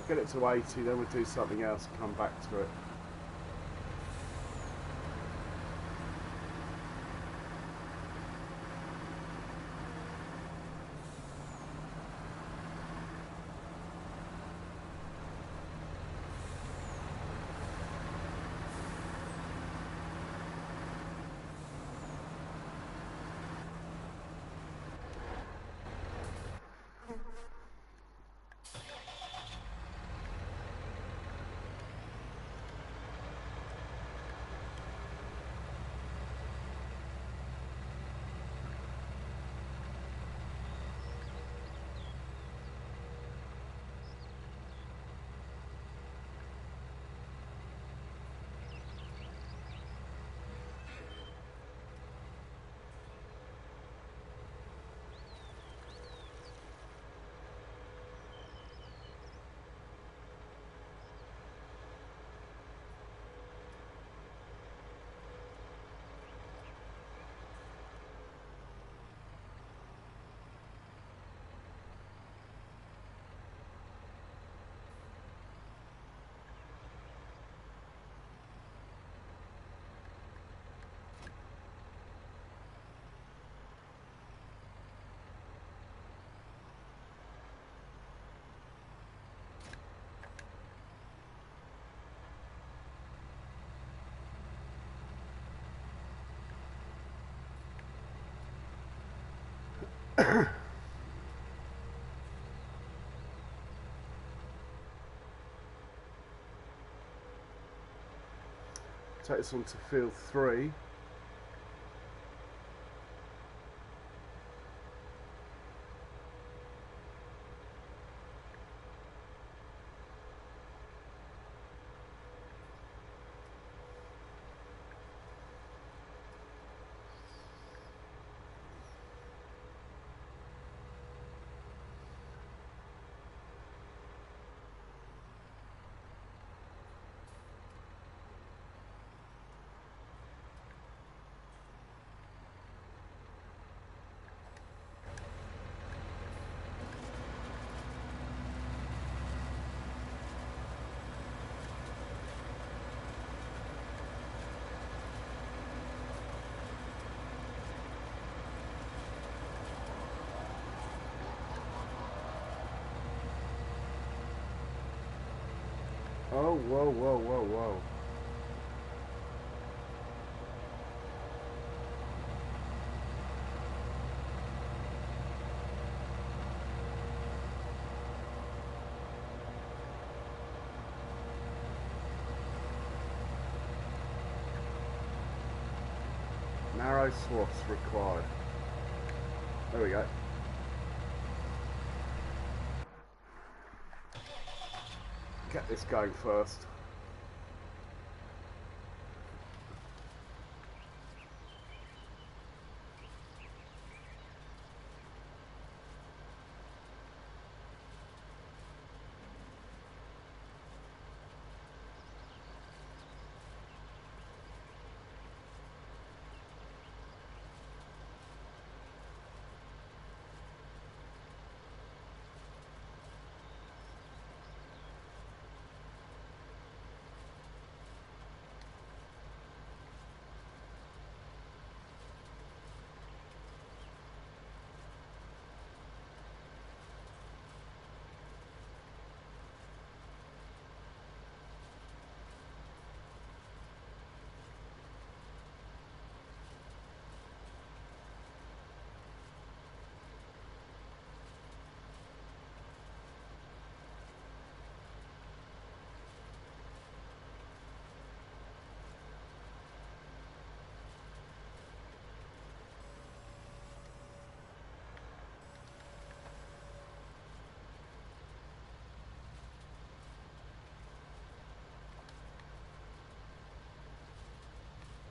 get it to 80, then we'll do something else and come back to it. Take this on to field 3. Oh, whoa, whoa, whoa, whoa. Narrow swaths required. There we go. Get this going first.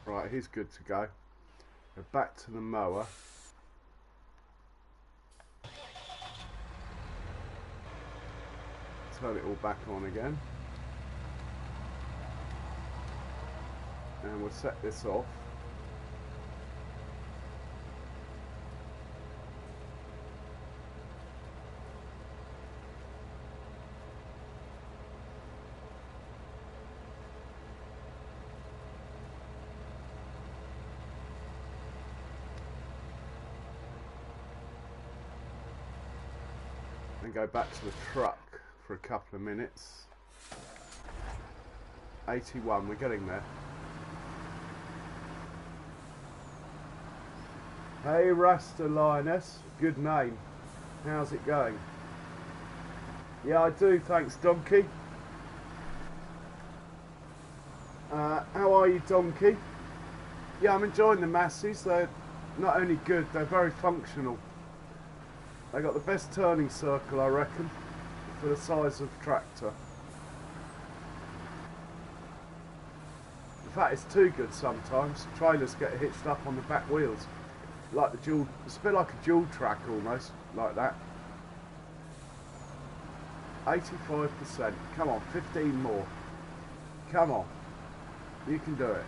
Right, he's good to go. We're back to the mower. Turn it all back on again. And we'll set this off. go back to the truck for a couple of minutes. 81, we're getting there. Hey Rasta Lioness, good name. How's it going? Yeah, I do, thanks Donkey. How are you, Donkey? Yeah, I'm enjoying the Masses. They're not only good, they're very functional. They got the best turning circle, I reckon, for the size of tractor. In fact, it's too good sometimes. Trailers get hitched up on the back wheels. Like the dual, it's a bit like a dual track almost, like that. 85%. Come on, 15 more. Come on. You can do it.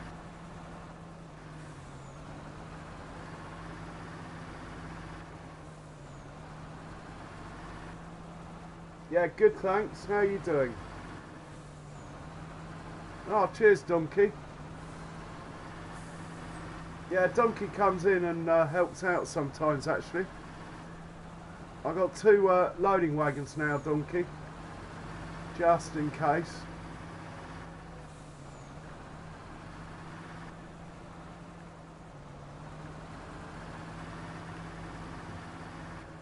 Yeah, good thanks. How are you doing? Oh, cheers Donkey. Yeah, Donkey comes in and helps out sometimes actually. I've got 2 loading wagons now, Donkey. Just in case.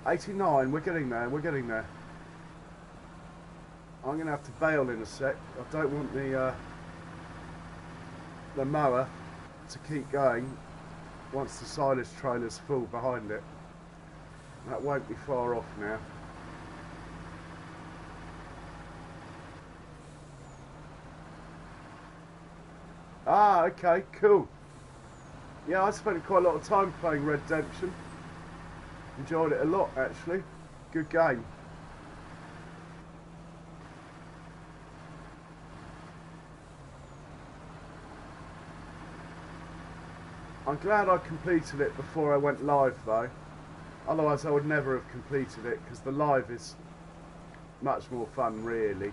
$89, we're getting there, we're getting there. I'm going to have to bail in a sec. I don't want the mower to keep going once the silage trailer's full behind it. That won't be far off now. Ah, okay, cool. Yeah, I spent quite a lot of time playing Redemption. Enjoyed it a lot, actually. Good game. I'm glad I completed it before I went live though. Otherwise I would never have completed it because the live is much more fun really.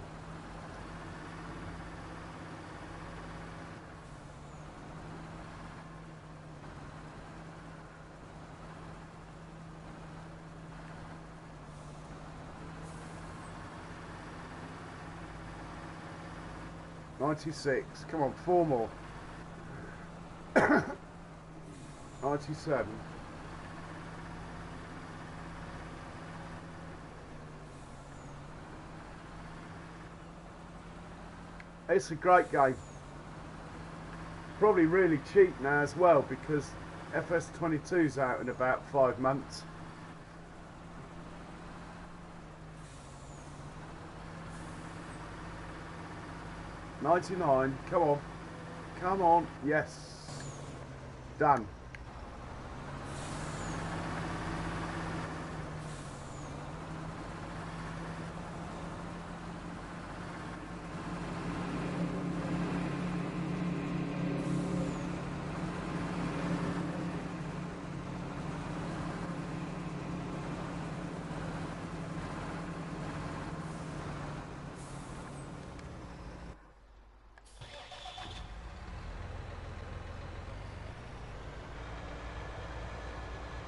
$96, come on, 4 more. 97. It's a great game. Probably really cheap now as well because FS22's out in about 5 months. $99, come on. Come on, yes. Done.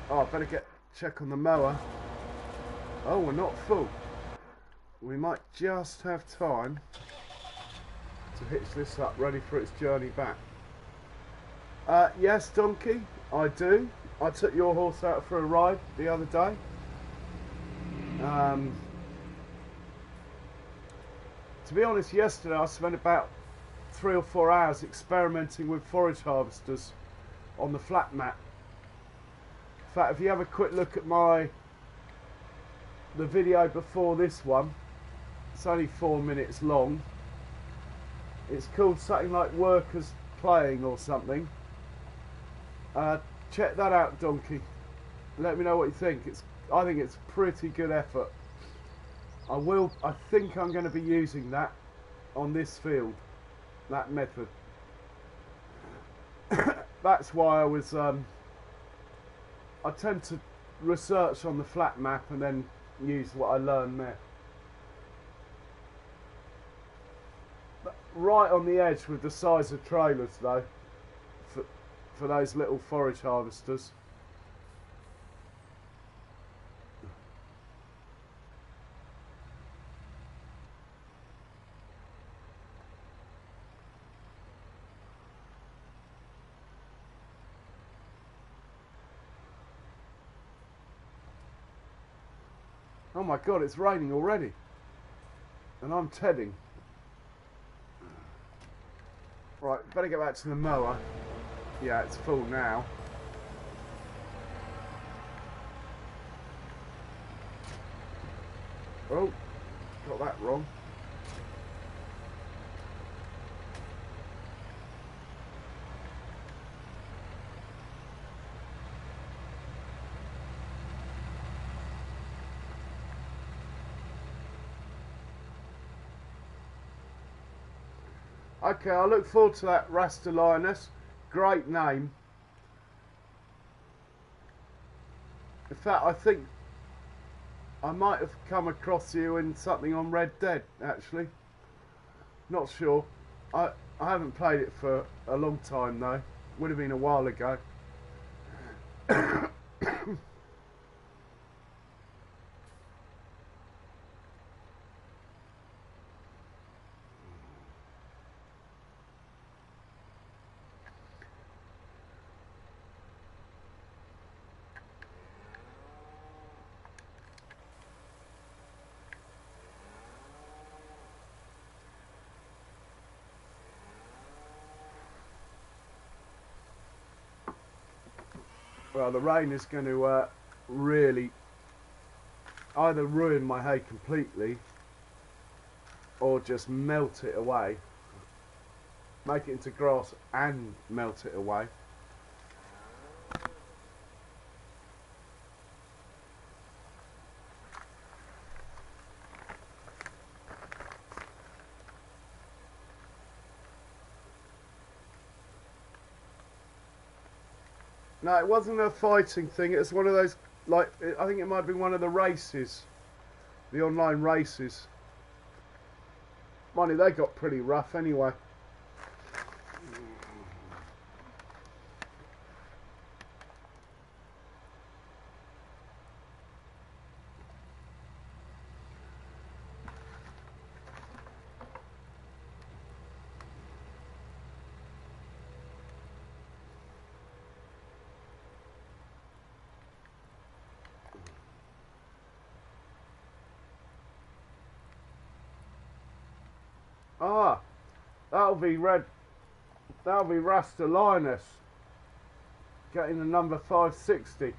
Oh, I better check on the mower. Oh, we're not full. We might just have time to hitch this up, ready for its journey back. Yes, Donkey, I do. I took your horse out for a ride the other day. To be honest, yesterday I spent about 3 or 4 hours experimenting with forage harvesters on the flat mat. In fact, if you have a quick look at the video before this one, it's only 4 minutes long. It's called something like Workers Playing or something. Check that out, Donkey. Let me know what you think. I think it's pretty good effort. I think I'm going to be using that on this field, that method. That's why I was I tend to research on the flat map and then use what I learn there. But right on the edge with the size of trailers though, for those little forage harvesters. Oh my god, it's raining already. And I'm tedding. Right, better get back to the mower. Yeah, it's full now. Oh, got that wrong. Okay, I look forward to that ALiEN. Great name. In fact, I think I might have come across you in something on Red Dead, actually. Not sure. I haven't played it for a long time though. Would have been a while ago. Well, the rain is going to really either ruin my hay completely or just melt it away. Make it into grass and melt it away. No, it wasn't a fighting thing. It was one of those, like, I think it might have been one of the races. The online races. Mind you, they got pretty rough anyway. Ah, that'll be red. That'll be ALiEN. Getting the number 560.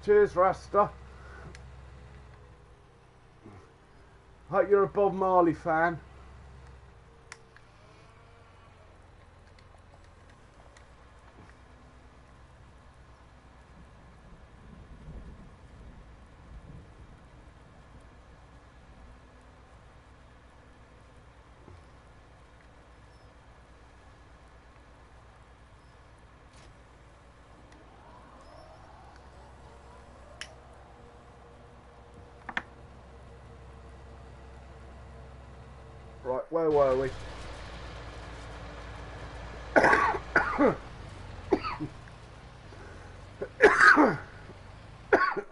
Cheers, Rasta. Hope you're a Bob Marley fan. Right, where were we?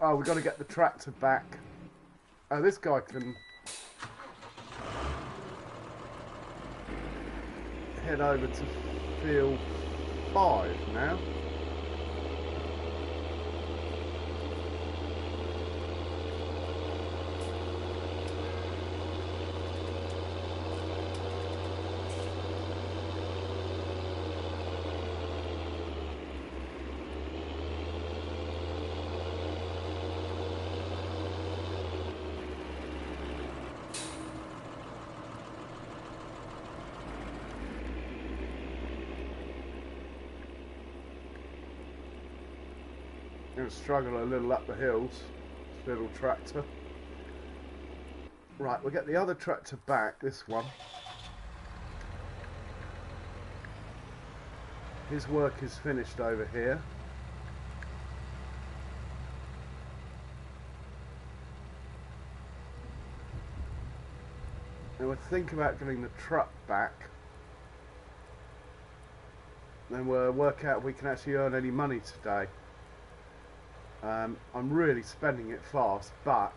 Oh, we've got to get the tractor back. Oh, this guy can head over to field 5 now. Going to struggle a little up the hills, this little tractor. Right, we'll get the other tractor back, this one. His work is finished over here. And we'll think about getting the truck back. Then we'll work out if we can actually earn any money today. I'm really spending it fast, but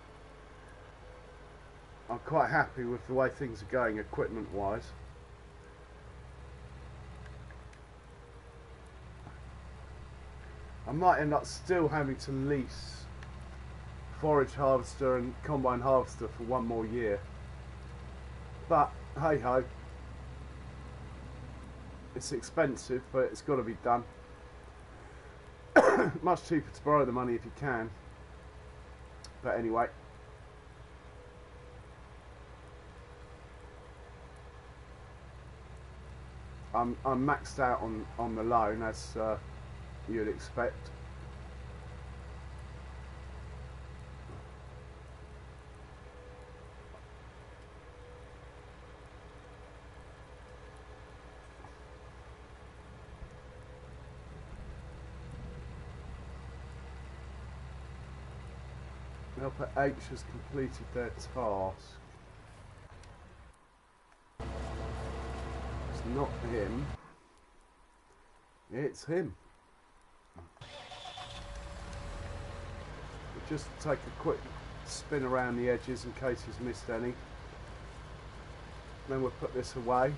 I'm quite happy with the way things are going equipment wise. I might end up still having to lease forage harvester and combine harvester for one more year. But hey ho, it's expensive, but it's got to be done. Much cheaper to borrow the money if you can. But anyway, I'm maxed out on the loan, as you'd expect. Helper H has completed their task. It's not him. It's him. We'll just take a quick spin around the edges in case he's missed any. Then we'll put this away.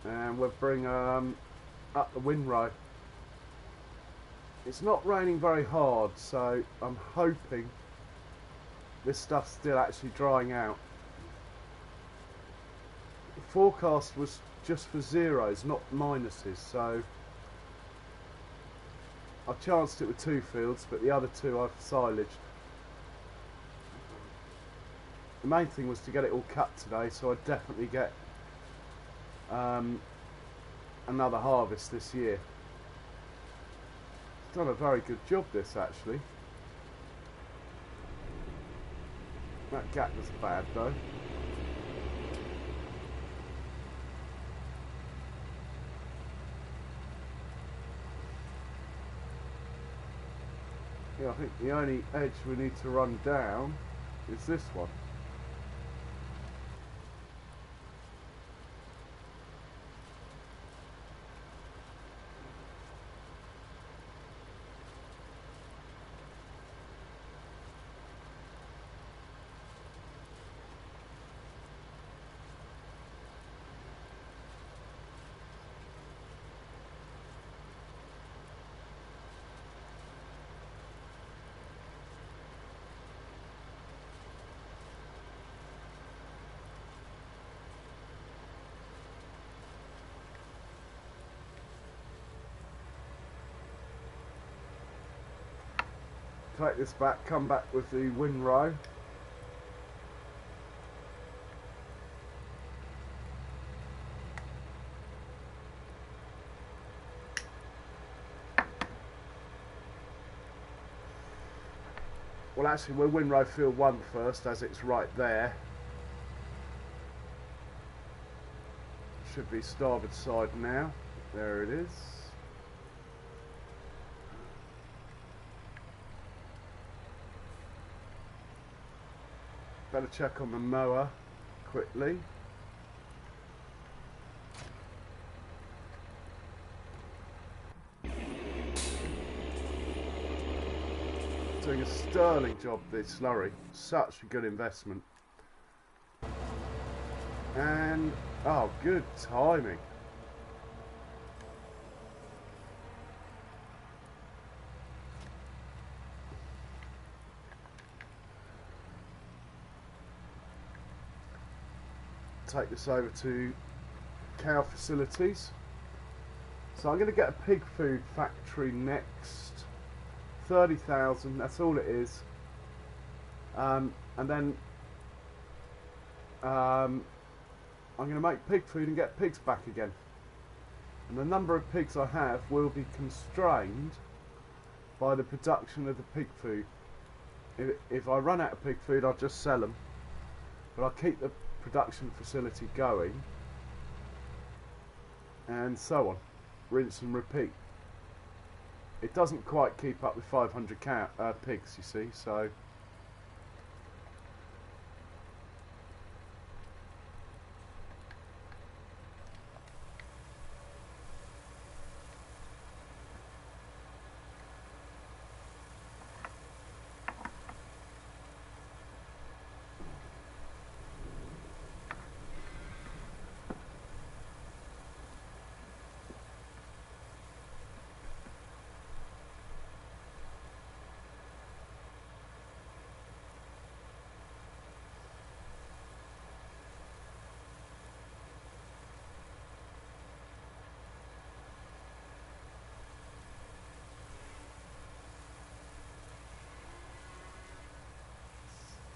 And we'll bring up the windrow. It's not raining very hard, so I'm hoping this stuff's still actually drying out. The forecast was just for zeros, not minuses, so I chanced it with 2 fields, but the other 2 I've silaged. The main thing was to get it all cut today, so I'd definitely get another harvest this year. It's done a very good job, this, actually. That gap was bad though. Yeah, I think the only edge we need to run down is this one. Take this back, come back with the windrow. Well, actually we'll windrow field 1 first, as it's right there. Should be starboard side now. There it is. Better check on the mower quickly. Doing a sterling job, this slurry. Such a good investment. And oh, good timing. Take this over to cow facilities. So I'm going to get a pig food factory next. 30,000, that's all it is. And then I'm going to make pig food and get pigs back again. And the number of pigs I have will be constrained by the production of the pig food. If I run out of pig food, I'll just sell them. But I'll keep the production facility going, and so on, rinse and repeat. It doesn't quite keep up with 500 pigs, you see, so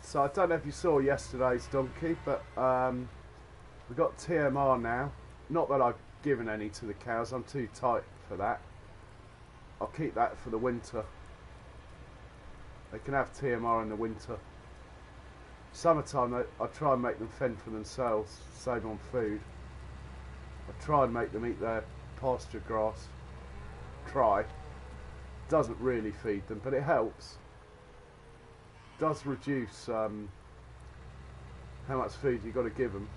So I don't know if you saw yesterday's donkey, but we've got TMR now. Not that I've given any to the cows, I'm too tight for that. I'll keep that for the winter. They can have TMR in the winter. Summertime I try and make them fend for themselves, save on food. I try and make them eat their pasture grass. Try. Doesn't really feed them, but it helps. Does reduce how much food you've got to give them.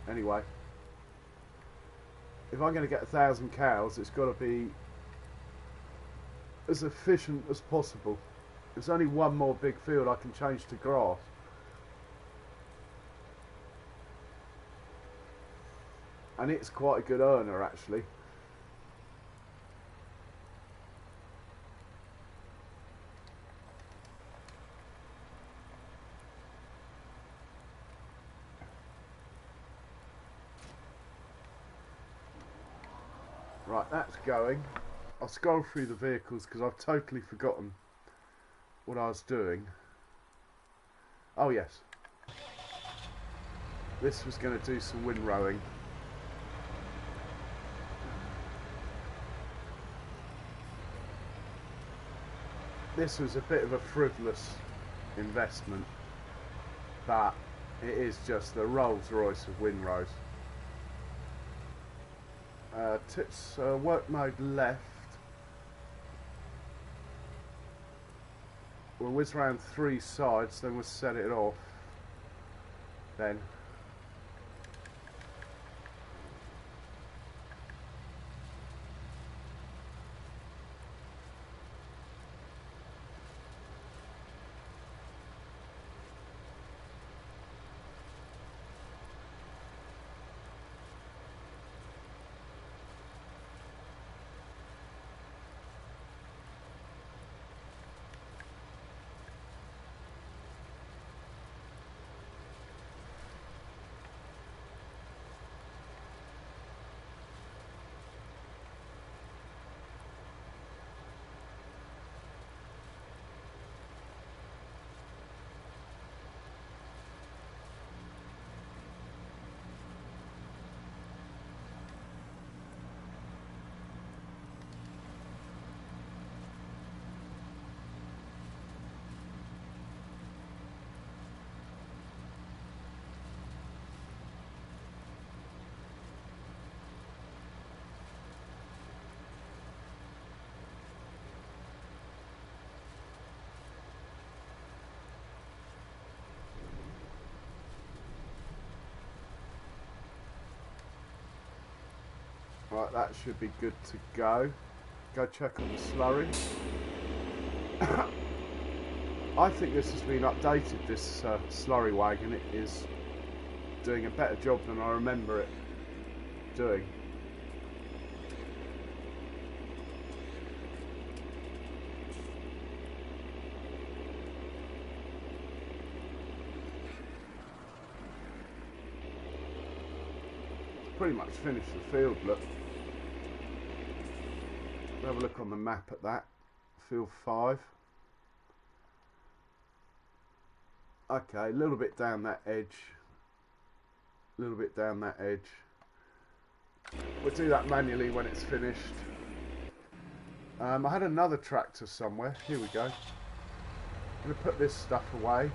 Anyway, if I'm going to get 1,000 cows, it's got to be as efficient as possible. There's only one more big field I can change to grass. And it's quite a good earner actually. Right, that's going. I'll scroll through the vehicles because I've totally forgotten what I was doing. Oh yes. This was going to do some windrowing. This was a bit of a frivolous investment, but it is just the Rolls Royce of windrows. Tips work mode left. We'll whiz around 3 sides, then we'll set it off. Then. Right, that should be good to go. Go check on the slurry. I think this has been updated, this slurry wagon. It is doing a better job than I remember it doing. It's pretty much finished the field, look. Have a look on the map at that. Field 5. Okay, a little bit down that edge. A little bit down that edge. We'll do that manually when it's finished. I had another tractor somewhere. Here we go. I'm going to put this stuff away.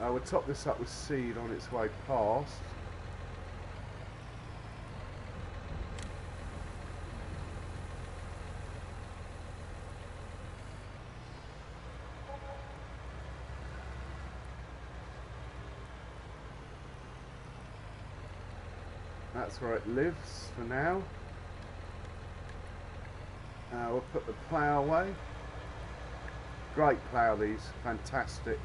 We'll top this up with seed on its way past. That's where it lives for now. We'll put the plough away. Great plough, these, fantastic.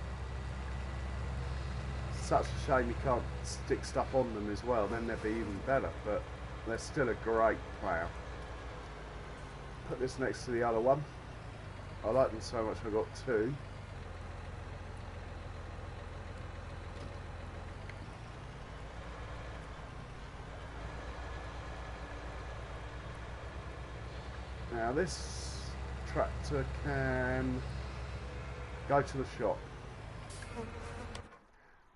Such a shame you can't stick stuff on them as well, then they'd be even better, but they're still a great plough. Put this next to the other one. I like them so much I've got 2. Now this tractor can go to the shop.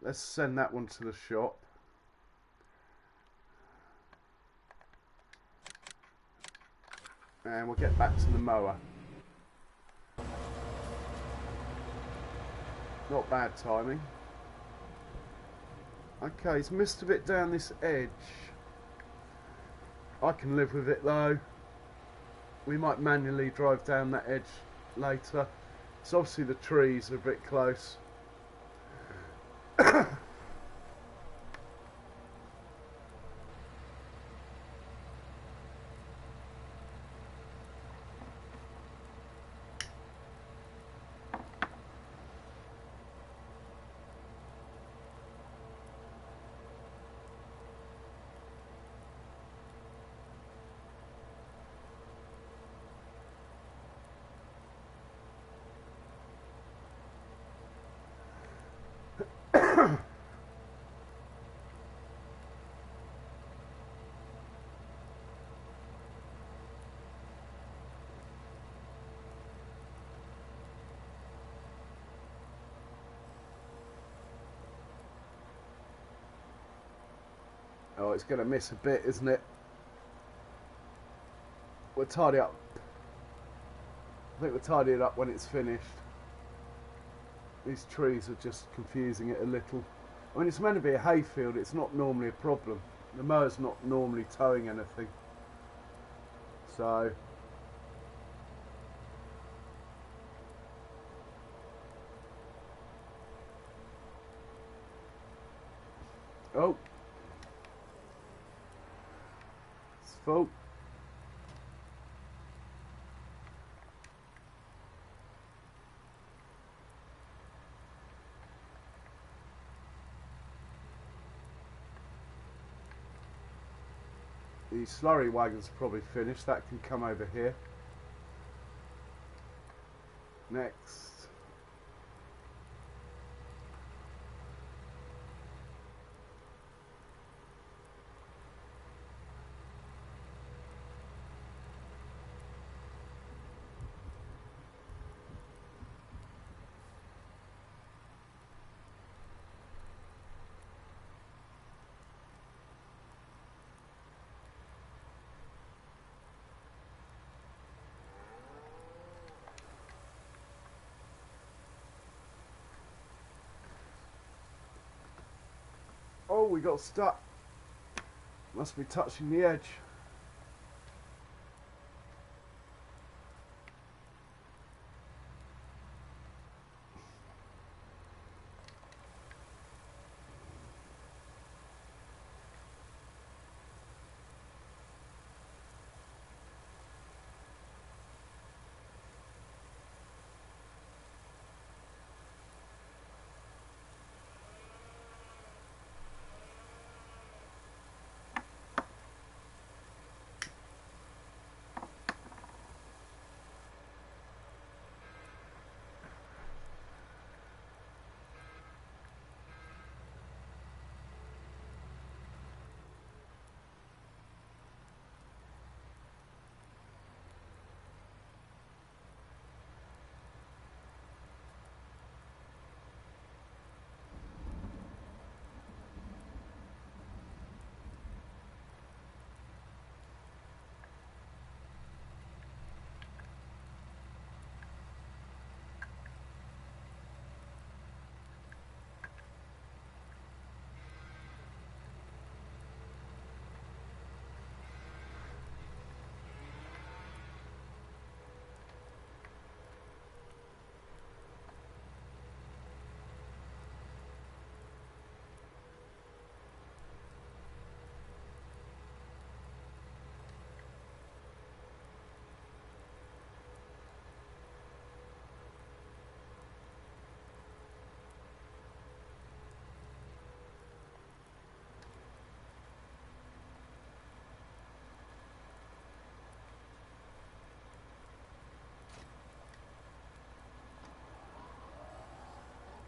Let's send that one to the shop. And we'll get back to the mower. Not bad timing. Okay, he's missed a bit down this edge. I can live with it though. We might manually drive down that edge later. So obviously the trees are a bit close. Oh, it's going to miss a bit, isn't it? We'll tidy up. I think we'll tidy it up when it's finished. These trees are just confusing it a little. I mean, it's meant to be a hayfield, it's not normally a problem. The mower's not normally towing anything. So... oh! It's full. The slurry wagon's probably finished. That can come over here. Next. Oh, we got stuck. Must be touching the edge.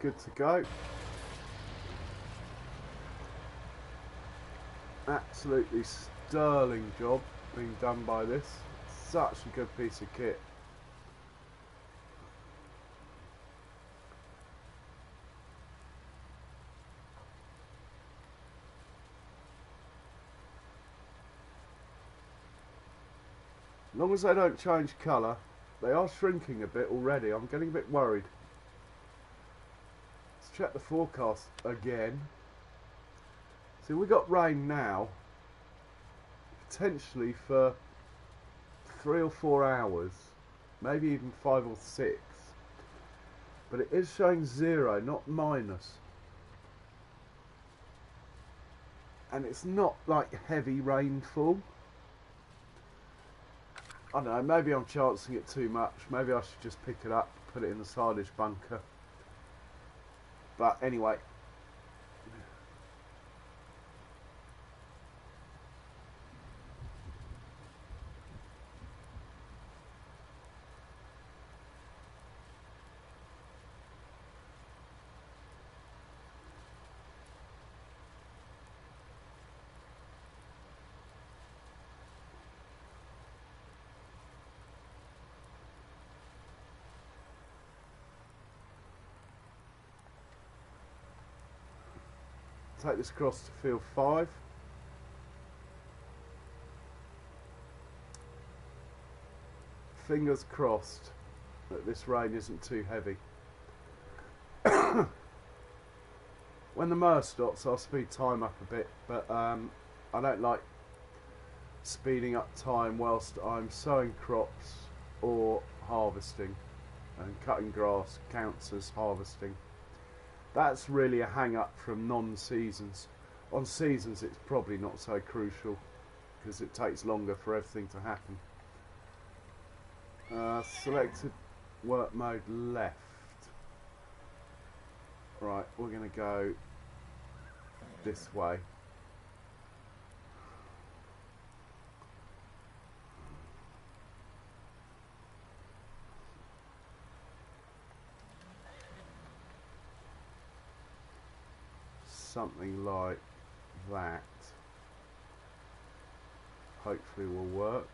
Good to go. Absolutely sterling job being done by this. such a good piece of kit. As long as they don't change colour. They are shrinking a bit already. I'm getting a bit worried. Let's check the forecast again. See, we got rain now, potentially for 3 or 4 hours, maybe even 5 or 6. But it is showing 0, not minus. And it's not like heavy rainfall. I don't know, maybe I'm chancing it too much. Maybe I should just pick it up, put it in the silage bunker. But anyway. Take this across to field 5. Fingers crossed that this rain isn't too heavy. When the mower stops, I'll speed time up a bit, but I don't like speeding up time whilst I'm sowing crops or harvesting, and cutting grass counts as harvesting. That's really a hang-up from non-seasons. On seasons it's probably not so crucial because it takes longer for everything to happen. Selected work mode left. Right, we're going to go this way. Something like that hopefully will work.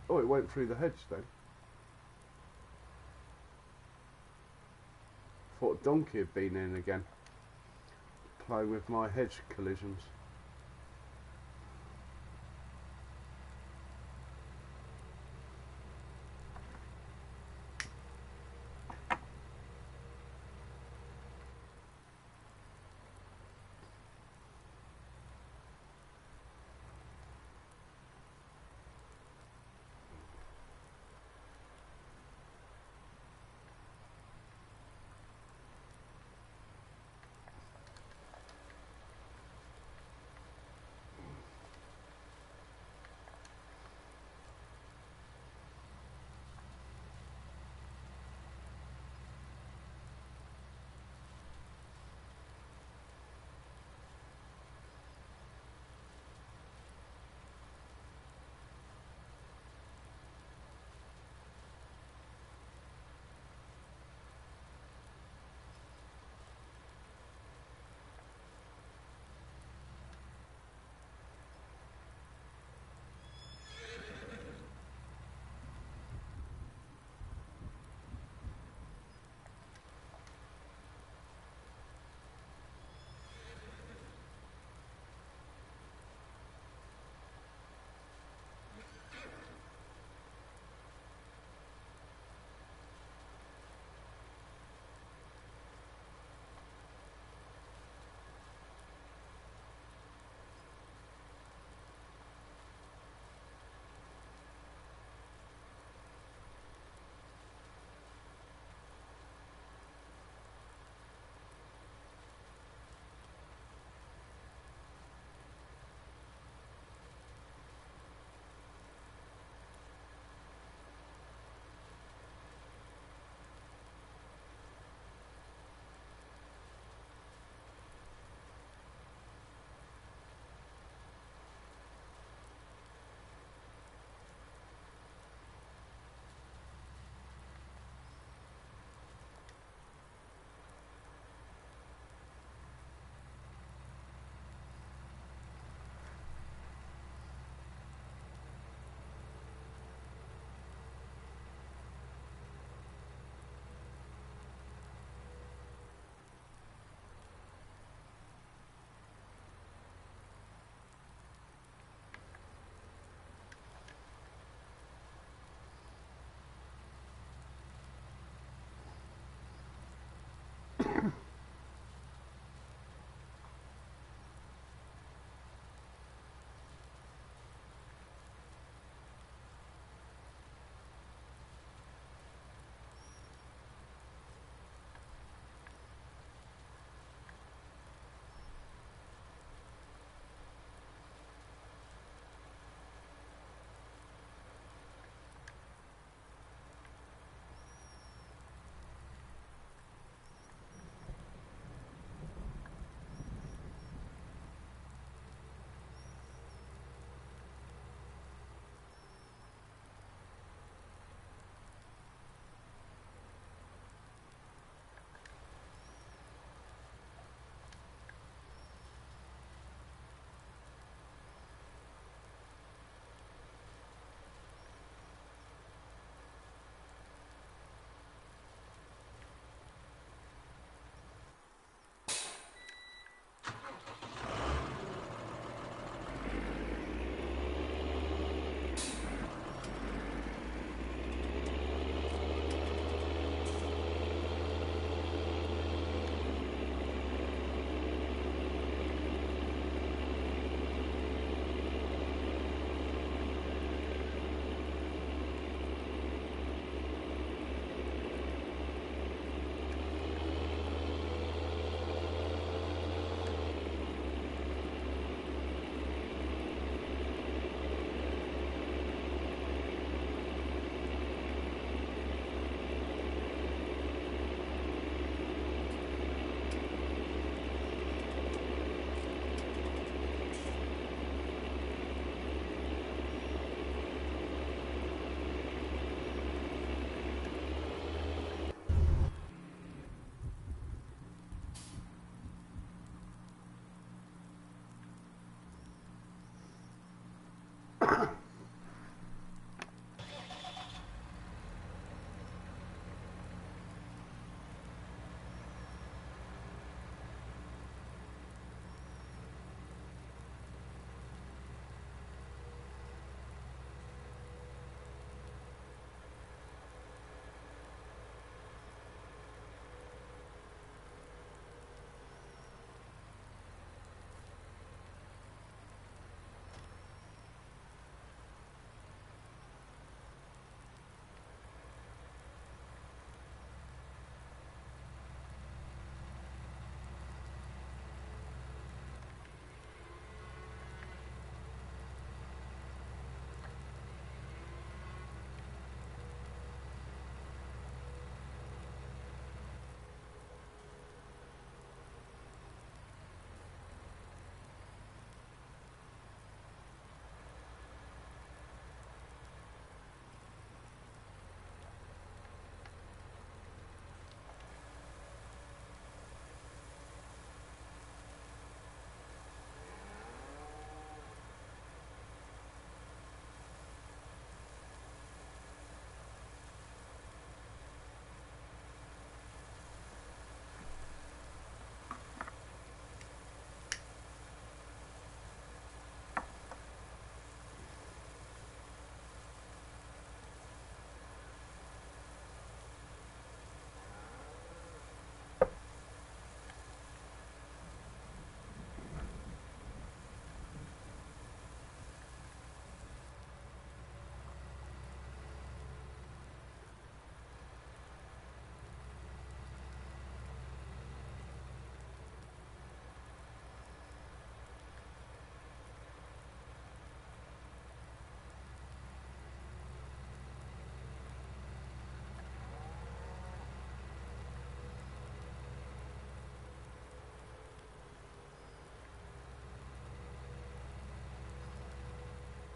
Oh, it went through the hedge then. Thought a donkey had been in again, playing with my hedge collisions.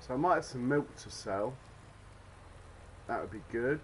So I might have some milk to sell. That would be good.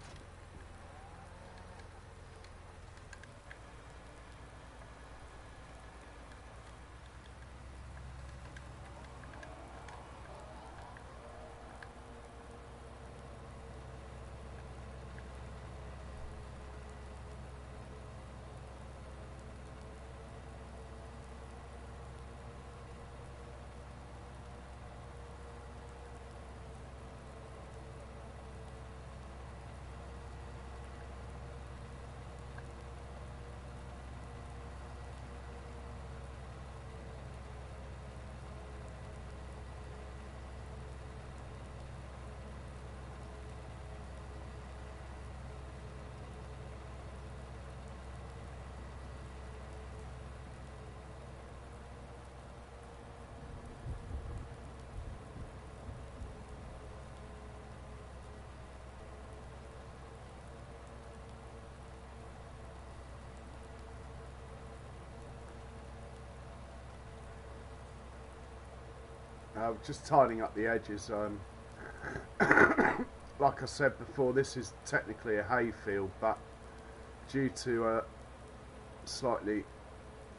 Just tidying up the edges. Like I said before, this is technically a hay field, but due to a slightly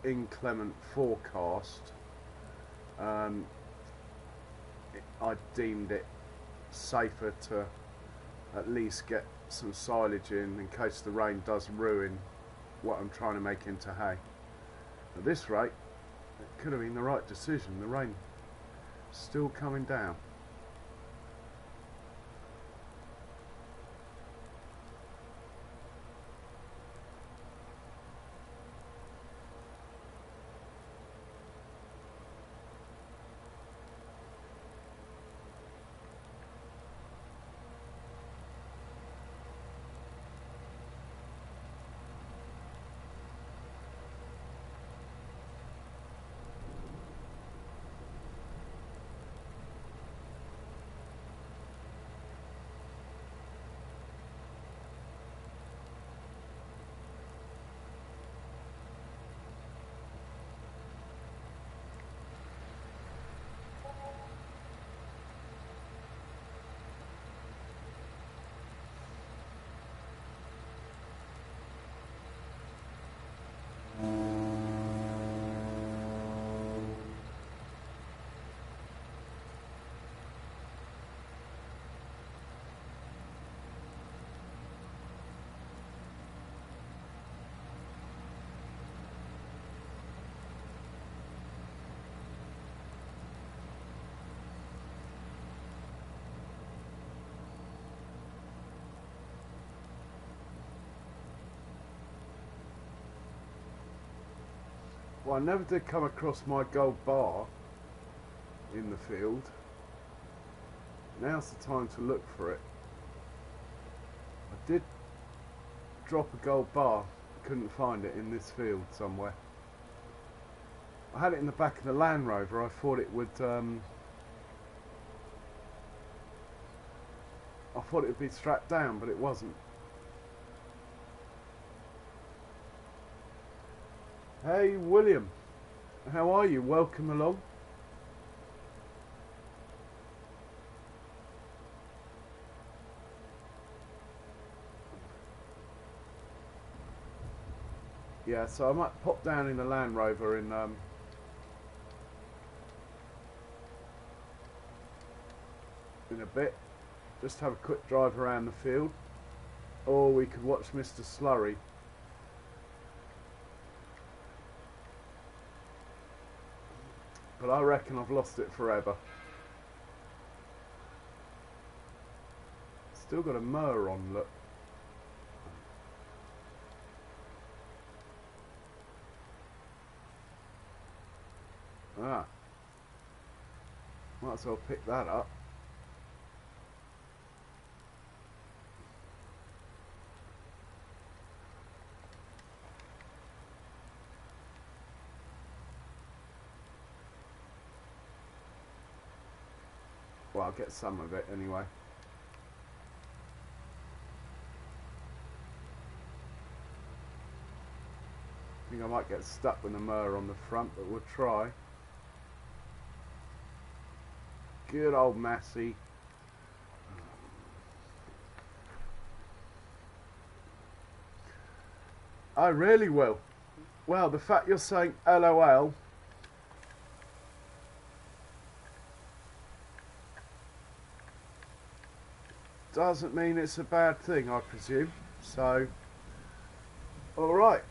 inclement forecast, I deemed it safer to at least get some silage in case the rain does ruin what I'm trying to make into hay. At this rate, it could have been the right decision. The rain still coming down. Well, I never did come across my gold bar in the field. Now's the time to look for it. I did drop a gold bar, couldn't find it in this field somewhere. I had it in the back of the Land Rover. I thought it would be strapped down, but it wasn't. Hey William, how are you? Welcome along. Yeah, so I might pop down in the Land Rover in a bit. Just have a quick drive around the field. Or we could watch Mr. Slurry. But I reckon I've lost it forever. Still got a mower on, look. Ah. Might as well pick that up. Well, I'll get some of it anyway. I think I might get stuck with the mower on the front, but we'll try. Good old Massey. I really will. Well, the fact you're saying LOL doesn't mean it's a bad thing, I presume. So, alright.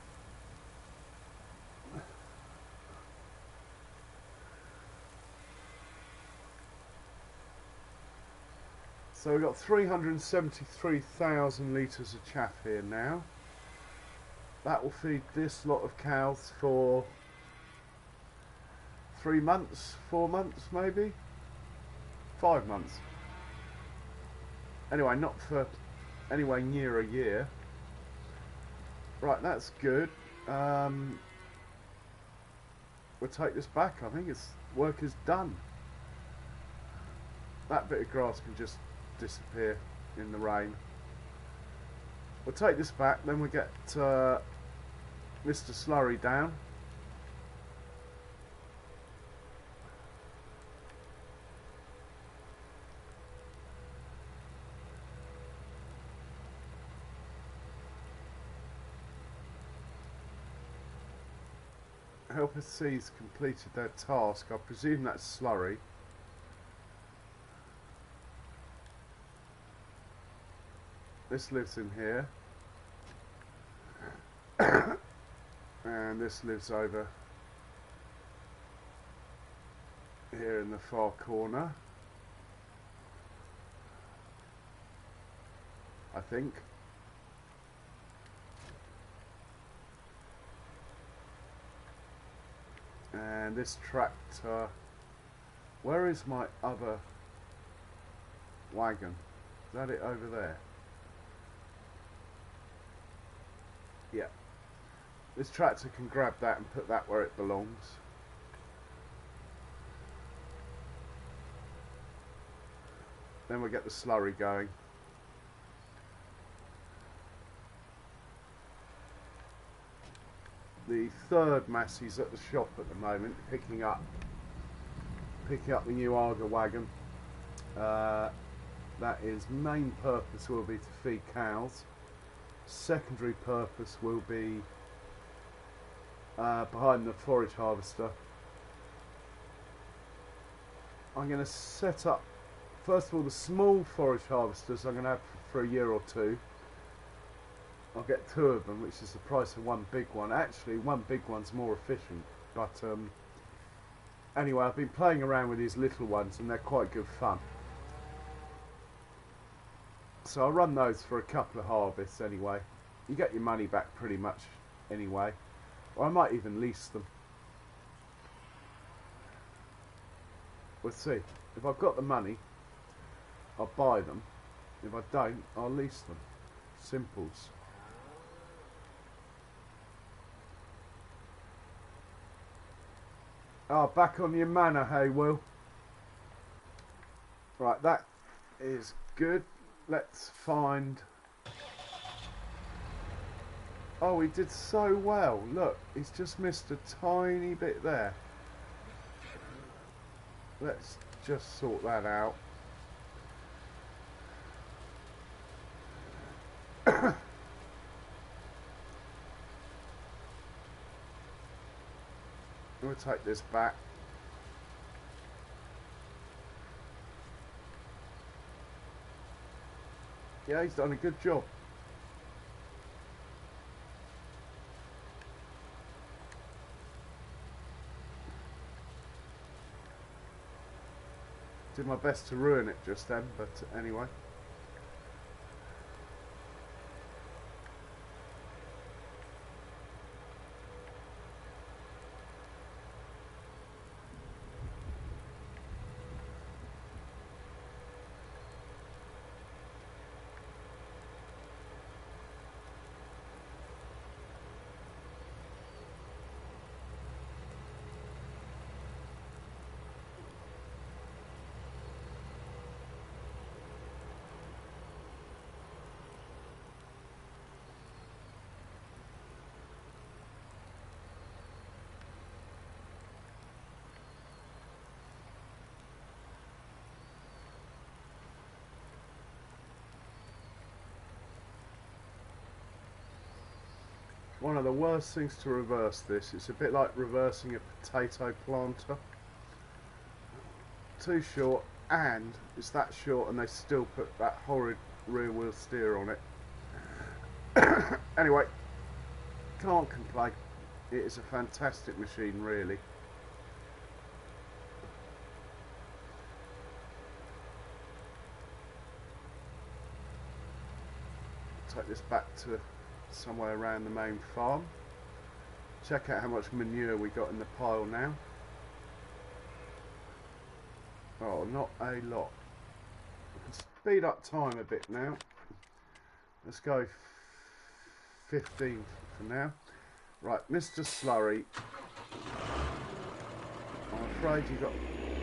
So we've got 373,000 litres of chaff here now. That will feed this lot of cows for 3 months, 4 months maybe? 5 months. Anyway, not for anywhere near a year. Right, that's good. We'll take this back, I think. Its work is done. That bit of grass can just disappear in the rain. We'll take this back, then we'll get Mr. Slurry down. Helper C's completed their task. I presume that's Slurry. This lives in here. And this lives over here in the far corner, I think. And this tractor, where is my other wagon? Is that it over there? Yeah. This tractor can grab that and put that where it belongs. Then we'll get the slurry going. The third Massey's at the shop at the moment, picking up the new Arga wagon. That is main purpose will be to feed cows. Secondary purpose will be behind the forage harvester. I'm going to set up, first of all, the small forage harvesters I'm going to have for a year or two. I'll get 2 of them, which is the price of one big one. Actually, one big one's more efficient, but anyway, I've been playing around with these little ones and they're quite good fun. So I'll run those for a couple of harvests anyway. You get your money back pretty much anyway. Or I might even lease them. We'll see. If I've got the money, I'll buy them. If I don't, I'll lease them. Simples. Oh, back on your manor, hey Will. Right, that is good. Let's find... Oh, he did so well. Look, he's just missed a tiny bit there. Let's just sort that out. We'll take this back. Yeah, he's done a good job. Did my best to ruin it just then, but anyway. one of the worst things to reverse this. It's a bit like reversing a potato planter. Too short, and it's that short and they still put that horrid rear wheel steer on it. Anyway, can't complain. It is a fantastic machine, really. Take this back to somewhere around the main farm. Check out how much manure we got in the pile now. Oh, not a lot. We can speed up time a bit now. Let's go 15 for now. Right, Mr. Slurry, I'm afraid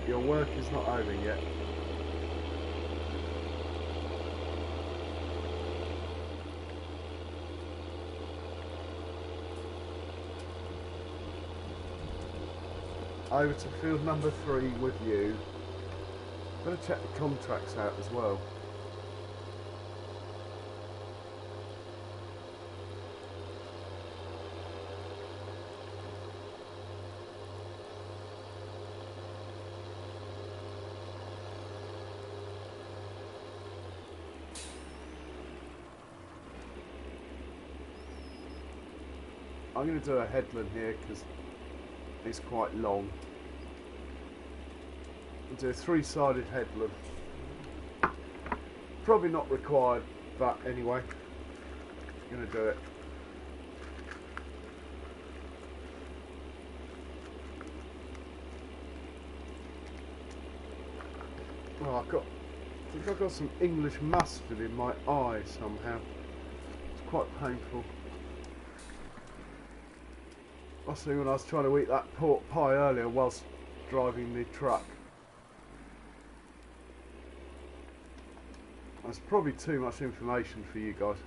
your work is not over yet. Over to field number 3 with you. I'm going to check the contracts out as well. I'm going to do a headland here because it's quite long. I'll do a 3-sided headland. Probably not required, but anyway, I'm going to do it. Oh, I think I've got some English mustard in my eye somehow. It's quite painful. I see when I was trying to eat that pork pie earlier whilst driving the truck. That's probably too much information for you guys.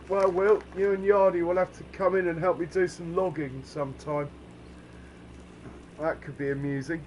Well, Will, you and Yardy will have to come in and help me do some logging sometime. That could be amusing.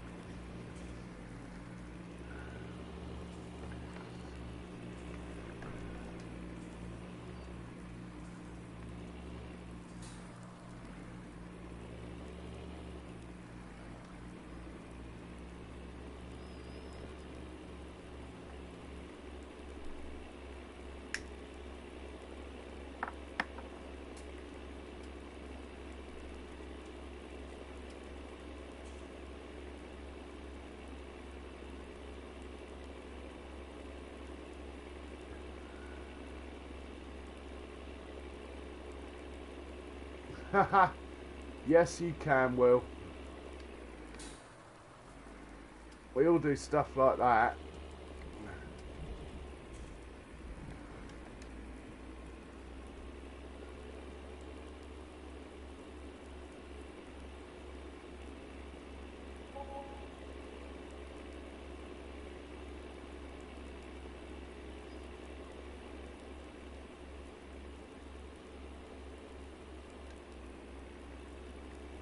Haha, yes you can, Will. We all do stuff like that.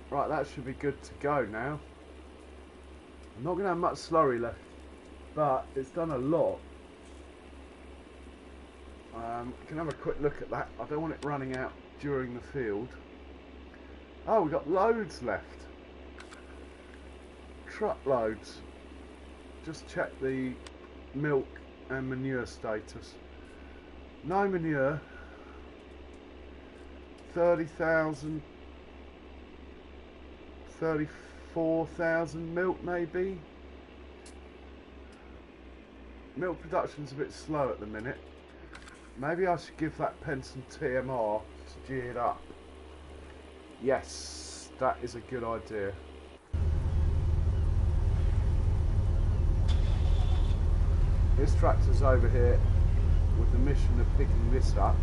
Right, that should be good to go now. I'm not going to have much slurry left, but it's done a lot. Can have a quick look at that. I don't want it running out during the field. Oh, we've got loads left. Truckloads. Just check the milk and manure status. No manure. 30,000. 34,000 milk maybe. Milk production's a bit slow at the minute. Maybe I should give that Penson TMR to G it up. Yes, that is a good idea. This tractor's over here with the mission of picking this up.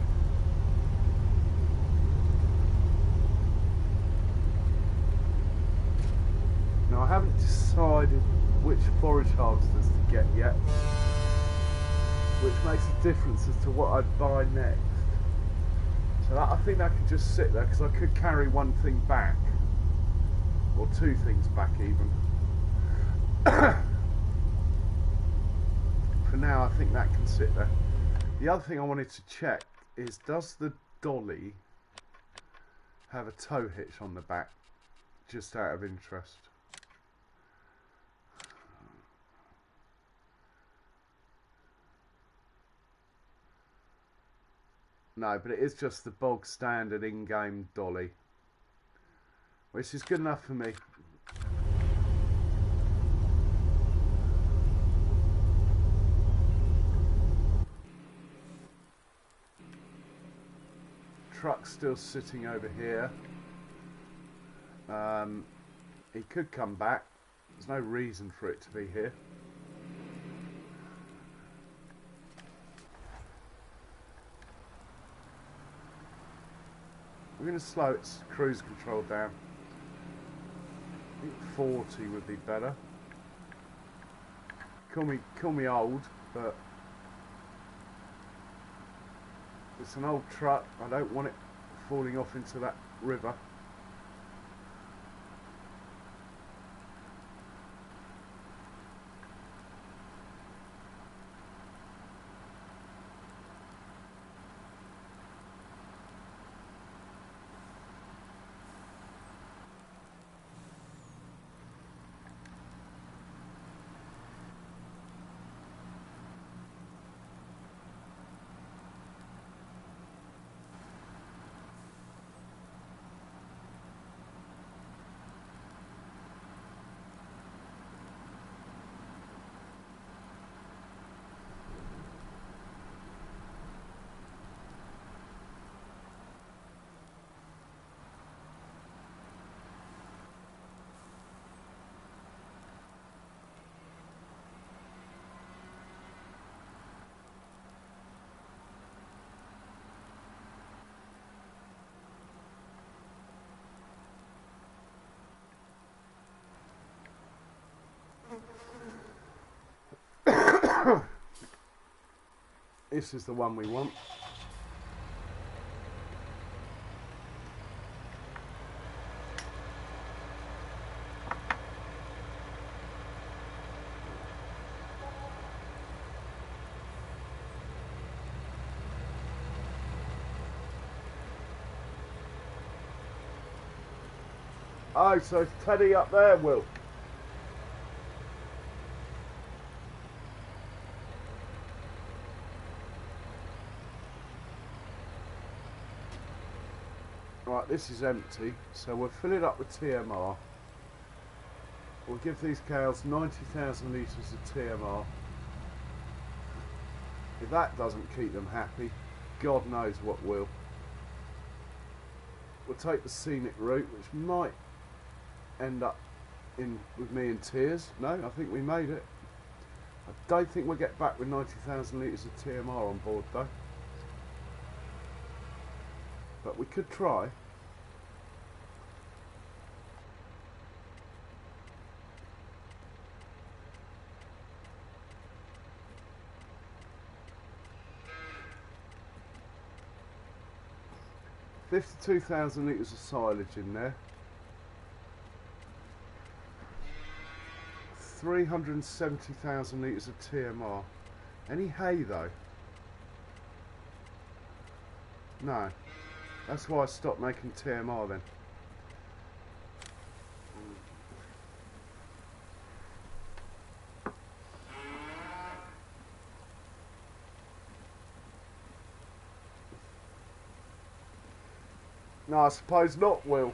Now I haven't decided which forage harvesters to get yet, which makes a difference as to what I'd buy next. So that, I think that could just sit there because I could carry one thing back, or two things back even. For now I think that can sit there. The other thing I wanted to check is, does the dolly have a tow hitch on the back, just out of interest? No, but it is just the bog standard in-game dolly, which is good enough for me. Truck's still sitting over here. He could come back. There's no reason for it to be here. We're going to slow its cruise control down. I think 40 would be better. Call me old, but it's an old truck. I don't want it falling off into that river. This is the one we want. Oh, so it's Teddy up there, Will. Right, this is empty, so we'll fill it up with TMR. We'll give these cows 90,000 litres of TMR. If that doesn't keep them happy, God knows what will. We'll take the scenic route, which might end up with me in tears. No, I think we made it. I don't think we'll get back with 90,000 litres of TMR on board though. But we could try. $52,000 litres of silage in there. 370,000 litres of TMR. Any hay though? No. That's why I stopped making TMR then. No, I suppose not, Will.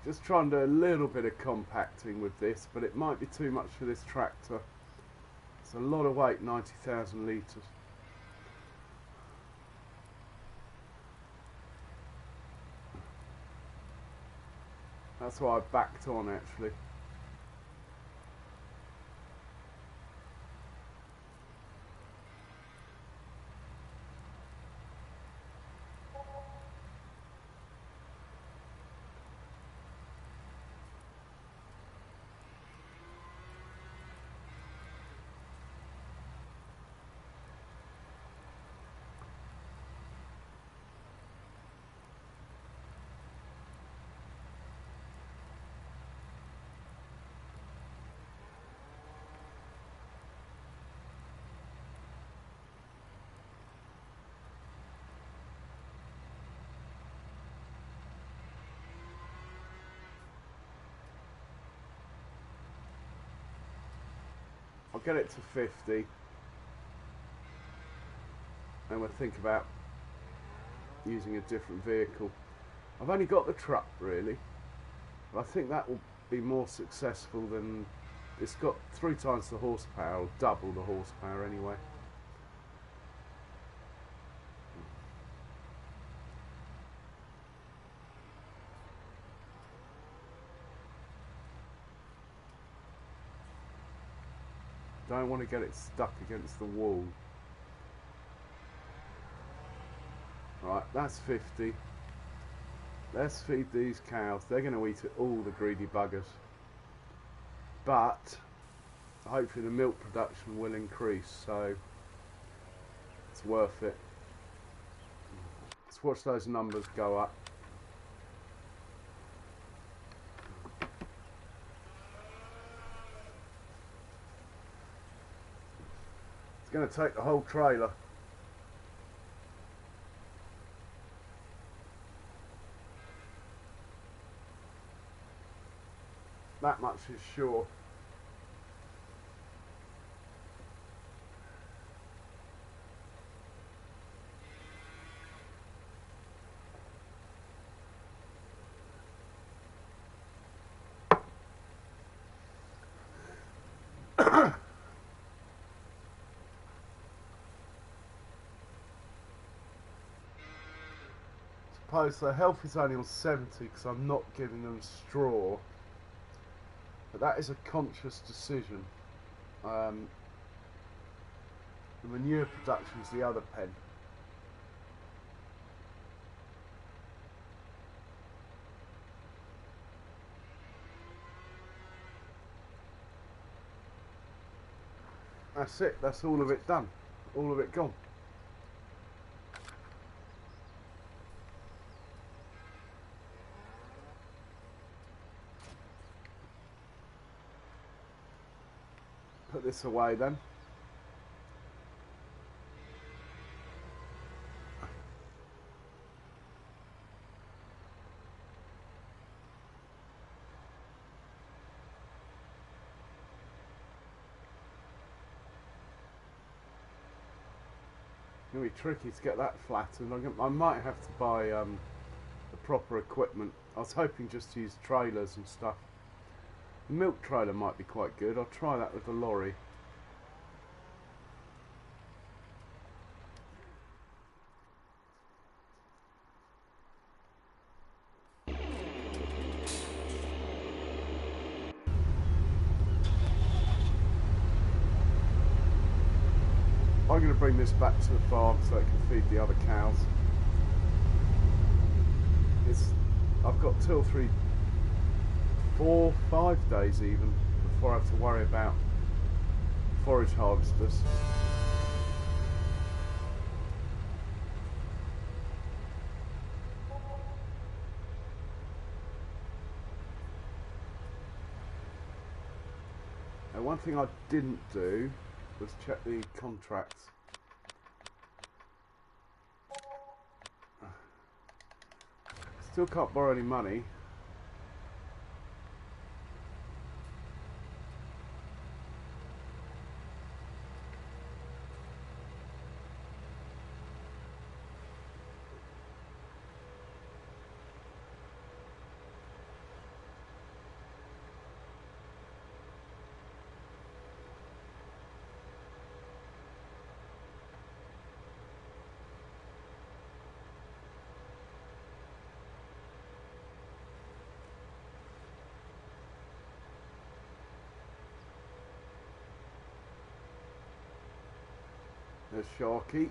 Just trying to do a little bit of compacting with this, but it might be too much for this tractor. It's a lot of weight, 90,000 litres. That's why I backed on actually. I'll get it to 50 and we'll think about using a different vehicle. I've only got the truck really, but I think that will be more successful than, it's got 3 times the horsepower, or double the horsepower anyway. Don't want to get it stuck against the wall. Right, that's 50. Let's feed these cows. They're going to eat it, all the greedy buggers. But hopefully the milk production will increase, so it's worth it. Let's watch those numbers go up. It's going to take the whole trailer. That much is sure. Suppose their health is only on 70 because I'm not giving them straw. But that is a conscious decision. The manure production is the other pen. That's it, that's all of it done. All of it gone. Put this away then. It's going to be tricky to get that flattened. I might have to buy the proper equipment. I was hoping just to use trailers and stuff. The milk trailer might be quite good. I'll try that with the lorry. I'm going to bring this back to the farm so it can feed the other cows. I've got 2 or 3, 4, 5 days even before I have to worry about forage harvesters. Now, one thing I didn't do was check the contracts. Still can't borrow any money. There's Sharky.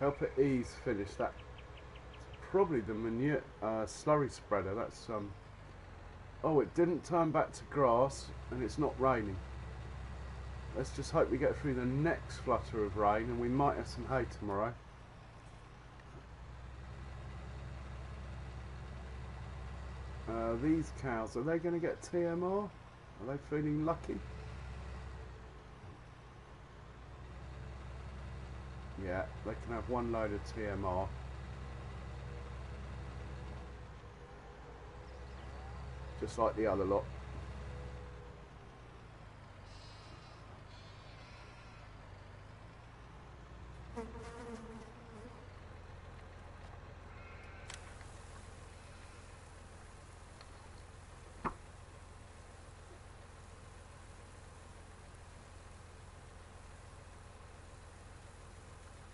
Help it ease finish. That's probably the manure slurry spreader. That's oh, it didn't turn back to grass and it's not raining. Let's just hope we get through the next flutter of rain, and we might have some hay tomorrow. These cows, are they going to get TMR? Are they feeling lucky? Yeah, they can have one load of TMR. Just like the other lot.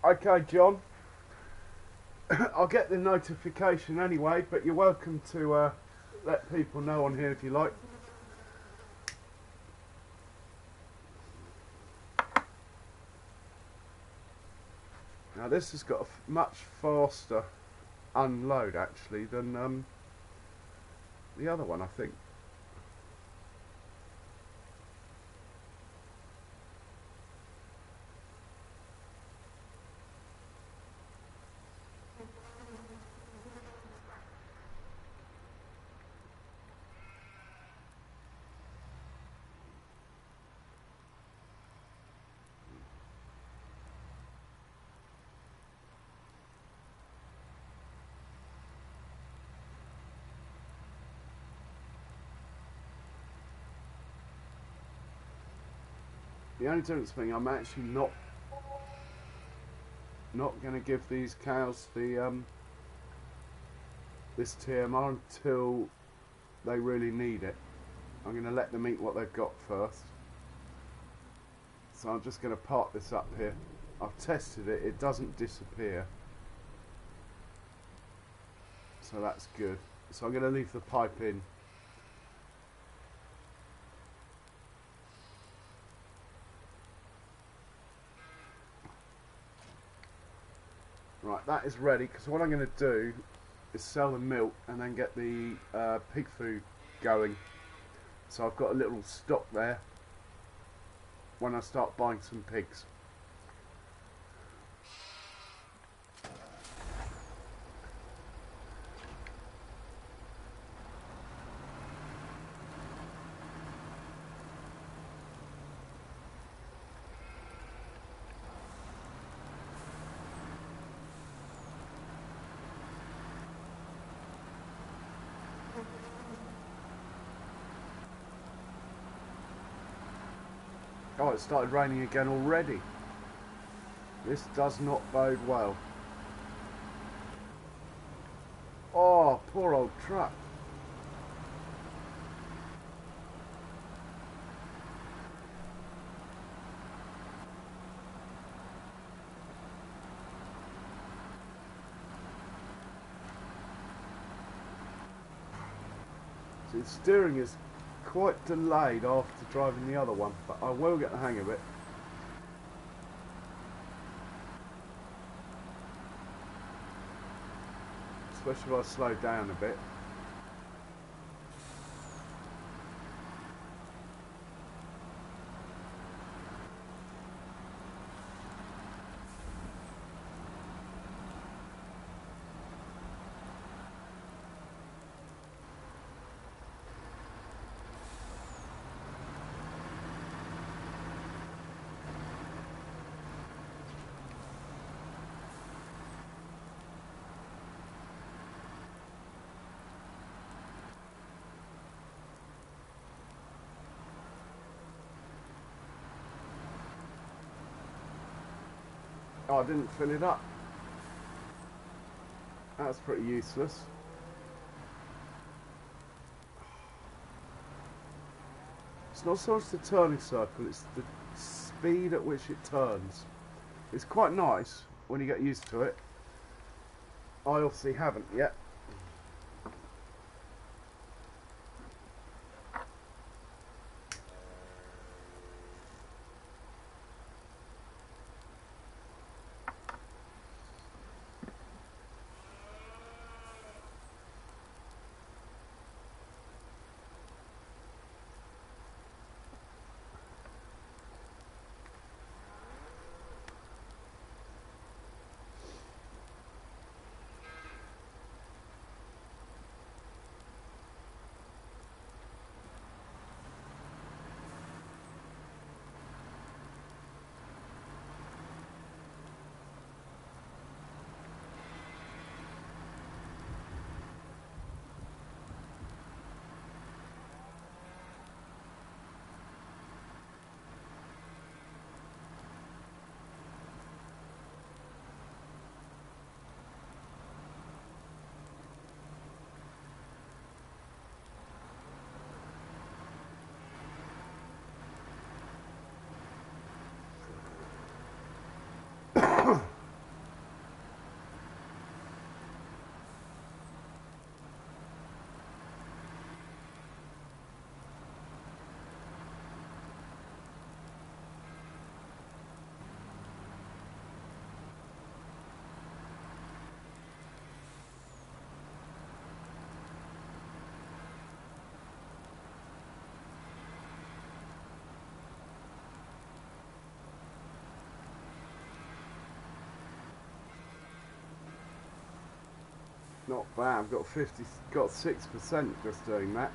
Okay, John. I'll get the notification anyway, but you're welcome to let people know on here if you like. Now this has got a much faster unload actually than the other one, I think. The only difference thing, I'm actually not going to give these cows the this TMR until they really need it. I'm going to let them eat what they've got first. So I'm just going to park this up here. I've tested it, it doesn't disappear. So that's good. So I'm going to leave the pipe in. Right, that is ready, because what I'm going to do is sell the milk and then get the pig food going. So I've got a little stock there when I start buying some pigs. Oh, it started raining again already. This does not bode well. Oh, poor old truck. So the steering is quite delayed after driving the other one, but I will get the hang of it. Especially if I slow down a bit. Oh, I didn't fill it up. That's pretty useless. It's not so much the turning circle, it's the speed at which it turns. It's quite nice when you get used to it. I obviously haven't yet. Not bad. I've got 6% just doing that.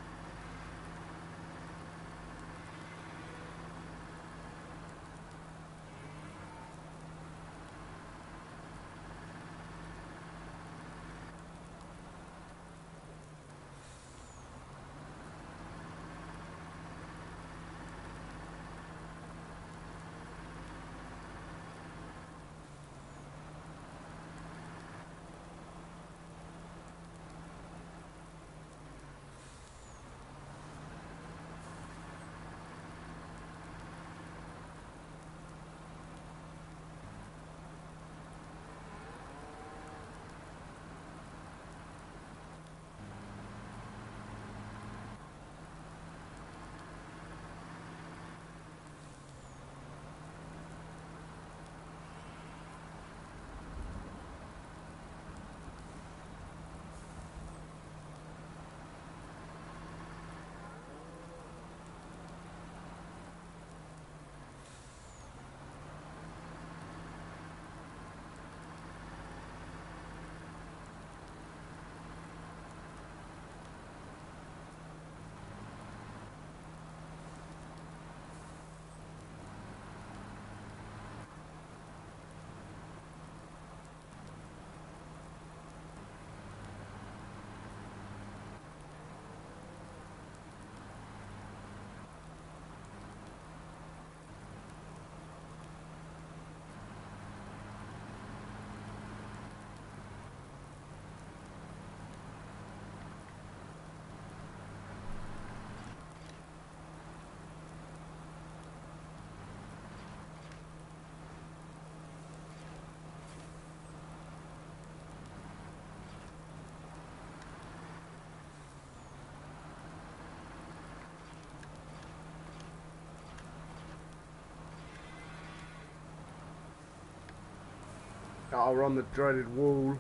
I'll run the dreaded wall.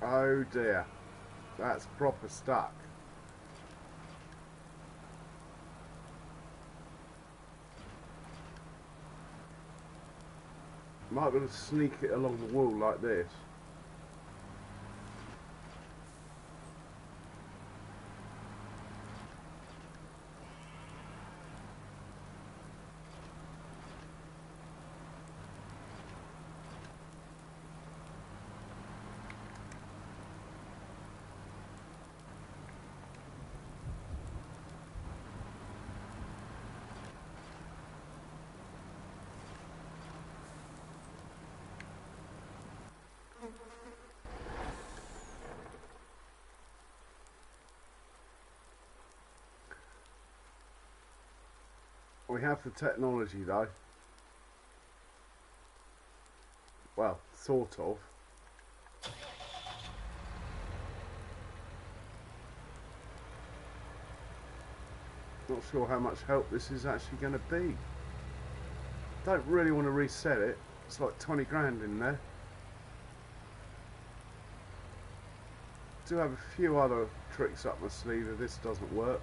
Oh dear, that's proper stuck. Might be able to sneak it along the wall like this. We have the technology though. Well, sort of. Not sure how much help this is actually going to be. Don't really want to reset it. It's like 20 grand in there. Do have a few other tricks up my sleeve if this doesn't work.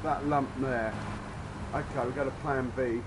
That lump there. Okay, we've got a plan B.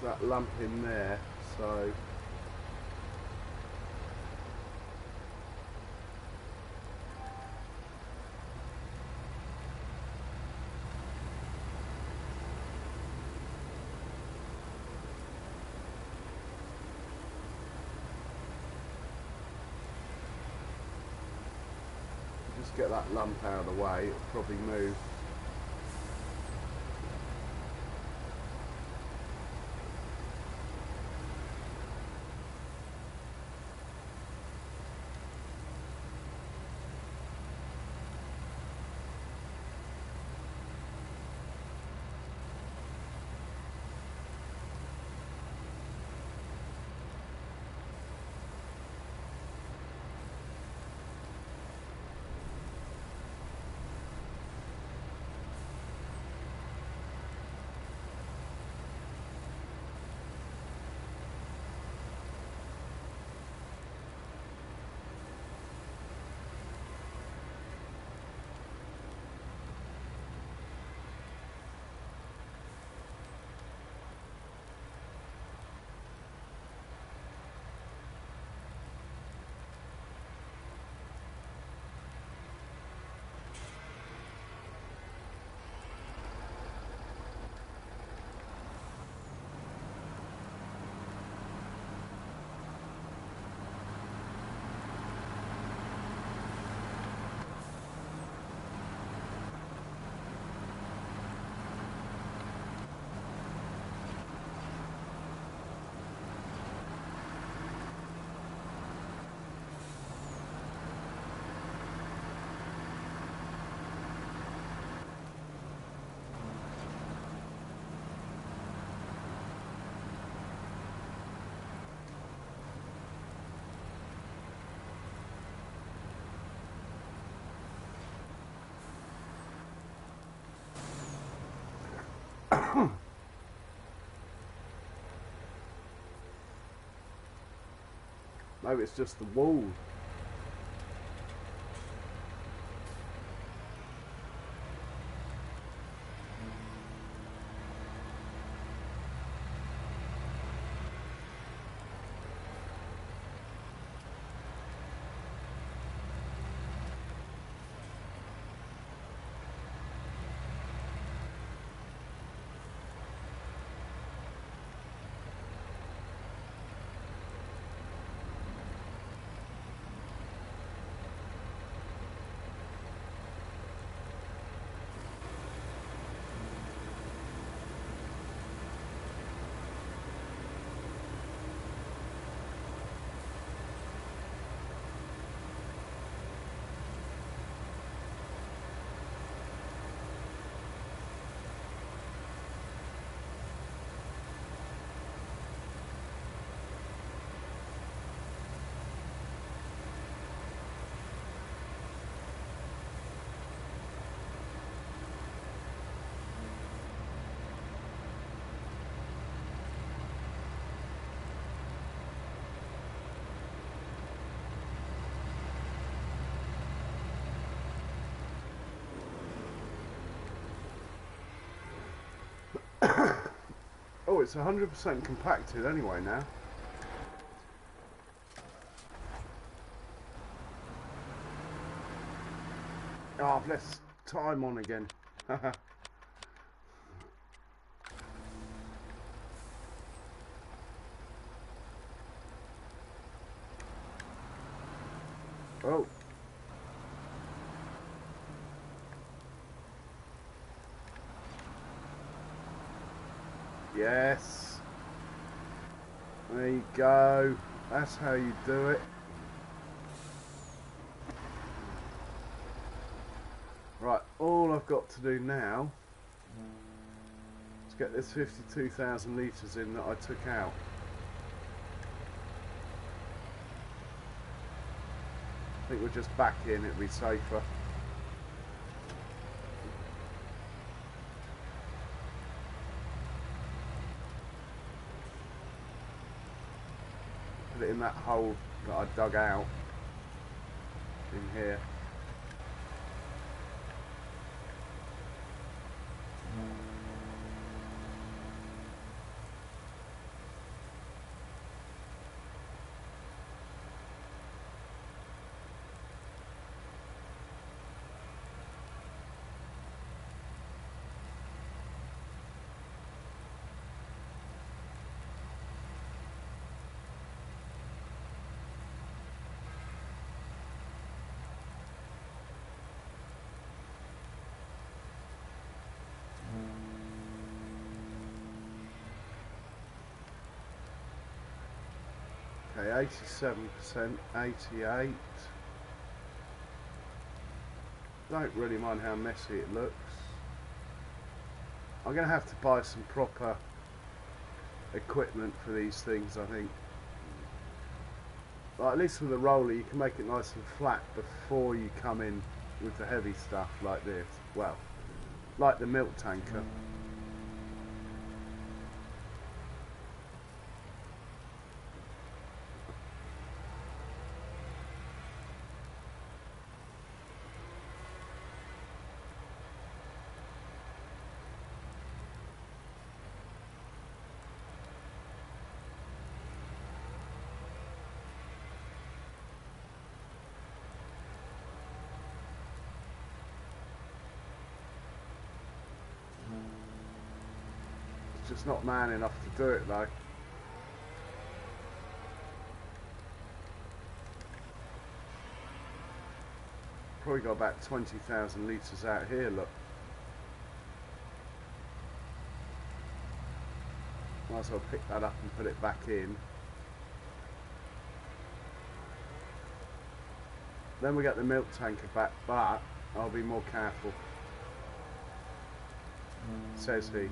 That lump in there, so just get that lump out of the way, it'll probably move. Maybe it's just the wall. Oh, it's 100% compacted anyway now. Oh, I've left time on again. Oh. Yes. There you go. That's how you do it. Right, all I've got to do now is get this 52,000 litres in that I took out. I think we're just back in, it'll be safer. Put it in that hole that I dug out in here. Okay, 87%, 88. Don't really mind how messy it looks. I'm going to have to buy some proper equipment for these things, I think. Like, at least with a roller you can make it nice and flat before you come in with the heavy stuff like this. Well, like the milk tanker. Just not man enough to do it though. Probably got about 20,000 litres out here, look. Might as well pick that up and put it back in. Then we get the milk tanker back, but I'll be more careful, says he.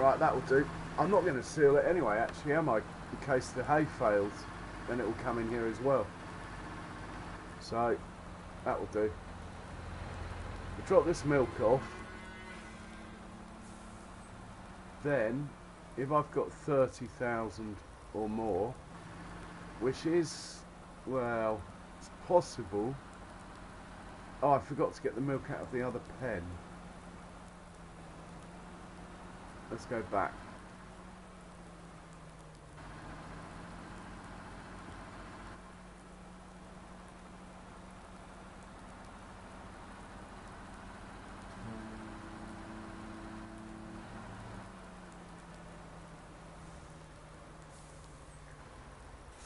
Right, that will do. I'm not going to seal it anyway, actually, am I? In case the hay fails, then it will come in here as well. So, that will do. We'll drop this milk off. Then, if I've got 30,000 or more, which is, well, it's possible. Oh, I forgot to get the milk out of the other pen. Let's go back.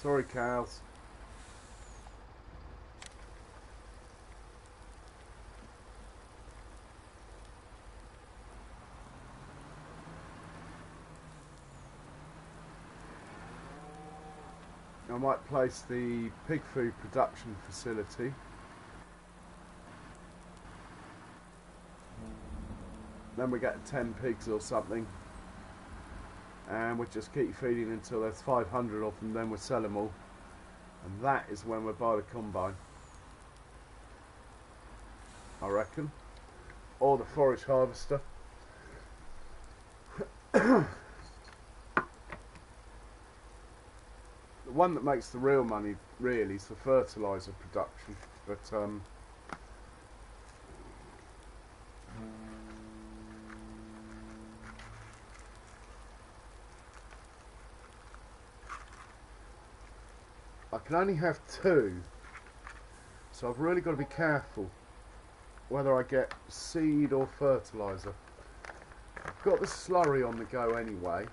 Sorry, cows. I might place the pig food production facility. Then we get 10 pigs or something. And we'll just keep feeding until there's 500 of them, then we'll sell them all. And that is when we'll buy the combine. I reckon. Or the forage harvester. The one that makes the real money really is the fertiliser production, but I can only have 2, so I've really got to be careful whether I get seed or fertiliser. I've got the slurry on the go anyway,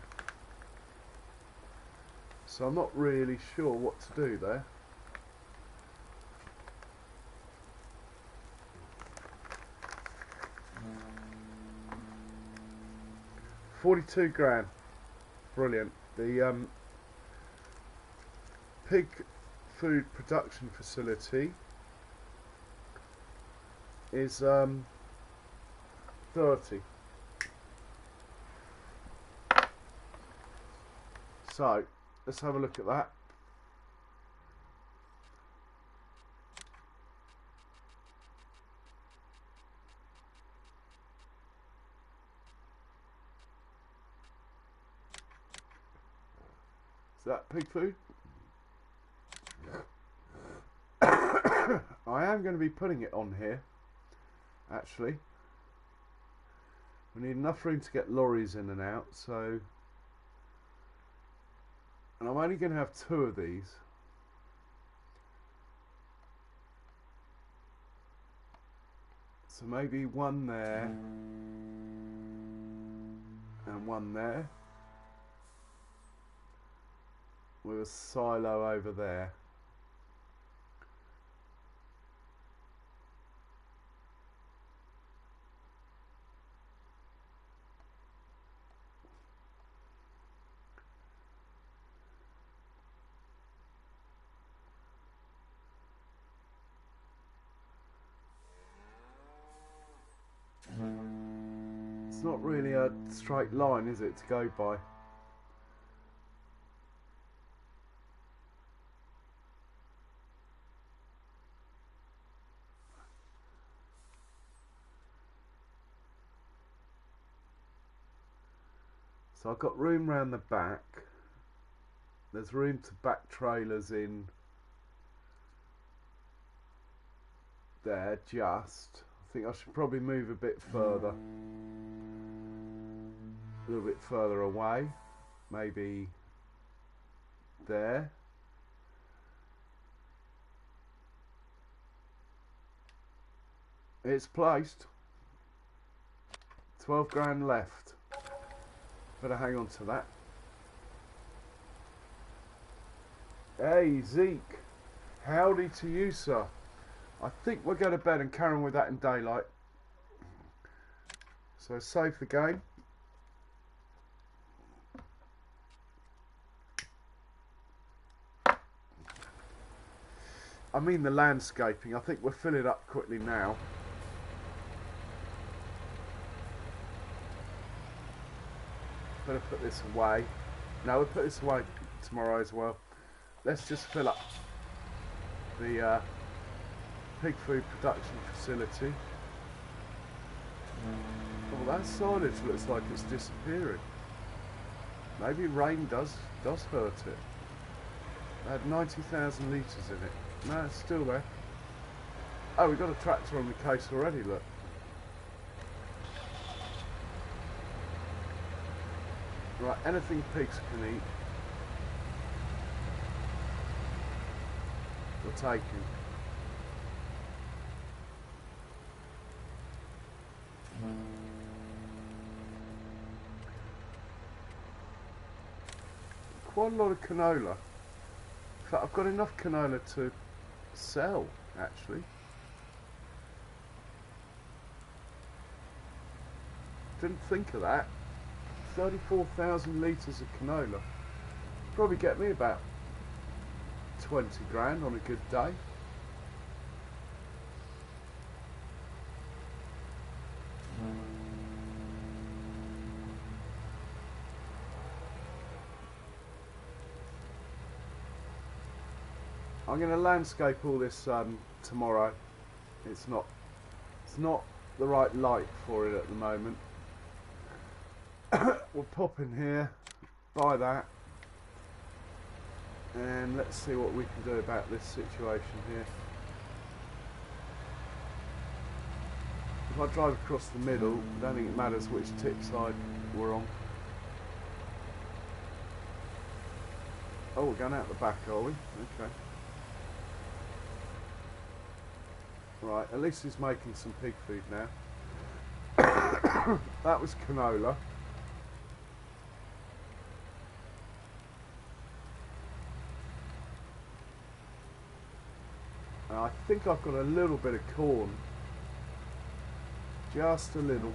so I'm not really sure what to do there. £42,000, brilliant. The pig food production facility is 30. So let's have a look at that. Is that pig food? I am going to be putting it on here, actually. We need enough room to get lorries in and out, so... And I'm only going to have 2 of these. So maybe one there, and one there, with a silo over there. It's not really a straight line, is it, to go by? So I've got room round the back. There's room to back trailers in there, just. I think I should probably move a bit further. A little bit further away. Maybe there. It's placed. 12,000 left. Better hang on to that. Hey Zeke, howdy to you, sir. I think we'll go to bed and carry on with that in daylight. So save the game. I mean the landscaping. I think we'll fill it up quickly now. going to put this away. No, we'll put this away tomorrow as well. Let's just fill up the pig food production facility. Oh, that silage looks like it's disappearing. Maybe rain does hurt it. It had 90,000 litres in it. No, it's still there. Oh, we've got a tractor on the case already, look. Right, anything pigs can eat, we're taking. Quite a lot of canola. In fact, I've got enough canola to sell, actually. Didn't think of that. 34,000 litres of canola. Probably get me about 20 grand on a good day. I'm going to landscape all this tomorrow. It's not the right light for it at the moment. We'll pop in here, buy that, and let's see what we can do about this situation here. If I drive across the middle, I don't think it matters which tip side we're on. Oh, we're going out the back, are we? Okay. Right, at least he's making some pig food now. That was canola. I think I've got a little bit of corn. Just a little.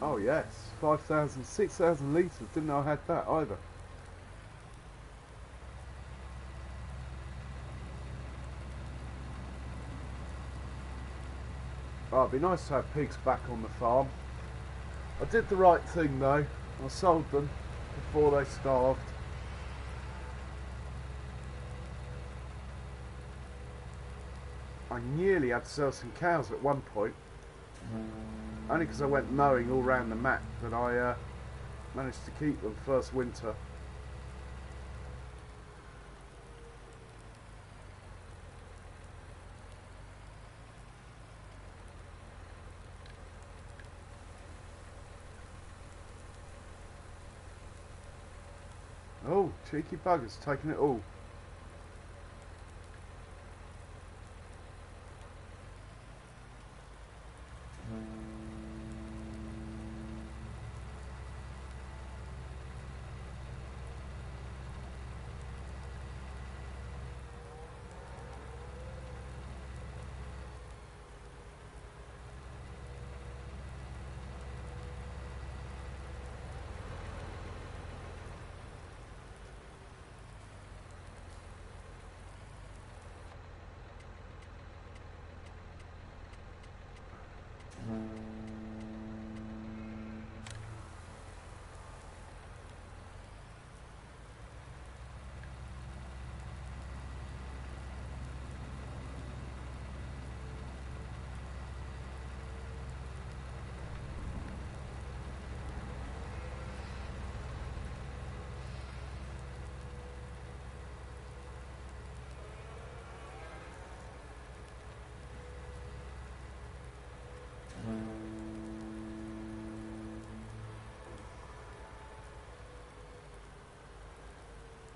Oh yes, 5,000, 6,000 litres. Didn't know I had that either. Oh, it'd be nice to have pigs back on the farm. I did the right thing though. I sold them before they starved. I nearly had to sell some cows at one point. Only because I went mowing all round the map, but I managed to keep them first winter. Oh, cheeky buggers, taking it all.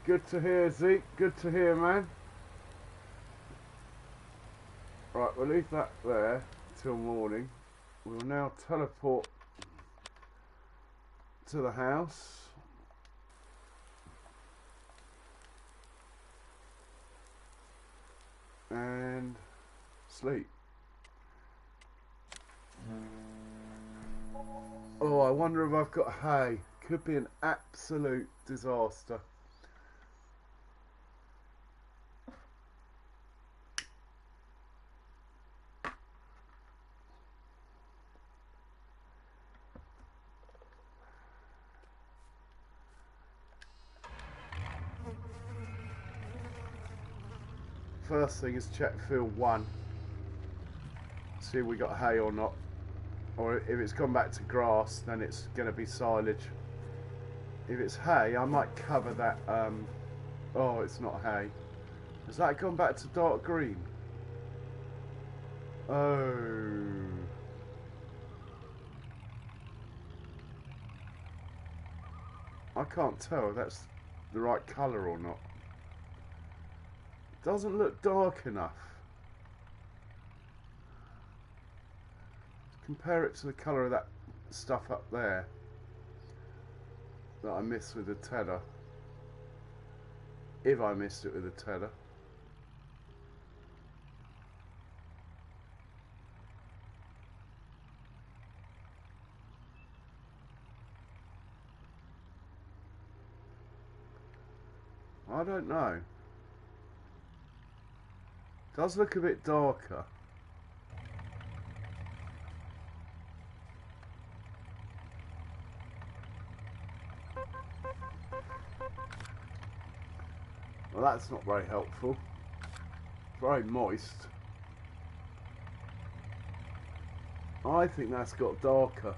Good to hear, Zeke. Good to hear, man. Right, we'll leave that there till morning. We'll now teleport to the house. And sleep. Oh, I wonder if I've got hay. Could be an absolute disaster. First thing is check field 1. See if we got hay or not. Or if it's gone back to grass, then it's going to be silage. If it's hay, I might cover that. Oh, it's not hay. Has that gone back to dark green? Oh. I can't tell if that's the right colour or not. It doesn't look dark enough. Compare it to the colour of that stuff up there that I missed with the tether. If I missed it with the tether. I don't know. Does look a bit darker. Well, that's not very helpful. Very moist. I think that's got darker.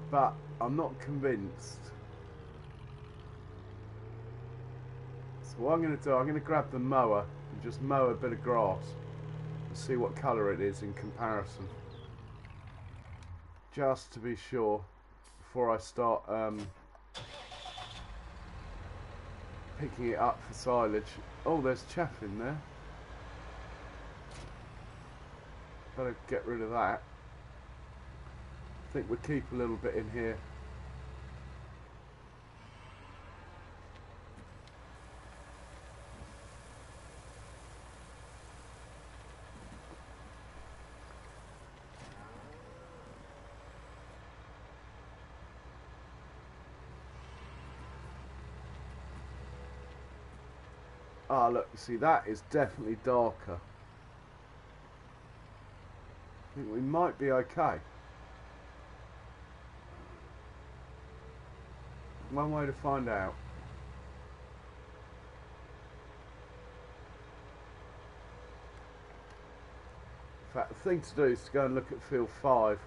But I'm not convinced. So what I'm going to do, I'm going to grab the mower and just mow a bit of grass and see what colour it is in comparison. Just to be sure before I start picking it up for silage. Oh, there's chaff in there. Better get rid of that. I think we'll keep a little bit in here. Ah, look, you see, that is definitely darker. I think we might be okay. One way to find out. In fact, the thing to do is to go and look at field 5.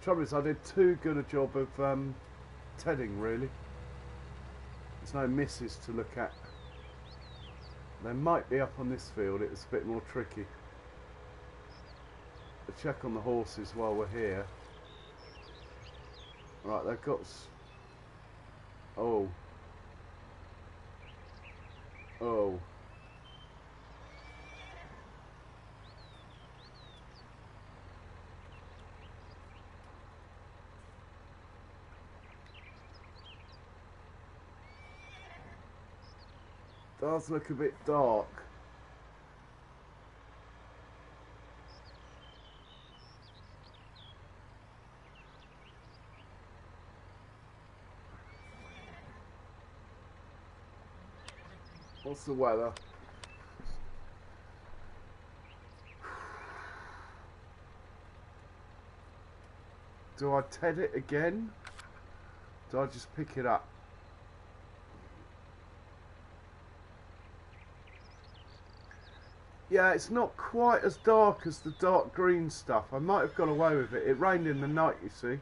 Trouble is, I did too good a job of tedding, really. There's no misses to look at. They might be up on this field, it's a bit more tricky. I'll check on the horses while we're here. Right, they've got... Oh. Oh. Does look a bit dark. What's the weather? Do I ted it again? Do I just pick it up? Yeah, it's not quite as dark as the dark green stuff. I might have got away with it. It rained in the night, you see.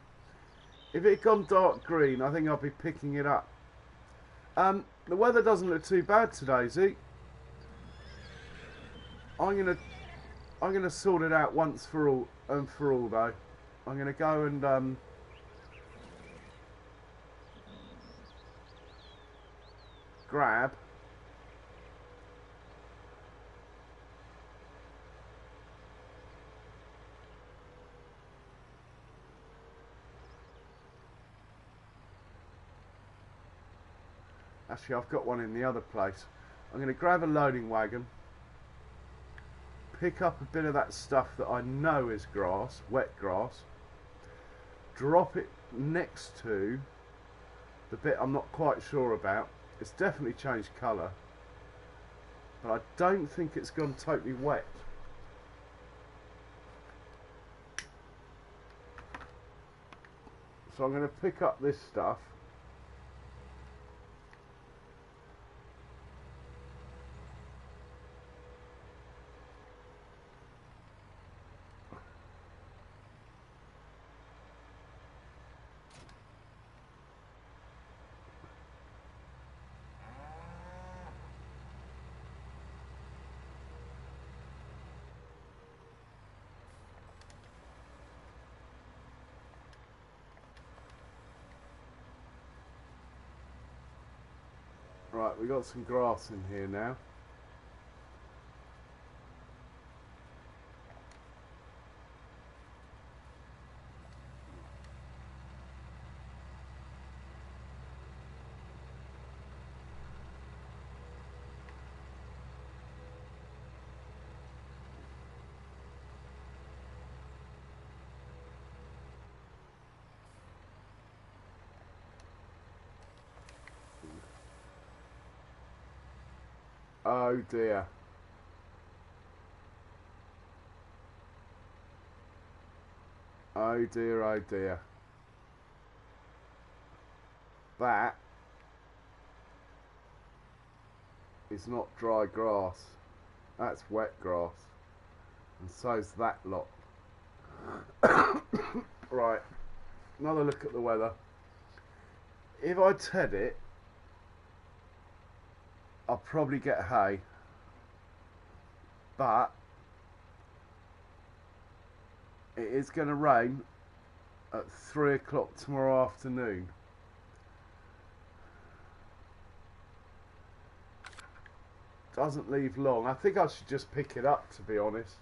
If it had gone dark green, I think I'll be picking it up. The weather doesn't look too bad today, Zeke. I'm going to I'm going to sort it out once for all though. I'm going to go and grab actually I've got one in the other place. I'm going to grab a loading wagon, pick up a bit of that stuff that I know is grass, wet grass, drop it next to the bit I'm not quite sure about. It's definitely changed colour, but I don't think it's gone totally wet. So I'm going to pick up this stuff. Right, we got some grass in here now. Oh dear. Oh dear, oh dear. That is not dry grass. That's wet grass. And so's that lot. Right. Another look at the weather. If I ted it, I'll probably get hay, but it is going to rain at 3 o'clock tomorrow afternoon. Doesn't leave long. I think I should just pick it up, to be honest.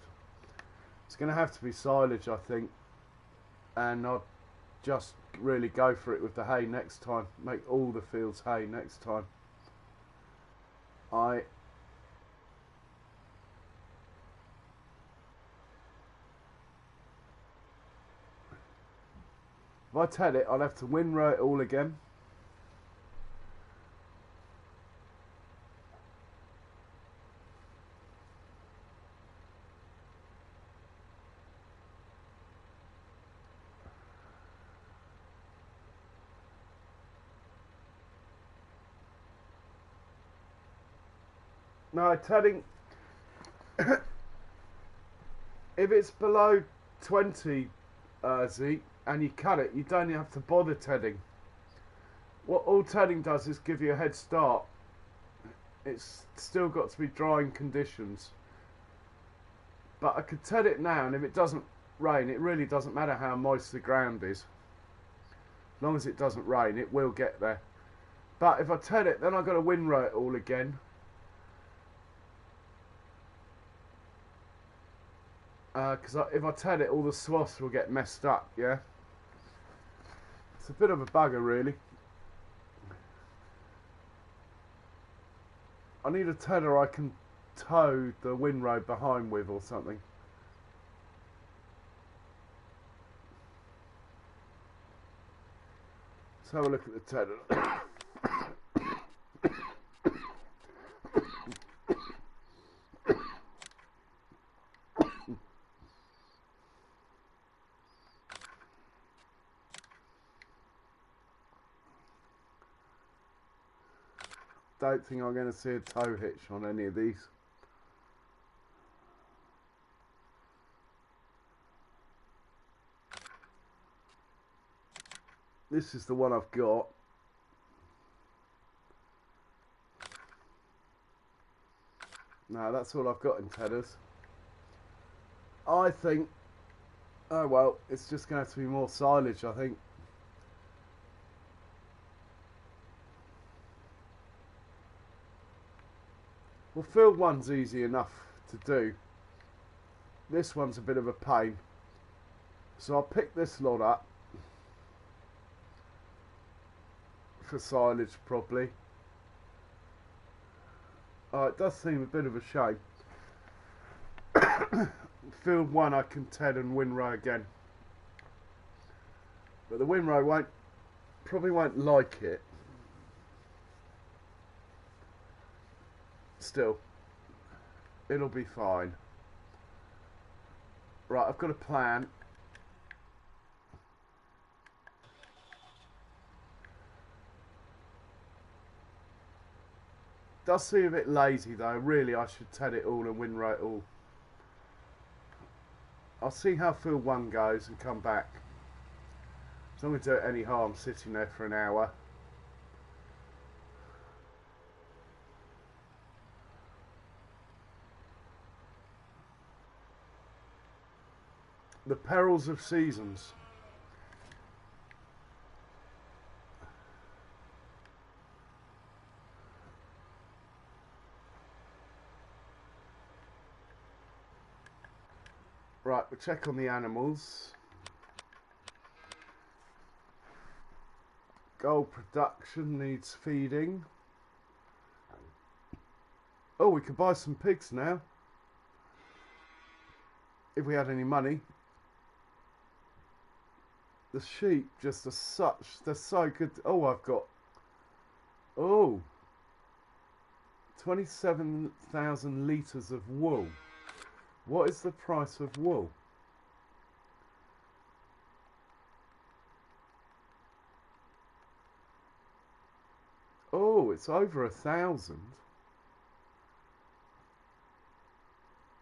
It's going to have to be silage, I think, and I'll just really go for it with the hay next time. Make all the fields hay next time. If I ted it, I'll have to windrow it all again. No, tedding, if it's below 20 Z and you cut it, you don't have to bother tedding. What all tedding does is give you a head start. It's still got to be drying conditions. But I could ted it now, and if it doesn't rain, it really doesn't matter how moist the ground is. As long as it doesn't rain, it will get there. But if I ted it, then I've got to windrow it all again. Because if I ted it, all the swaths will get messed up, yeah? It's a bit of a bugger, really. I need a tedder I can tow the windrow behind with or something. Let's have a look at the tedder. Don't think I'm going to see a tow hitch on any of these. This is the one I've got. No, that's all I've got in tedders. I think, oh well, it's just going to have to be more silage, I think. Well, field one's easy enough to do. This one's a bit of a pain. So I'll pick this lot up for silage probably. Oh, it does seem a bit of a shame. Field one I can TED and windrow again. But the windrow probably won't like it. Still, it'll be fine. Right, I've got a plan. Does seem a bit lazy though. Really, I should TED it all and windrow it all. I'll see how field one goes and come back. It's not going to do it any harm sitting there for an hour. The perils of seasons. Right, we'll check on the animals. Gold production needs feeding. Oh, we could buy some pigs now. If we had any money. The sheep just are such, they're so good. Oh, I've got, 27,000 litres of wool. What is the price of wool? Oh, it's over 1,000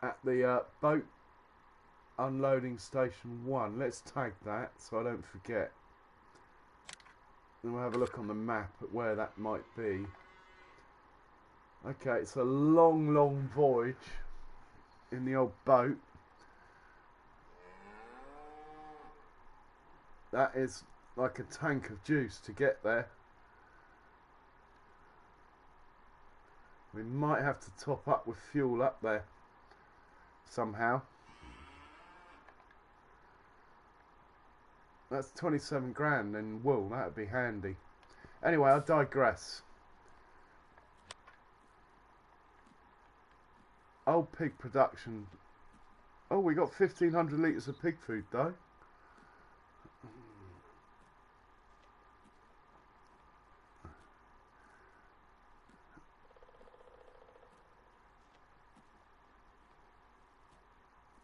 at the boat unloading station 1. Let's tag that so I don't forget. And we'll have a look on the map at where that might be. Okay, it's a long, long voyage in the old boat. That is like a tank of juice to get there. We might have to top up with fuel up there somehow. That's 27 grand in wool. That would be handy. Anyway, I digress. Old pig production. Oh, we got 1,500 litres of pig food though.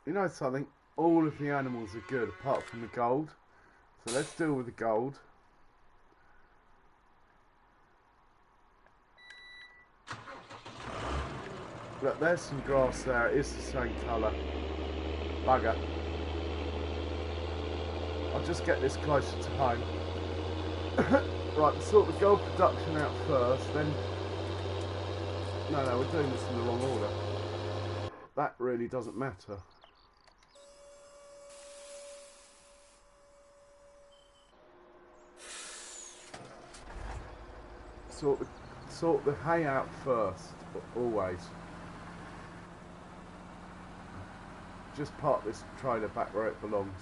You know something? All of the animals are good apart from the gold. So let's deal with the gold. Look, there's some grass there. It is the same colour. Bugger. I'll just get this closer to home. Right, sort the gold production out first, then... No, we're doing this in the wrong order. That really doesn't matter. Sort the hay out first, always. Just park this trailer back where it belongs.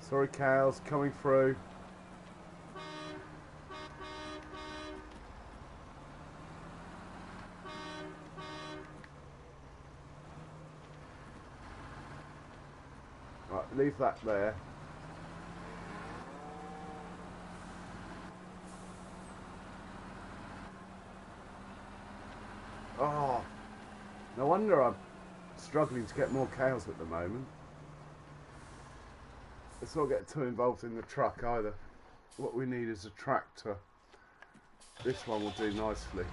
Sorry cows, coming through. Right, leave that there. Oh, no wonder I'm struggling to get more cows at the moment. Let's not get too involved in the truck either. What we need is a tractor. This one will do nicely.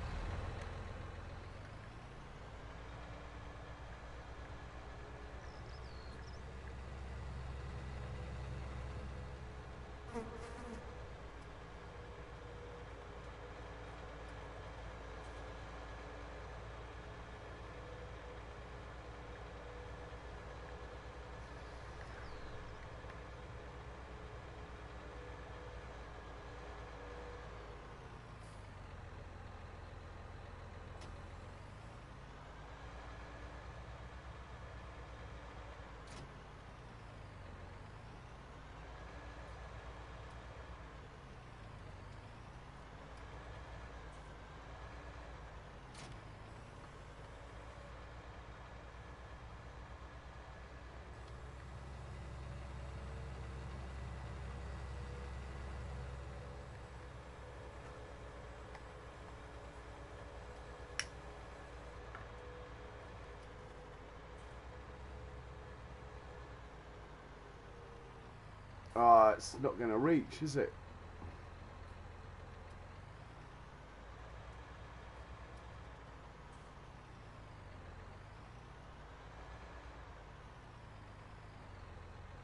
Ah, it's not going to reach, is it?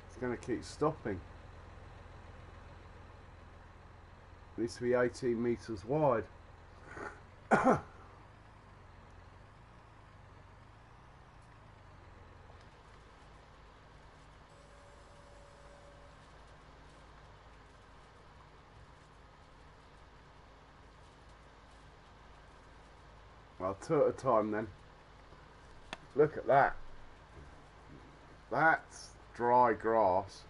It's going to keep stopping. It needs to be 18 meters wide. Well, two at a time then. Look at that. That's dry grass.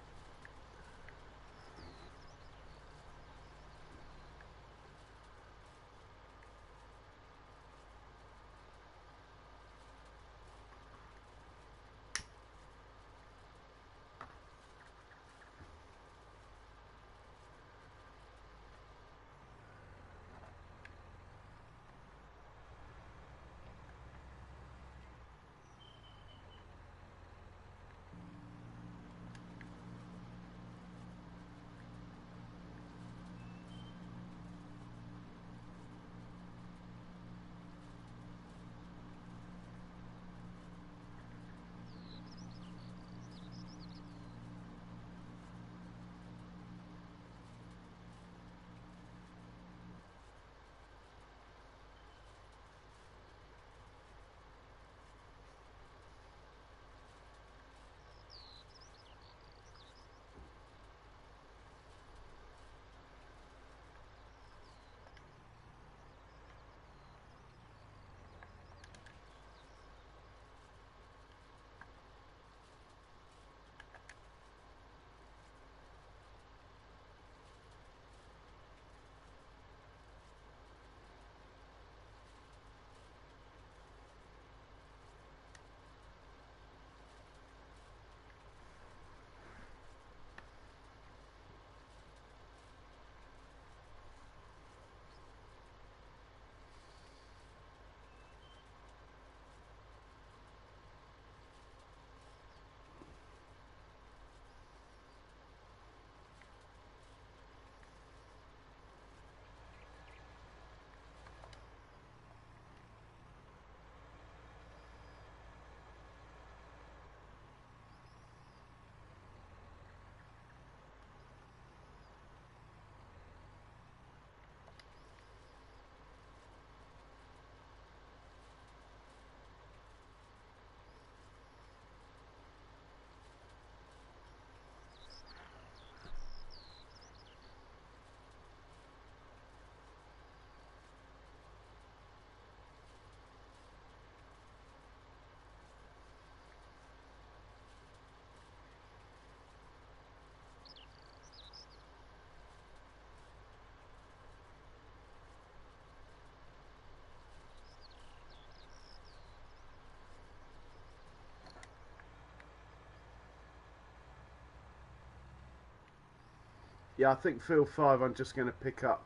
Yeah, I think field 5 I'm just going to pick up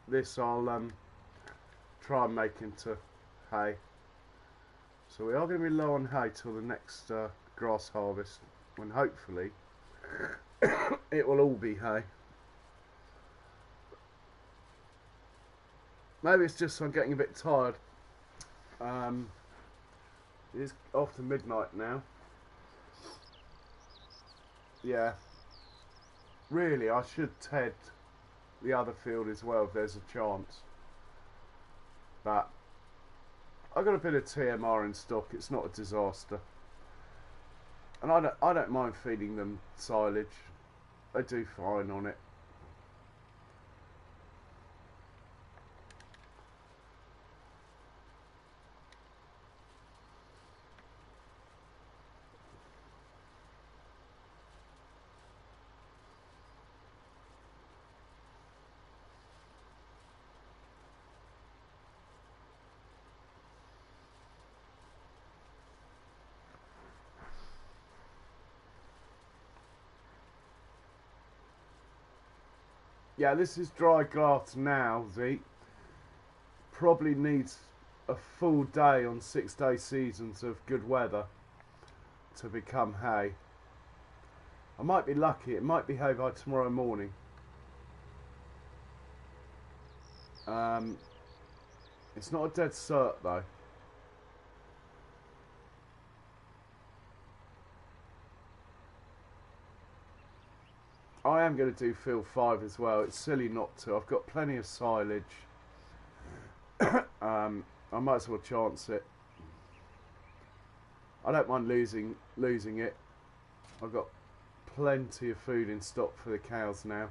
this. I'll try and make into hay. So we are going to be low on hay till the next grass harvest, when hopefully it will all be hay. Maybe it's just I'm getting a bit tired. It is after midnight now. Yeah. Really, I should TED the other field as well if there's a chance. But I've got a bit of TMR in stock. It's not a disaster, and I don't mind feeding them silage. They do fine on it. Yeah, this is dry grass now, Zeke. Probably needs a full day on 6-day seasons of good weather to become hay. I might be lucky, it might be hay by tomorrow morning. It's not a dead cert though. I am going to do field 5 as well. It's silly not to. I've got plenty of silage. I might as well chance it. I don't mind losing it. I've got plenty of food in stock for the cows now.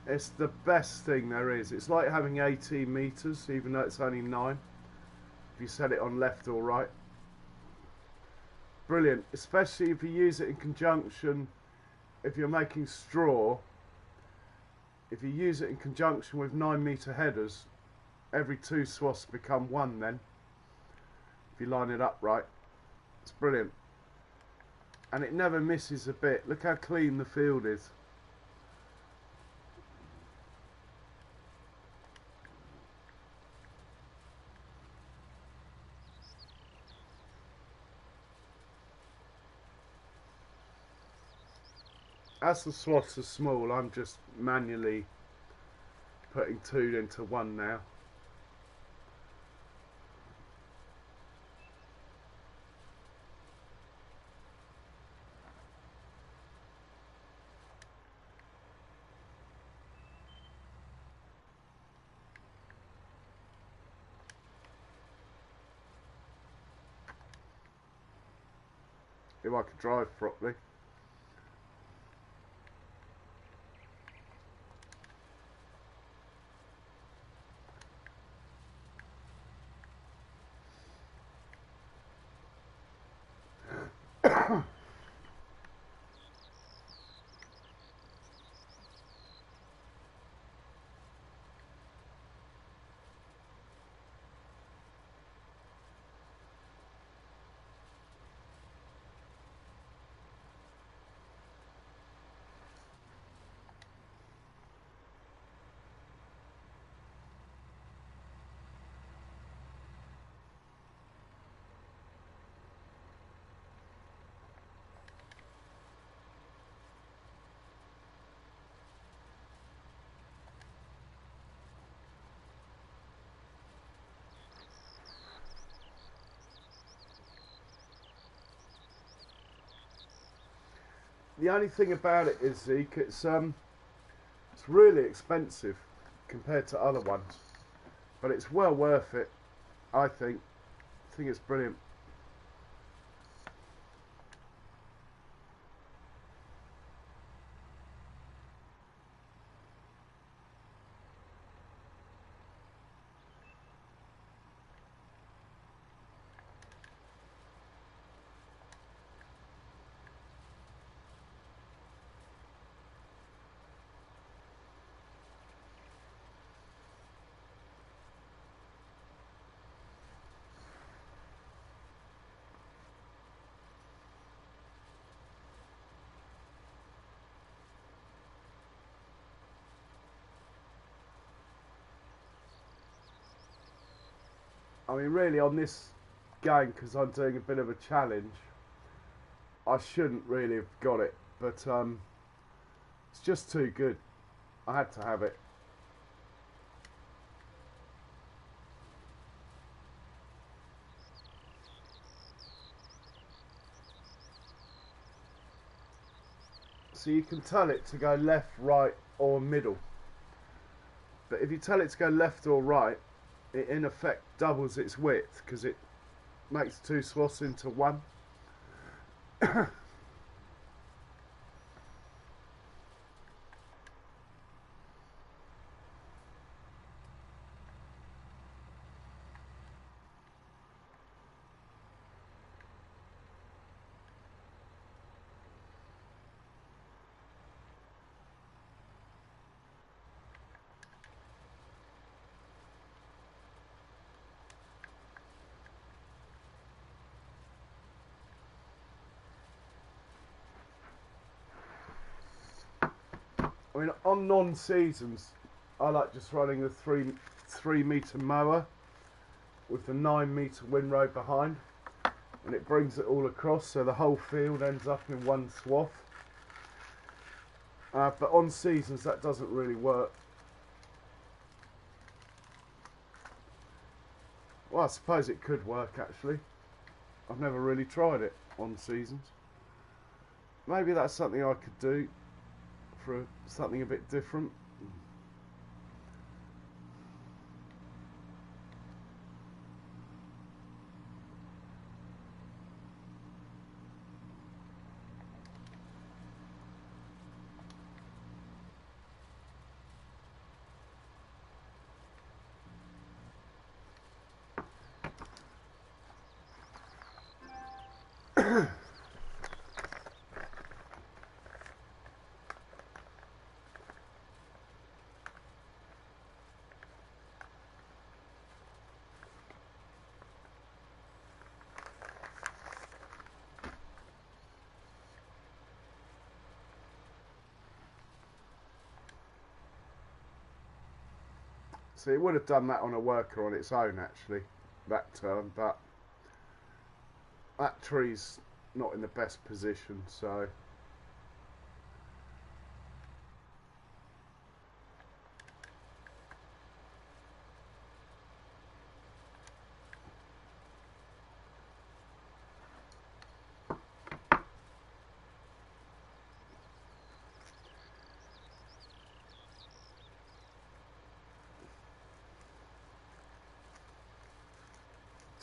It's the best thing there is. It's like having 18 meters, even though it's only 9. If you set it on left or right. Brilliant, especially if you use it in conjunction, if you're making straw. If you use it in conjunction with 9-meter headers, every 2 swaths become 1 then. If you line it up right. It's brilliant. And it never misses a bit. Look how clean the field is. As the swaths are small, I'm just manually putting 2 into 1 now. If I could drive properly. The only thing about it is, Zeke, it's really expensive compared to other ones, but it's well worth it. I think it's brilliant. I mean, really, on this game, because I'm doing a bit of a challenge, I shouldn't really have got it, but it's just too good. I had to have it. So you can tell it to go left, right, or middle. But if you tell it to go left or right, it in effect doubles its width because it makes two swaths into one. I mean, on non-seasons, I like just running the 3 metre mower with the 9 metre windrow behind, and it brings it all across, so the whole field ends up in one swath. But on seasons, that doesn't really work. Well, I suppose it could work actually. I've never really tried it on seasons. Maybe that's something I could do for something a bit different. See, it would have done that on a worker on its own actually, that turn, but that tree's not in the best position, so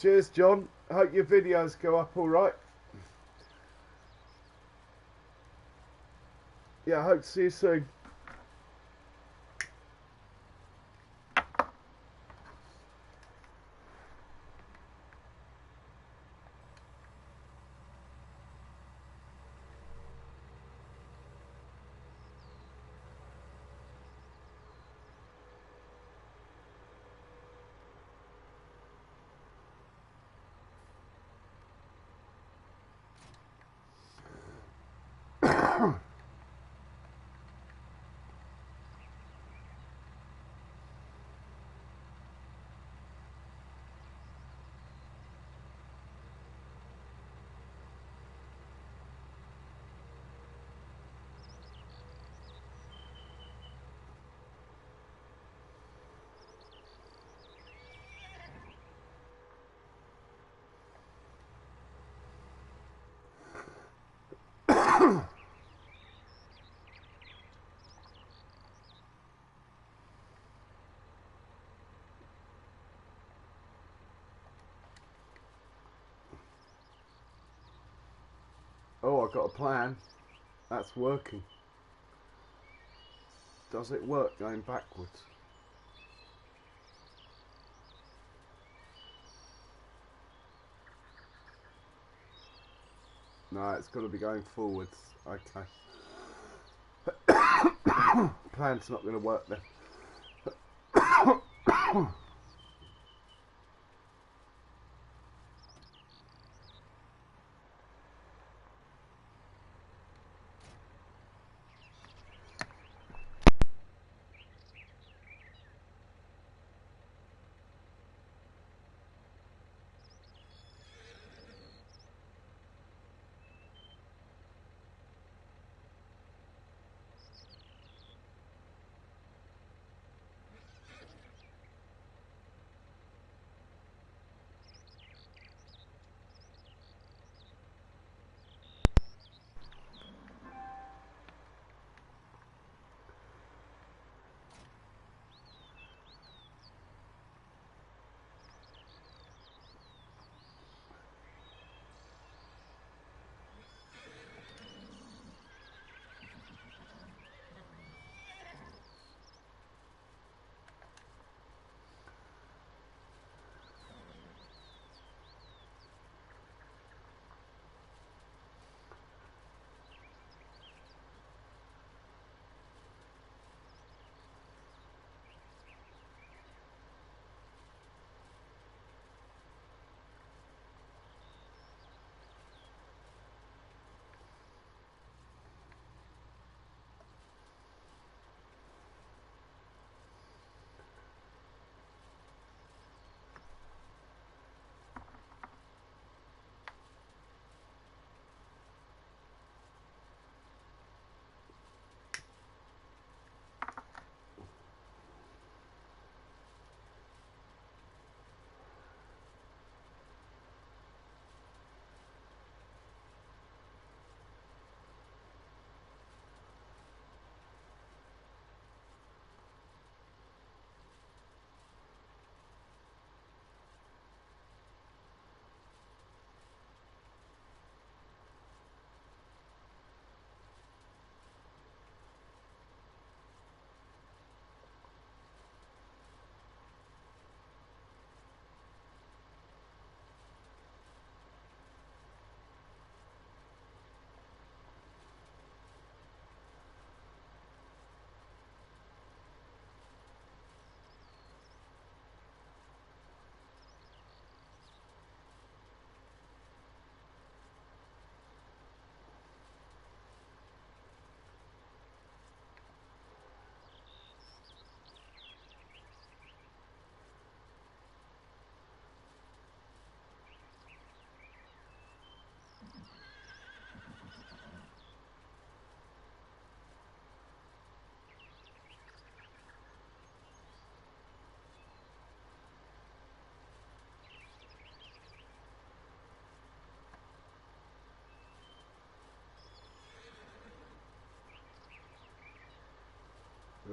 cheers, John. Hope your videos go up all right. Yeah, I hope to see you soon. Oh, I've got a plan. That's working. Does it work going backwards? No, it's got to be going forwards. Okay. Plan's not going to work then.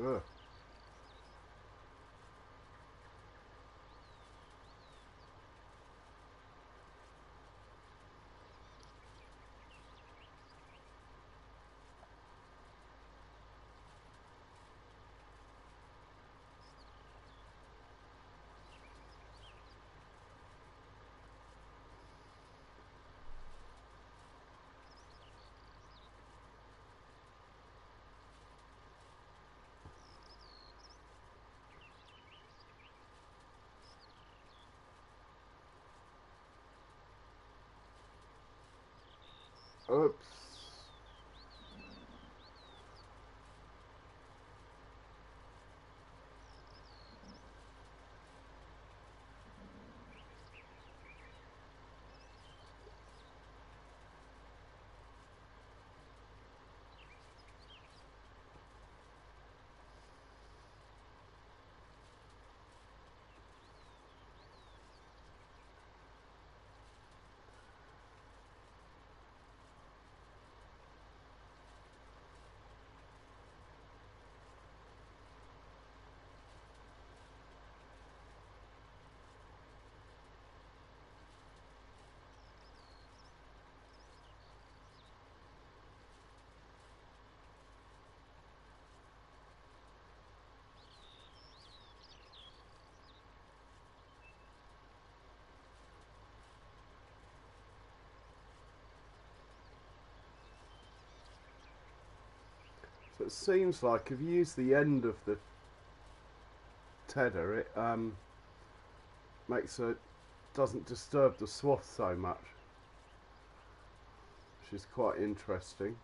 Ugh. Oops. So it seems like if you use the end of the tether, it doesn't disturb the swath so much, which is quite interesting.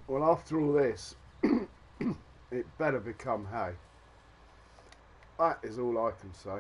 Well, after all this, it better become hay. That is all I can say.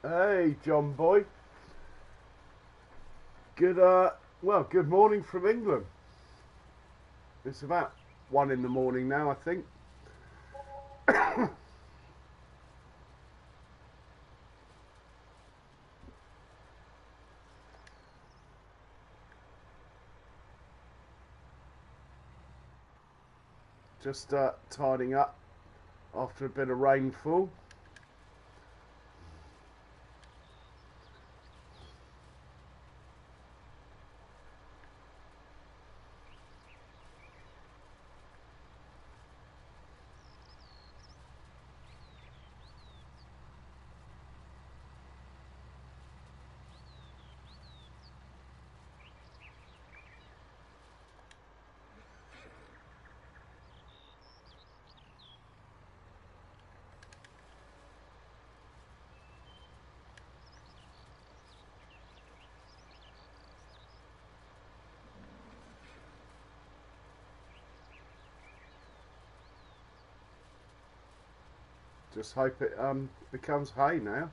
Hey, John boy. Good, well, good morning from England. It's about 1 in the morning now, I think. Just tidying up after a bit of rainfall. Just hope it becomes hay now.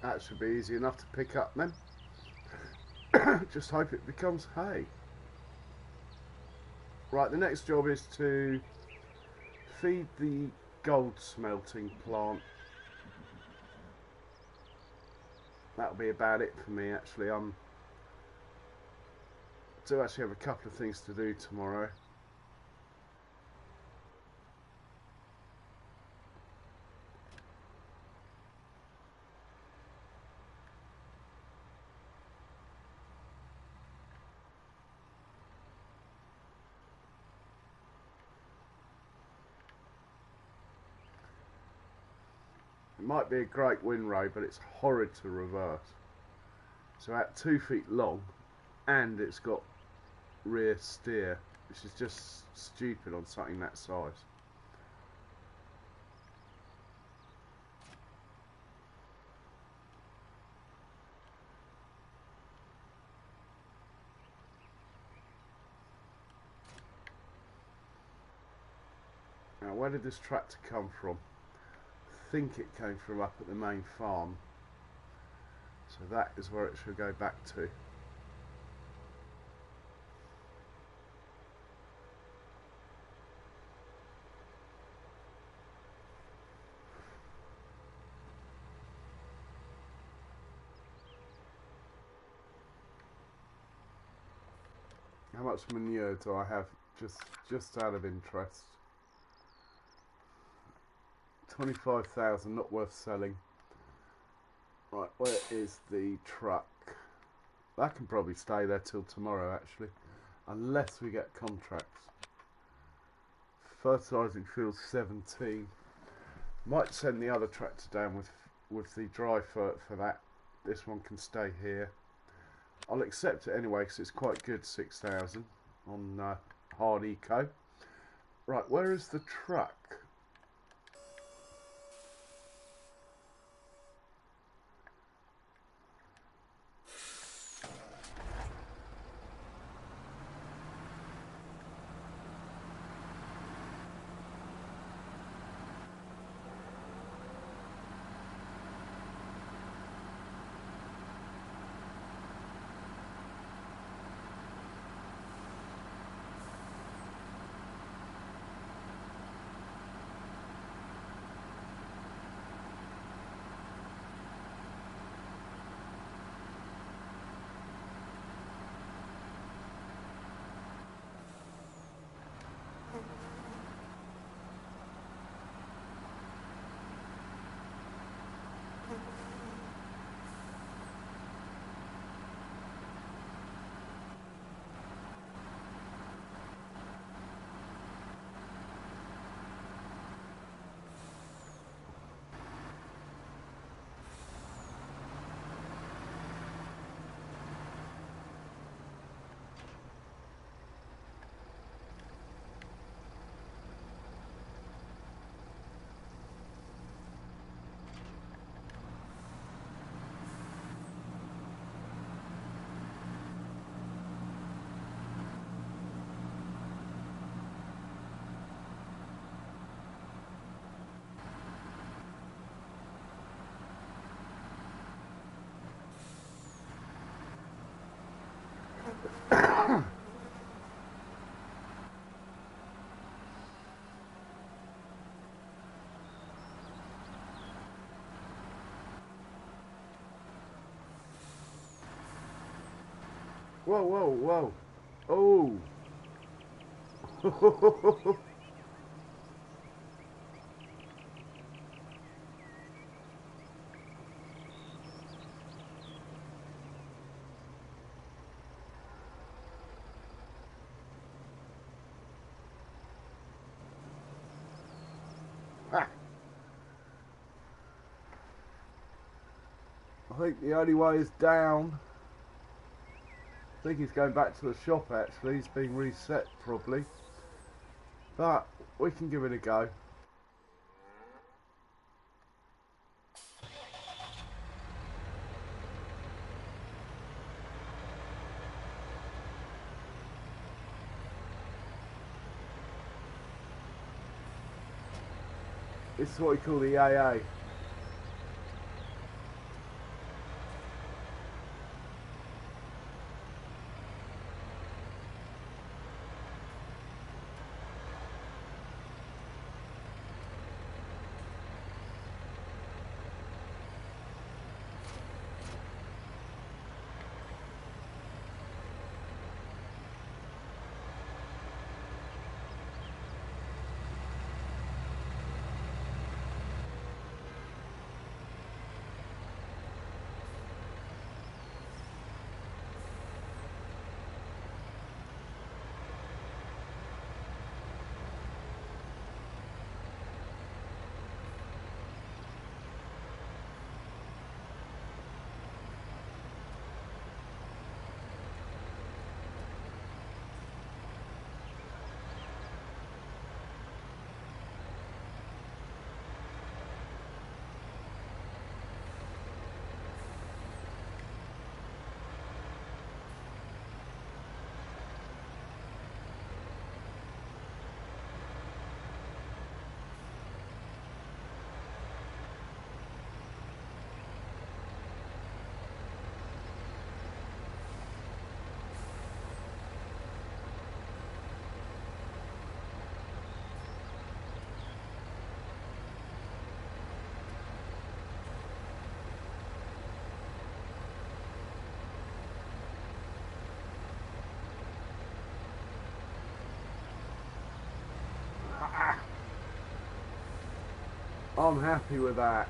That should be easy enough to pick up then. Just hope it becomes hay. Right, the next job is to feed the gold smelting plant. That'll be about it for me actually. Do actually have a couple of things to do tomorrow. It might be a great windrow, but it's horrid to reverse. It's about 2 feet long, and it's got rear steer, which is just stupid on something that size. Now, where did this tractor come from? I think it came from up at the main farm, so that is where it should go back to. How much manure do I have, just out of interest? 25,000, not worth selling. Right, where is the truck? That can probably stay there till tomorrow actually, unless we get contracts. Fertilising field 17. Might send the other tractor down with the dry fert for that. This one can stay here. I'll accept it anyway because it's quite good, 6,000 on hard eco. Right, where is the truck? Whoa, whoa, whoa. Oh. Ah. I think the only way is down. I think he's going back to the shop actually, he's being reset probably. But we can give it a go. This is what we call the AA. I'm happy with that.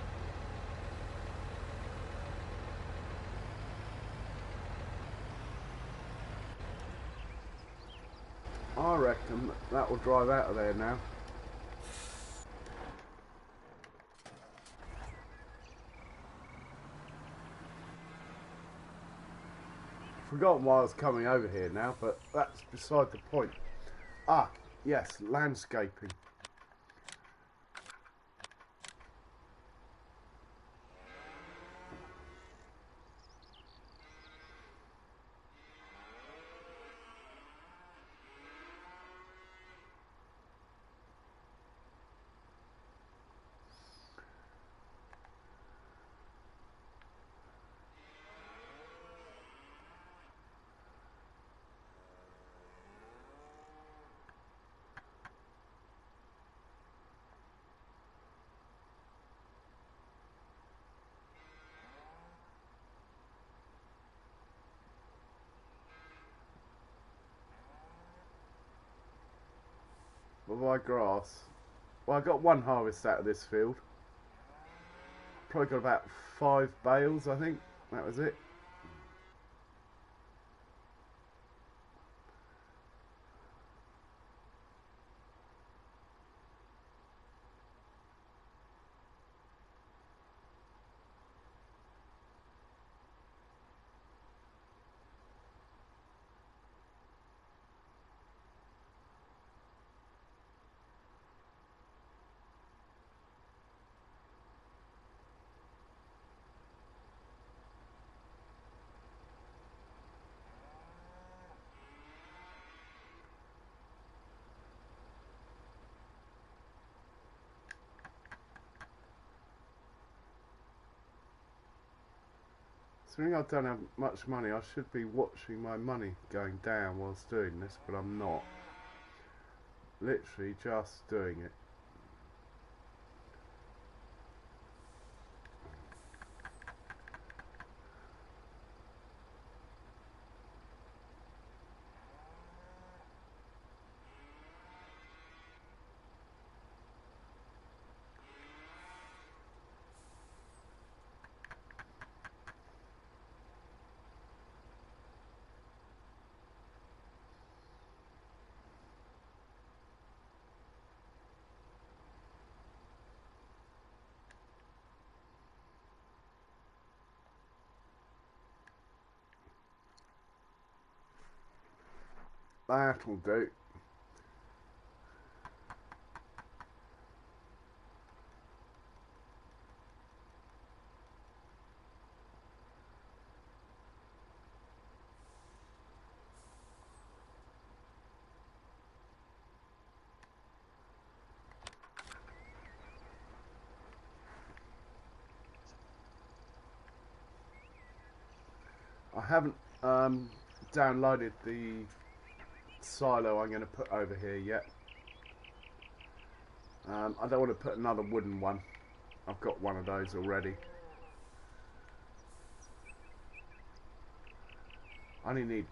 I reckon that will drive out of there now. Forgotten why I was coming over here now, but that's beside the point. Ah, yes, landscaping. What have I grass? Well, I got one harvest out of this field. Probably got about 5 bales, I think. That was it. Considering I don't have much money, I should be watching my money going down whilst doing this, but I'm not. Literally just doing it. That'll do. I haven't downloaded the silo I'm going to put over here yet. I don't want to put another wooden one. I've got one of those already. I only need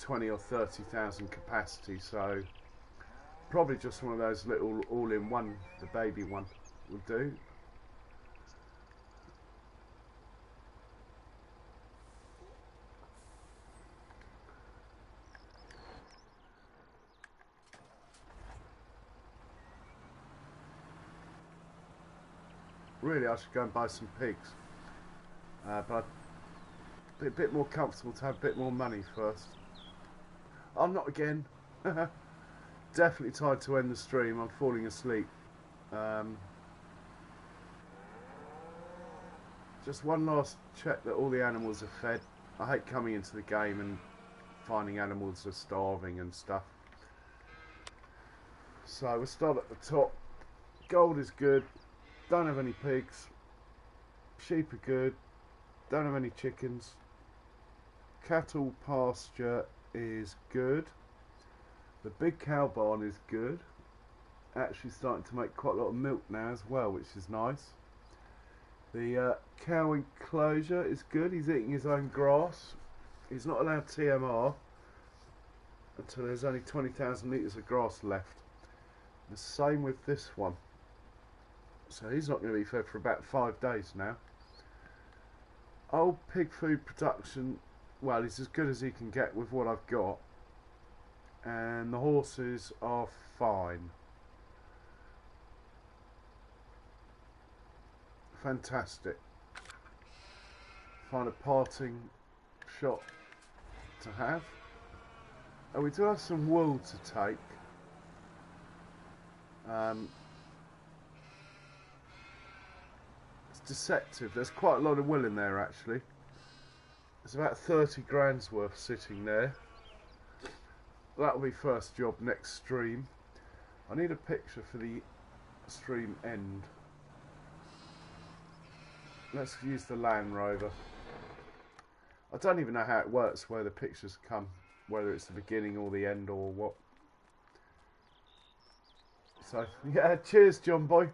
20 or 30,000 capacity, so probably just one of those little all-in-one, the baby one, would do. Really, I should go and buy some pigs, but I'd be a bit more comfortable to have a bit more money first. I'm not again. Definitely time to end the stream. I'm falling asleep. Just one last check that all the animals are fed. I hate coming into the game and finding animals are starving and stuff. So we'll start at the top. Gold is good. Don't have any pigs. Sheep are good. Don't have any chickens. Cattle pasture is good. The big cow barn is good. Actually starting to make quite a lot of milk now as well, which is nice. The cow enclosure is good. He's eating his own grass. He's not allowed TMR until there's only 20,000 litres of grass left. The same with this one. So he's not going to be fed for about 5 days now. Old pig food production, well, it's as good as he can get with what I've got. And the horses are fine. Fantastic. Find a parting shot to have. Oh, we do have some wool to take. It's deceptive. There's quite a lot of wool in there actually. There's about 30 grand's worth sitting there. That'll be first job next stream. I need a picture for the stream end. Let's use the Land Rover. I don't even know how it works, where the pictures come, whether it's the beginning or the end or what. So, yeah, cheers, John boy.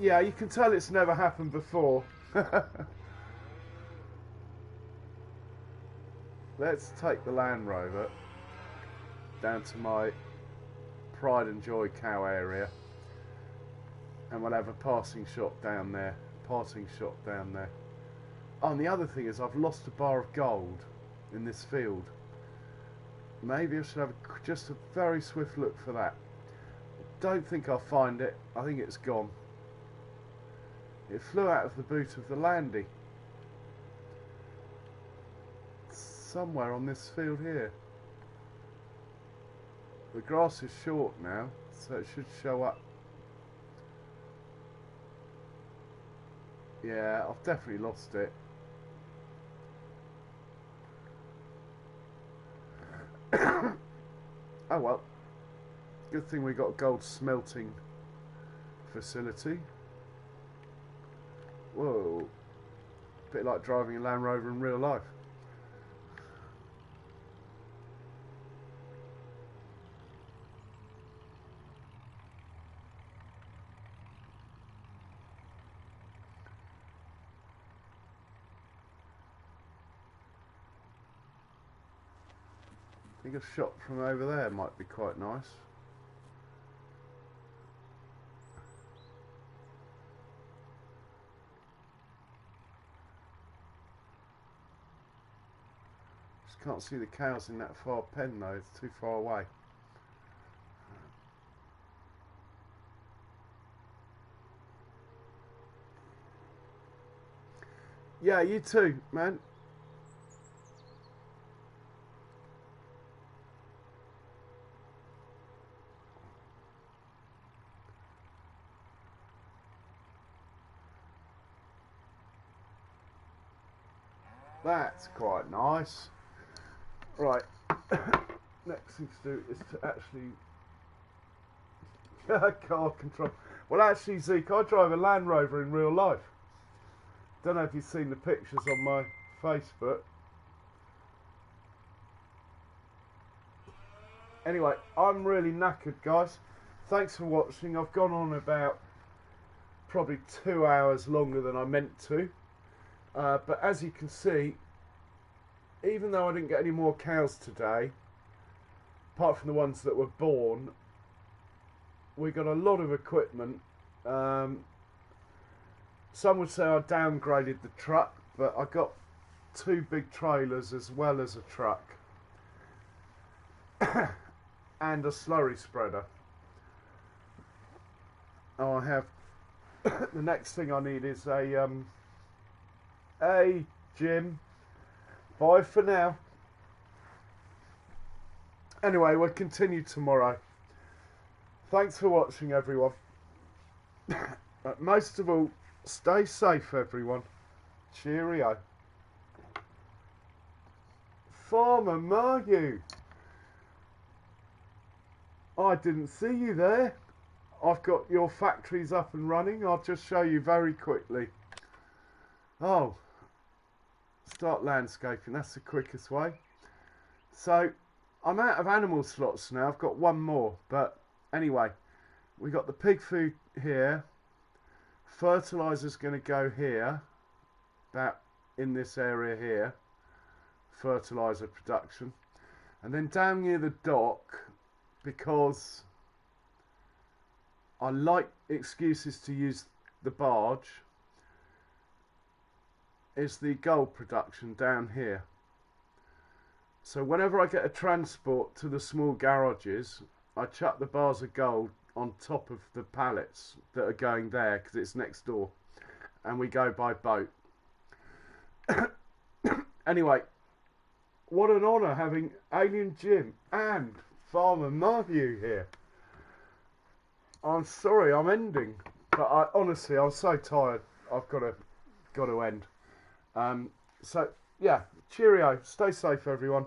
Yeah, you can tell it's never happened before. Let's take the Land Rover down to my Pride and Joy cow area, and we'll have a passing shot down there. Oh, and the other thing is I've lost a bar of gold in this field. Maybe I should have just a very swift look for that. Don't think I'll find it. I think it's gone. It flew out of the boot of the Landy. Somewhere on this field here. The grass is short now, so it should show up. Yeah, I've definitely lost it. Oh well. Good thing we got a gold smelting facility. Whoa. Bit like driving a Land Rover in real life. I think a shot from over there might be quite nice. Just can't see the cows in that far pen though, it's too far away. Yeah, you too, man. That's quite nice. Right, next thing to do is to actually car control. Well, actually, Zeke, I drive a Land Rover in real life. Don't know if you've seen the pictures on my Facebook. Anyway, I'm really knackered, guys. Thanks for watching. I've gone on about probably 2 hours longer than I meant to. But as you can see, even though I didn't get any more cows today, apart from the ones that were born, we got a lot of equipment. Some would say I downgraded the truck, but I got 2 big trailers as well as a truck and a slurry spreader. Oh, I have the next thing I need is a JiM. Bye for now. Anyway, we'll continue tomorrow. Thanks for watching, everyone. Most of all, stay safe, everyone. Cheerio. Farmer Mayu. I didn't see you there. I've got your factories up and running. I'll just show you very quickly. Oh. Start landscaping, that's the quickest way. So I'm out of animal slots now. I've got one more, but anyway, we got the pig food here. Fertilizer's going to go here, about in this area here, fertilizer production, and then down near the dock, because I like excuses to use the barge is the gold production down here. So whenever I get a transport to the small garages, I chuck the bars of gold on top of the pallets that are going there because it's next door, and we go by boat. Anyway, what an honour having ALiEN JiM and Farmer Matthew here. I'm sorry I'm ending, but honestly I'm so tired. I've got to end. So yeah, cheerio. Stay safe, everyone.